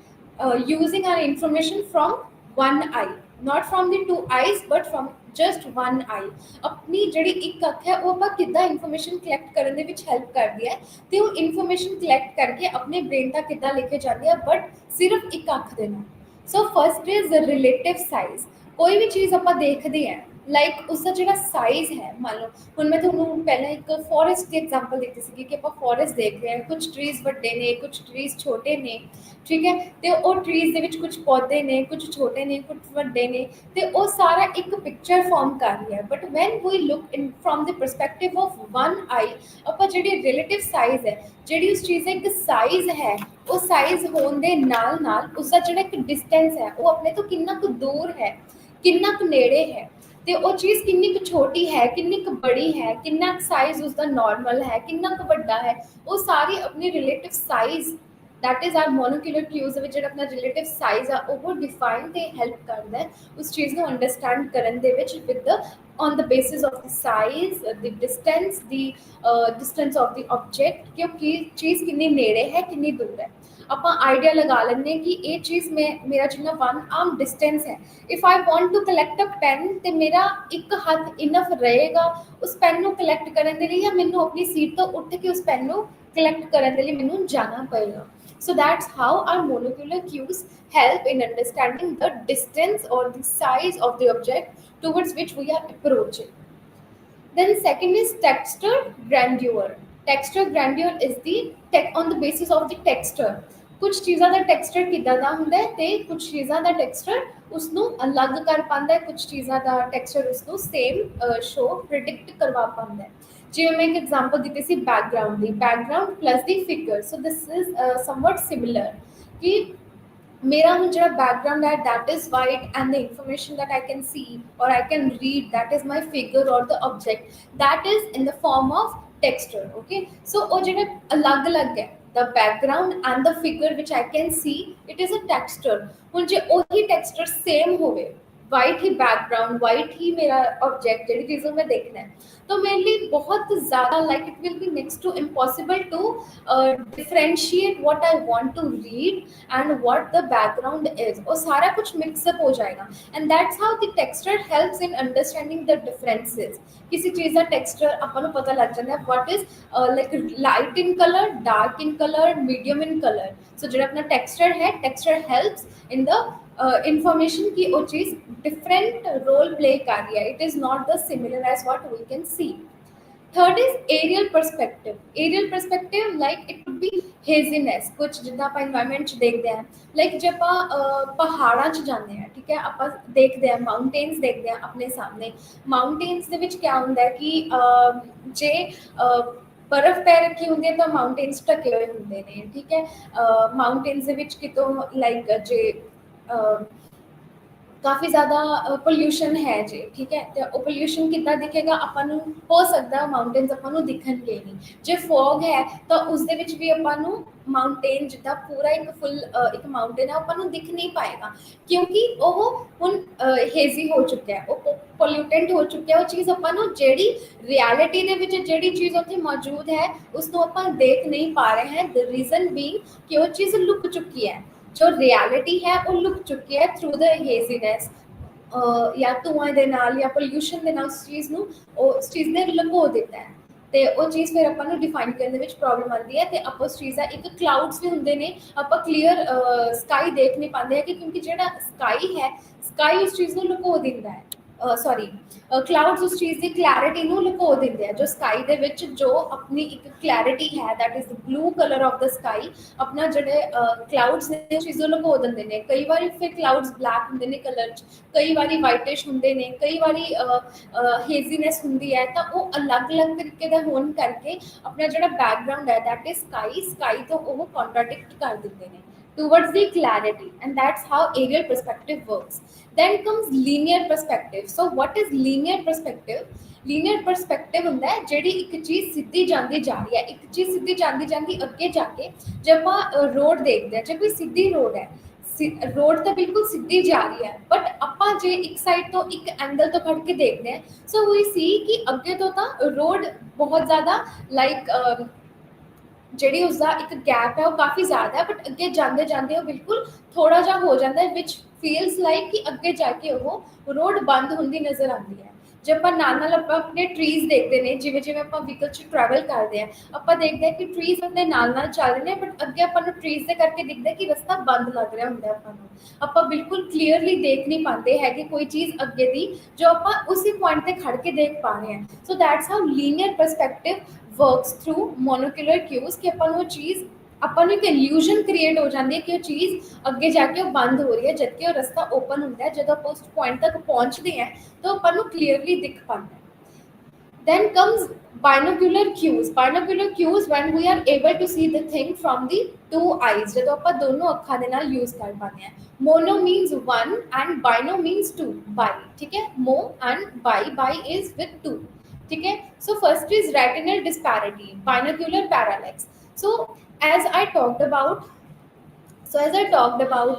using our information from one eye, not from the two eyes but from just one eye। ਆਪਣੀ ਜਿਹੜੀ ਇੱਕ ਅੱਖ ਹੈ ਉਹ ਆਪਾਂ ਕਿੱਦਾਂ ਇਨਫੋਰਮੇਸ਼ਨ ਕਲੈਕਟ ਕਰਨ ਦੇ ਵਿੱਚ ਹੈਲਪ ਕਰਦੀ ਹੈ, ਤੇ ਉਹ ਇਨਫੋਰਮੇਸ਼ਨ ਕਲੈਕਟ ਕਰਕੇ ਆਪਣੇ ਬ੍ਰੇਨ ਤੱਕ ਕਿੱਦਾਂ ਲੈ ਕੇ ਜਾਂਦੀ ਹੈ, ਬਟ ਸਿਰਫ ਇੱਕ ਅੱਖ ਦੇ ਨਾਲ। So first is relative size. ਕੋਈ ਵੀ ਚੀਜ਼ ਆਪਾਂ ਦੇਖਦੇ ਹਾਂ, ਲਾਈਕ ਉਸਦਾ ਜਿਹੜਾ ਸਾਈਜ਼ ਹੈ, ਮੰਨ ਲਓ ਹੁਣ ਮੈਂ ਤੁਹਾਨੂੰ ਪਹਿਲਾਂ ਇੱਕ ਫੋਰੈਸਟ ਦੀ ਐਗਜ਼ਾਮਪਲ ਦਿੱਤੀ ਸੀਗੀ ਕਿ ਆਪਾਂ ਫੋਰੈਸਟ ਦੇਖ ਰਹੇ ਹਾਂ, ਕੁਝ ਟਰੀਜ਼ ਵੱਡੇ ਨੇ, ਕੁਝ ਟਰੀਜ਼ ਛੋਟੇ ਨੇ, ਠੀਕ ਹੈ, ਤੇ ਉਹ ਟਰੀਜ਼ ਦੇ ਵਿੱਚ ਕੁਝ ਪੌਦੇ ਨੇ, ਕੁਝ ਛੋਟੇ ਨੇ, ਕੁਝ ਵੱਡੇ ਨੇ, ਤੇ ਉਹ ਸਾਰਾ ਇੱਕ ਪਿਕਚਰ ਫਾਰਮ ਕਰ ਰਿਹਾ। But when we look in from the perspective of one eye, ਆਪਾਂ ਜਿਹੜੀ ਰਿਲੇਟਿਵ ਸਾਈਜ਼ ਹੈ, ਜਿਹੜੀ ਉਸ ਚੀਜ਼ ਦਾ ਇੱਕ ਸਾਈਜ਼ ਹੈ, ਉਹ ਸਾਈਜ਼ ਹੋਣ ਦੇ ਨਾਲ ਨਾਲ ਉਸਦਾ ਜਿਹੜਾ ਇੱਕ ਡਿਸਟੈਂਸ ਹੈ ਉਹ ਆਪਣੇ ਤੋਂ ਕਿੰਨਾ ਕੁ ਦੂਰ ਹੈ, ਕਿੰਨਾ ਕੁ ਨੇੜੇ ਹੈ, ਤੇ ਉਹ ਚੀਜ਼ ਕਿੰਨੀ ਕੁ ਛੋਟੀ ਹੈ, ਕਿੰਨੀ ਕੁ ਬੜੀ ਹੈ, ਕਿੰਨਾ ਕੁ ਸਾਈਜ਼ ਉਸਦਾ ਨਾਰਮਲ ਹੈ, ਕਿੰਨਾ ਕੁ ਵੱਡਾ ਹੈ, ਉਹ ਸਾਰੀ ਆਪਣੀ relative size, that is our monocular cues ਵਿੱਚ ਜਿਹੜਾ ਆਪਣਾ ਰਿਲੇਟਿਵ ਸਾਈਜ਼ ਆ ਉਹ ਡਿਫਾਈਨ ਤੇ ਹੈਲਪ ਕਰਦਾ ਹੈ ਉਸ ਚੀਜ਼ ਨੂੰ ਅੰਡਰਸਟੈਂਡ ਕਰਨ ਦੇ ਵਿੱਚ, with the on the basis of the size, the distance, the distance of the object, ਕਿ ਉਹ ਕੀ ਚੀਜ਼ ਕਿੰਨੀ ਨੇੜੇ ਹੈ, ਕਿੰਨੀ ਦੂਰ ਹੈ। ਆਪਾਂ ਆਈਡੀਆ ਲਗਾ ਲੈਂਦੇ ਕਿ ਇਹ ਚੀਜ਼ ਮੇਰਾ ਜਿੰਨਾ ਵਨ ਆਰਮ ਡਿਸਟੈਂਸ ਹੈ, if I want to collect a pen, ਤੇ ਮੇਰਾ ਇੱਕ ਹੱਥ ਇਨਫ ਰਹੇਗਾ ਉਸ ਪੈਨ ਨੂੰ ਕਲੈਕਟ ਕਰਨ ਦੇ ਲਈ, ਜਾਂ ਮੈਨੂੰ ਆਪਣੀ ਸੀਟ ਤੋਂ ਉੱਠ ਕੇ ਉਸ ਪੈਨ ਨੂੰ ਕਲੈਕਟ ਕਰਨ ਦੇ ਲਈ ਮੈਨੂੰ ਜਾਣਾ ਪਏਗਾ। So that's how our monocular cues help in understanding the distance or the size of the object towards which we are approaching. Then second is texture grandeur. Texture grandeur is the on the basis of the texture। ਕੁਝ ਚੀਜ਼ਾਂ ਦਾ texture ਕਿੱਦਾਂ ਦਾ ਹੁੰਦਾ ਹੈ, ਤੇ ਕੁਝ ਚੀਜ਼ਾਂ ਦਾ ਟੈਕਸਚਰ ਉਸਨੂੰ ਅਲੱਗ ਕਰ ਪਾਉਂਦਾ ਹੈ, ਕੁਝ ਚੀਜ਼ਾਂ ਦਾ ਟੈਕਸਚਰ ਉਸਨੂੰ ਸੇਮ ਸ਼ੋ ਪ੍ਰੈਡਿਕਟ ਕਰਵਾ ਪਾਉਂਦਾ ਹੈ। ਜਿਵੇਂ ਮੈਂ ਇੱਕ ਐਗਜ਼ਾਮਪਲ ਦਿੱਤੀ ਸੀ ਬੈਕਗਰਾਉਂਡ ਦੀ, ਬੈਕਗਰਾਉਂਡ ਪਲੱਸ ਦੀ figure. So this is somewhat similar ਕਿ मेरा हूँ जो बैकग्राउंड है that is white, and the information that I can see और I can read, that is my figure और the object, that is in the form of texture. Okay, so वो जो अलग अलग है, the background and the figure which I can C, it is a texture. हूँ जो वही texture same होवे, वाइट ही बैकग्राउंड, वाइट ही मेरा ऑब्जेक्ट, जी चीज़ों में देखना है, तो मेरे लिए बहुत ज़्यादा like it will be next to impossible to differentiate what I want to read and what the background is, और सारा कुछ मिक्सअप हो जाएगा। And that's how the texture helps in understanding the differences. किसी चीज़ का टेक्सचर अपन पता लग जाता है what is like light in colour, dark in colour, medium in colour. So जो अपना टेक्सचर है, texture helps in the information की वो चीज़ डिफरेंट रोल प्ले कर रही है, it is not the similar as what we can see. Third is aerial perspective. Aerial perspective like it would be haziness, कुछ जिदा आप इन्वायरमेंट देखते हैं, लाइक जब आप पहाड़ा च जाते हैं, ठीक है, आप देखते हैं माउंटेन्स, देखते हैं अपने सामने, माउंटेन्स के विच क्या होंगे कि जे बर्फ पै रखी होंगी है तो माउंटेन्स ढके हुए होंगे ने, ठीक है, माउंटेन्स के विच कितों लाइक जे काफ़ी ज़्यादा पोल्यूशन है जी, ठीक है, तो वो पोल्यूशन कितना दिखेगा अपन नूं, हो सकता माउंटेन्स अपन नूं दिखणगे नहीं। जे फॉग है तो उसदे विच भी अपन नूं माउंटेन जिद्दां पूरा एक फुल एक माउंटेन है अपन नूं दिख नहीं पाएगा, क्योंकि वो हुण हेजी हो चुका है, वो पोल्यूटेंट हो चुका है। वो चीज़ अपन नूं जिहड़ी रियलिटी दे विच जिहड़ी चीज़ उत्थे मौजूद है उसनूं अपन देख नहीं पा रहे हैं। द रीज़न बीइंग कि वो चीज़ लुक चुकी है, जो रियलिटी है वो लुक चुकी है थ्रू द हेजीनेस, या धुआं दे नाल या पोल्यूशन दे नाल उस चीज़ नूं उस चीज़ ने लुको दिता है। ਤੇ ਉਹ ਚੀਜ਼ ਫਿਰ ਆਪਾਂ ਨੂੰ ਡਿਫਾਈਨ ਕਰਨ ਦੇ ਵਿੱਚ ਪ੍ਰੋਬਲਮ ਆਉਂਦੀ ਹੈ। ਤੇ ਆਪਾਂ ਉਸ ਚੀਜ਼ ਦਾ ਇੱਕ ਕਲਾਊਡਸ ਵੀ ਹੁੰਦੇ ਨੇ, ਆਪਾਂ ਕਲੀਅਰ ਸਕਾਈ ਦੇਖ ਨਹੀਂ ਪਾਉਂਦੇ ਹੈਗੇ ਕਿਉਂਕਿ ਜਿਹੜਾ ਸਕਾਈ ਹੈ, ਸਕਾਈ ਉਸ ਚੀਜ਼ ਨੂੰ ਲੁਕੋ ਦਿੰਦਾ ਹੈ। ਸੌਰੀ, ਕਲਾਊਡਸ ਉਸ ਚੀਜ਼ ਦੀ ਕਲੈਰਿਟੀ ਨੂੰ ਲੁਕੋ ਦਿੰਦੇ ਆ। ਜੋ ਸਕਾਈ ਦੇ ਵਿੱਚ ਜੋ ਆਪਣੀ ਇੱਕ ਕਲੈਰਿਟੀ ਹੈ, that is the blue colour of the sky, ਆਪਣਾ ਜਿਹੜੇ ਕਲਾਊਡਸ ਨੇ ਉਸ ਚੀਜ਼ ਨੂੰ ਲੁਕੋ ਦਿੰਦੇ ਨੇ। ਕਈ ਵਾਰੀ ਫਿਰ ਕਲਾਊਡਸ ਬਲੈਕ ਹੁੰਦੇ ਨੇ ਕਲਰ 'ਚ, ਕਈ ਵਾਰੀ ਵਾਈਟਿਸ਼ ਹੁੰਦੇ ਨੇ, ਕਈ ਵਾਰੀ ਹੇਜ਼ੀਨੈਸ ਹੁੰਦੀ ਹੈ। ਤਾਂ ਉਹ ਅਲੱਗ-ਅਲੱਗ ਤਰੀਕੇ ਦਾ ਹੋਣ ਕਰਕੇ ਆਪਣਾ ਜਿਹੜਾ ਬੈਕਗਰਾਉਂਡ ਹੈ, ਦੈਟ ਇਜ਼ ਸਕਾਈ ਤੋਂ ਉਹ ਕੰਟਰਾਡਿਕਟ ਕਰ ਦਿੰਦੇ ਨੇ towards the clarity, and that's how aerial perspective works. Then comes linear perspective. So what is linear perspective? Linear perspective ਹੁੰਦਾ ਹੈ ਜਿਹੜੀ ਇੱਕ ਚੀਜ਼ ਸਿੱਧੀ ਜਾਂਦੀ ਜਾ ਰਹੀ ਹੈ, ਇੱਕ ਚੀਜ਼ ਸਿੱਧੀ ਜਾਂਦੀ ਜਾਂਦੀ ਅੱਗੇ ਜਾ ਕੇ ਜੇ ਆਪਾਂ ਰੋਡ ਦੇਖਦੇ ਹਾਂ, ਜੇ ਕੋਈ ਸਿੱਧੀ ਰੋਡ ਹੈ, ਰੋਡ ਤਾਂ ਬਿਲਕੁਲ ਸਿੱਧੀ ਜਾ ਰਹੀ ਹੈ, ਬਟ ਆਪਾਂ ਜੇ ਇੱਕ ਸਾਈਡ ਤੋਂ ਇੱਕ ਐਂਗਲ ਤੋਂ ਖੜ ਕੇ ਦੇਖਦੇ ਹਾਂ, ਸੋ ਵੀ ਸੀ ਕਿ ਅੱਗੇ ਤੋਂ ਤਾਂ ਰੋਡ ਬਹੁਤ ਜ਼ਿਆਦਾ ਲਾਈਕ ਜਿਹੜੀ ਉਸਦਾ ਇੱਕ ਗੈਪ ਹੈ ਉਹ ਕਾਫੀ ਜ਼ਿਆਦਾ ਹੈ, ਬਟ ਅੱਗੇ ਜਾਂਦੇ ਜਾਂਦੇ ਉਹ ਬਿਲਕੁਲ ਥੋੜਾ ਜਿਹਾ ਹੋ ਜਾਂਦਾ ਹੈ, ਵਿਚ ਫੀਲਸ ਲਾਈਕ ਕਿ ਅੱਗੇ ਜਾ ਕੇ ਉਹ ਰੋਡ ਬੰਦ ਹੁੰਦੀ ਨਜ਼ਰ ਆਉਂਦੀ ਹੈ। ਜੇ ਆਪਾਂ ਨਾਲ ਆਪਾਂ ਆਪਣੇ ਟਰੀਜ਼ ਦੇਖਦੇ ਨੇ, ਜਿਵੇਂ ਜਿਵੇਂ ਆਪਾਂ ਵਹੀਕਲ 'ਚ ਟਰੈਵਲ ਕਰਦੇ ਹਾਂ, ਆਪਾਂ ਦੇਖਦੇ ਹਾਂ ਕਿ ਟਰੀਜ਼ ਆਪਣੇ ਨਾਲ ਚੱਲ ਰਹੇ ਨੇ, ਬਟ ਅੱਗੇ ਆਪਾਂ ਨੂੰ ਟਰੀਜ਼ ਦੇ ਕਰਕੇ ਦਿਖਦਾ ਕਿ ਰਸਤਾ ਬੰਦ ਲੱਗ ਰਿਹਾ ਹੁੰਦਾ ਆਪਾਂ ਨੂੰ। ਆਪਾਂ ਬਿਲਕੁਲ ਕਲੀਅਰਲੀ ਦੇਖ ਨਹੀਂ ਪਾਉਂਦੇ ਹੈਗੇ ਕੋਈ ਚੀਜ਼ ਅੱਗੇ ਦੀ, ਜੋ ਆਪਾਂ ਉਸੇ ਪੁਆਇੰਟ ਤੇ ਖੜ ਕੇ ਦੇਖ ਪਾ ਰਹੇ ਹਾਂ। So that's how linear perspective works through monocular cues, ਕਿ ਆਪਾਂ ਨੂੰ ਉਹ ਚੀਜ਼, ਆਪਾਂ ਨੂੰ ਇੱਕ ਇਲੂਜ਼ਨ ਕ੍ਰੀਏਟ ਹੋ ਜਾਂਦੀ ਹੈ ਕਿ ਉਹ ਚੀਜ਼ ਅੱਗੇ ਜਾ ਕੇ ਉਹ ਬੰਦ ਹੋ ਰਹੀ ਹੈ, ਜਦਕਿ ਉਹ ਰਸਤਾ ਓਪਨ ਹੁੰਦਾ ਹੈ। ਜਦੋਂ ਆਪਾਂ ਉਸ ਪੁਆਇੰਟ ਤੱਕ ਪਹੁੰਚਦੇ ਹਾਂ ਤਾਂ ਆਪਾਂ ਨੂੰ ਕਲੀਅਰਲੀ ਦਿਖ ਪਾਉਂਦਾ ਹੈ। Then comes binocular cues. Binocular cues when we are able to see the thing from the two eyes. ਜਦੋਂ ਆਪਾਂ ਦੋਨੋਂ ਅੱਖਾਂ ਦੇ ਨਾਲ ਯੂਜ਼ ਕਰ ਪਾਉਂਦੇ ਹਾਂ। Mono means one and bino means two. Bi, ठीक है? Mo and bi is with two. ठीक है? So first is retinal disparity, binocular parallax. So as I talked about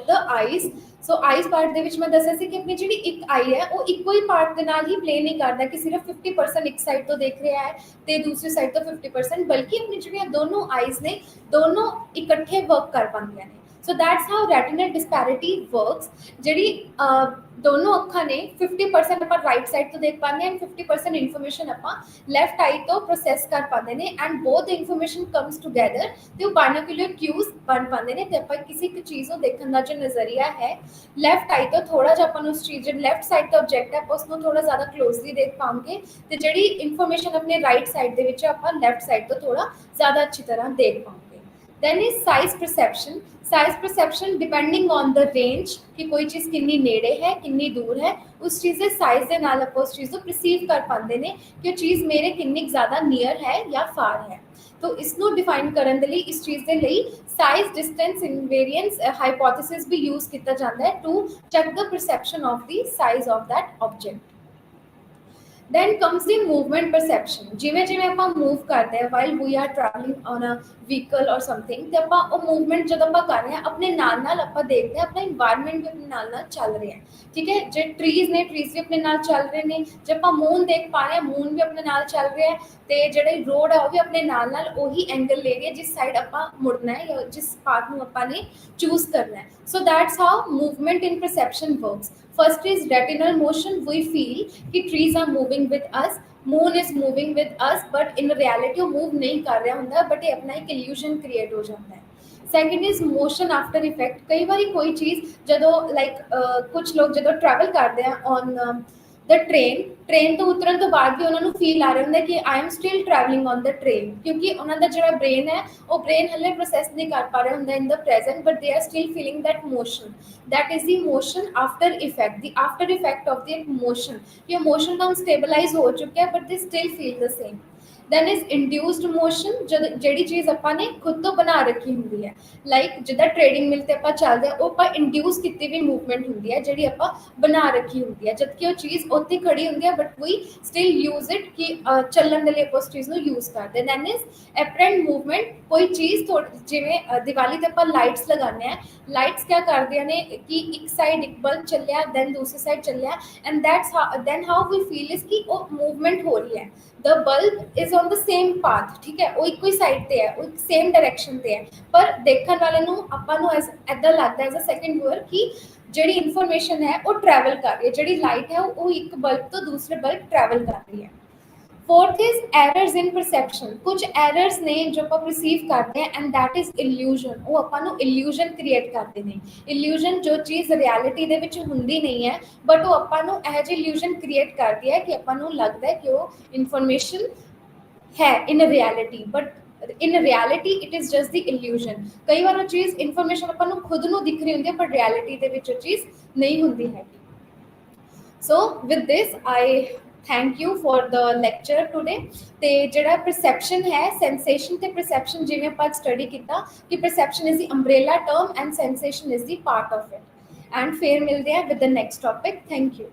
the eyes, so eyes part ਦੇ ਵਿੱਚ ਮੈਂ ਦੱਸਿਆ ਸੀ ਕਿ ਆਪਣੀ ਜਿਹੜੀ ਇੱਕ ਆਈ ਹੈ ਉਹ ਇੱਕੋ ਹੀ ਪਾਰਟ ਦੇ ਨਾਲ ਹੀ ਪਲੇ ਨਹੀਂ ਕਰਦਾ ਕਿ ਸਿਰਫ 50% ਇੱਕ ਸਾਈਡ ਤੋਂ ਦੇਖ ਰਿਹਾ ਹੈ ਤੇ ਦੂਸਰੀ ਸਾਈਡ ਤੋਂ 50%, ਬਲਕਿ ਆਪਣੀ ਜਿਹੜੀਆਂ ਦੋਨੋਂ ਆਈਜ਼ ਨੇ ਦੋਨੋਂ ਇਕੱਠੇ ਵਰਕ ਕਰ ਪਾਉਂਦੀਆਂ ਨੇ। So that's how retinal disparity works. ਜਿਹੜੀ ਦੋਨੋਂ ਅੱਖਾਂ ਨੇ 50% ਆਪਾਂ ਰਾਈਟ ਸਾਈਡ ਤੋਂ ਦੇਖ ਪਾਉਂਦੇ ਹਾਂ ਐਂਡ 50% ਇਨਫੋਰਮੇਸ਼ਨ ਆਪਾਂ ਲੈਫਟ ਆਈ ਤੋਂ ਪ੍ਰੋਸੈਸ ਕਰ ਪਾਉਂਦੇ ਨੇ, and both information comes together ਤੇ ਉਹ ਬਾਇਨੋਕੂਲਰ ਕਿਊਜ਼ ਬਣ ਪਾਉਂਦੇ ਨੇ। ਤੇ ਆਪਾਂ ਕਿਸੇ ਇੱਕ ਚੀਜ਼ ਨੂੰ ਦੇਖਣ ਦਾ ਜੋ ਨਜ਼ਰੀਆ ਹੈ, ਲੈਫਟ ਆਈ ਤੋਂ ਥੋੜਾ ਜਿਹਾ ਆਪਾਂ ਨੂੰ ਉਸ ਚੀਜ਼, ਲੈਫਟ ਸਾਈਡ ਦਾ ਆਬਜੈਕਟ ਹੈ ਆਪਾਂ ਉਸਨੂੰ ਥੋੜਾ ਜ਼ਿਆਦਾ ਕਲੋਜ਼ਲੀ ਦੇਖ ਪਾਉਂਗੇ, ਤੇ ਜਿਹੜੀ ਇਨਫੋਰਮੇਸ਼ਨ ਆਪਣੇ ਰਾਈਟ ਸਾਈਡ ਦੇ ਵਿੱਚ ਆਪਾਂ ਲੈਫਟ ਸਾਈਡ ਤੋਂ ਥੋੜਾ ਜ਼ਿਆਦਾ ਅੱਛੀ ਤਰ੍ਹਾਂ ਦੇਖ ਪਾਉਂਗੇ। Then is size perception. Size perception depending on the range, कि कोई चीज़ कितनी नेड़े है कितनी दूर है, उस चीज़ के साइज के नाल आप उस चीज़ को परसीव कर पाते हैं कि वो चीज़ मेरे कितनी ज़्यादा नियर है या फार है। तो इसनों डिफाइन करने के लिए इस चीज़ के लिए साइज डिस्टेंस इनवेरिएंस हाइपोथेसिस भी यूज़ किया जाता है to check the perception of the size of that object. Then comes the movement perception. ਜਿਵੇਂ ਜਿਵੇਂ ਆਪਾਂ ਮੂਵ ਕਰਦੇ ਹਾਂ while we are traveling on a vehicle or something, ਤੇ ਆਪਾਂ ਉਹ ਮੂਵਮੈਂਟ ਜਦੋਂ ਆਪਾਂ ਕਰ ਰਹੇ ਹਾਂ ਆਪਣੇ ਨਾਲ ਨਾਲ ਆਪਾਂ ਦੇਖਦੇ ਹਾਂ ਆਪਣਾ ਇਨਵਾਇਰਨਮੈਂਟ ਵੀ ਆਪਣੇ ਨਾਲ ਨਾਲ ਚੱਲ ਰਿਹਾ ਹੈ। ਠੀਕ ਹੈ, ਜੇ ਟਰੀਜ਼ ਨੇ ਟਰੀਜ਼ ਵੀ ਆਪਣੇ ਨਾਲ ਚੱਲ ਰਹੇ ਨੇ, ਜੇ ਆਪਾਂ ਮੂਨ ਦੇਖ ਪਾ ਰਹੇ ਹਾਂ ਮੂਨ ਵੀ ਆਪਣੇ ਨਾਲ ਚੱਲ ਰਿਹਾ ਹੈ, ਤੇ ਜਿਹੜੇ ਰੋਡ ਹੈ ਉਹ ਵੀ ਆਪਣੇ ਨਾਲ ਨਾਲ ਉਹੀ ਐਂਗਲ ਲੈ ਰਹੀ ਹੈ ਜਿਸ ਸਾਈਡ ਆਪਾਂ ਮੁੜਨਾ ਹੈ ਜਾਂ ਜਿਸ ਪਾਥ ਨੂੰ ਆਪਾਂ ਨੇ ਚੂਜ਼ ਕਰਨਾ ਹੈ। So that's how movement in perception works. First is retinal motion. We feel कि trees are moving with us, moon is moving with us, but in reality वो move नहीं कर रहा होता, but ये अपना एक illusion create हो जाता है। Second is motion after effect. कई बारी कोई चीज़ ਜਦੋਂ like कुछ लोग ਜਦੋਂ travel करते हैं on the ट्रेन ਤੋਂ ਉਤਰਨ ਤੋਂ ਬਾਅਦ ਵੀ ਉਹਨਾਂ ਨੂੰ ਫੀਲ ਆ ਰਿਹਾ ਹੁੰਦਾ ਕਿ I M still travelling on the train, ਕਿਉਂਕਿ ਉਹਨਾਂ ਦਾ ਜਿਹੜਾ ਬ੍ਰੇਨ ਹੈ ਉਹ ਬ੍ਰੇਨ ਹਲੇ ਪ੍ਰੋਸੈਸ ਨਹੀਂ ਕਰ ਪਾ ਰਿਹਾ ਹੁੰਦਾ in the present, but they are still feeling that motion. that is the motion after effect, the after effect of the motion, कि motion तो stabilize हो चुके हैं but they still feel the same। then is induced motion, ਜਿਹੜੀ ਚੀਜ਼ ਆਪਾਂ ਨੇ ਖੁਦ ਤੋਂ ਬਣਾ ਰੱਖੀ ਹੁੰਦੀ ਹੈ, ਲਾਈਕ ਜਿੱਦਾਂ ਟ੍ਰੇਡਿੰਗ ਮਿਲ ਤੇ ਆਪਾਂ ਚੱਲਦੇ ਹਾਂ ਉਹ ਆਪਾਂ ਇੰਡਿਊਸ ਕੀਤੀ ਵੀ ਮੂਵਮੈਂਟ ਹੁੰਦੀ ਹੈ ਜਿਹੜੀ ਆਪਾਂ ਬਣਾ ਰੱਖੀ ਹੁੰਦੀ ਹੈ, ਜਦਕਿ ਉਹ ਚੀਜ਼ ਉੱਥੇ ਖੜੀ ਹੁੰਦੀ ਹੈ but we still use it ਕਿ ਚੱਲਣ ਦੇ ਲਈ ਆਪਾਂ ਉਸ ਚੀਜ਼ ਨੂੰ ਯੂਜ਼ ਕਰਦੇ। then is apparent movement, ਕੋਈ ਚੀਜ਼ ਜਿਵੇਂ ਦੀਵਾਲੀ ਤੇ ਆਪਾਂ ਲਾਈਟਸ ਲਗਾਉਂਦੇ ਹਾਂ, ਲਾਈਟਸ क्या ਕਰਦੀਆਂ ਨੇ ਕਿ ਇੱਕ ਸਾਈਡ ਇੱਕ ਬਲਬ ਚੱਲਿਆ ਦੈਨ ਦੂਸਰੀ ਸਾਈਡ ਚੱਲਿਆ, and then how we feel is ਕਿ ਉਹ ਮੂਵਮੈਂਟ ਹੋ ਰਹੀ ਹੈ, the bulb is on the same path. ਠੀਕ ਹੈ, ਉਹ ਇੱਕੋ ਹੀ ਸਾਈਡ ਤੇ ਹੈ, ਉਹ ਸੇਮ ਡਾਇਰੈਕਸ਼ਨ ਤੇ ਹੈ, ਪਰ ਦੇਖਣ ਵਾਲੇ ਨੂੰ ਆਪਾਂ ਨੂੰ ਇੱਦਾਂ ਲੱਗਦਾ ਐਜ਼ ਅ ਸੈਕਿੰਡ ਵਿਊਅਰ ਕਿ ਜਿਹੜੀ ਇਨਫੋਰਮੇਸ਼ਨ ਹੈ ਉਹ ਟਰੈਵਲ ਕਰ ਰਹੀ ਹੈ, ਜਿਹੜੀ ਲਾਈਟ ਹੈ ਉਹ ਇੱਕ ਬਲਬ ਤੋਂ ਦੂਸਰੇ ਬਲਬ ਟਰੈਵਲ ਕਰ ਰਹੀ ਹੈ। Fourth is errors in perception. कुछ एरर्स ने जो आप परसीव करते हैं एंड दैट इज इल्यूजन, वो ਆਪਾਂ इल्यूजन क्रिएट करते हैं। इल्यूजन जो चीज़ रियलिटी ਦੇ ਵਿੱਚ ਹੁੰਦੀ नहीं है बट वो ਆਪਾਂ ਨੂੰ ਇਹੋ ਜਿਹੀ इल्यूजन क्रिएट करती है कि ਆਪਾਂ ਨੂੰ लगता है कि वो इन्फॉर्मेशन है in reality, but in reality it is just the illusion. कई बार वो चीज़ इन्फॉर्मेशन ਆਪਾਂ ਨੂੰ खुद ਨੂੰ दिख रही होंगी है बट रियलिटी ਦੇ ਵਿੱਚ वो चीज़ नहीं होंगी है। So with this I thank you for the lecture today. तो जोड़ा परसैप्शन है सेंसेशन ते परसैप्शन जिवें आप स्टडी किया कि perception is the umbrella term and sensation is the part of it. And फिर मिलते हैं with the next topic. Thank you.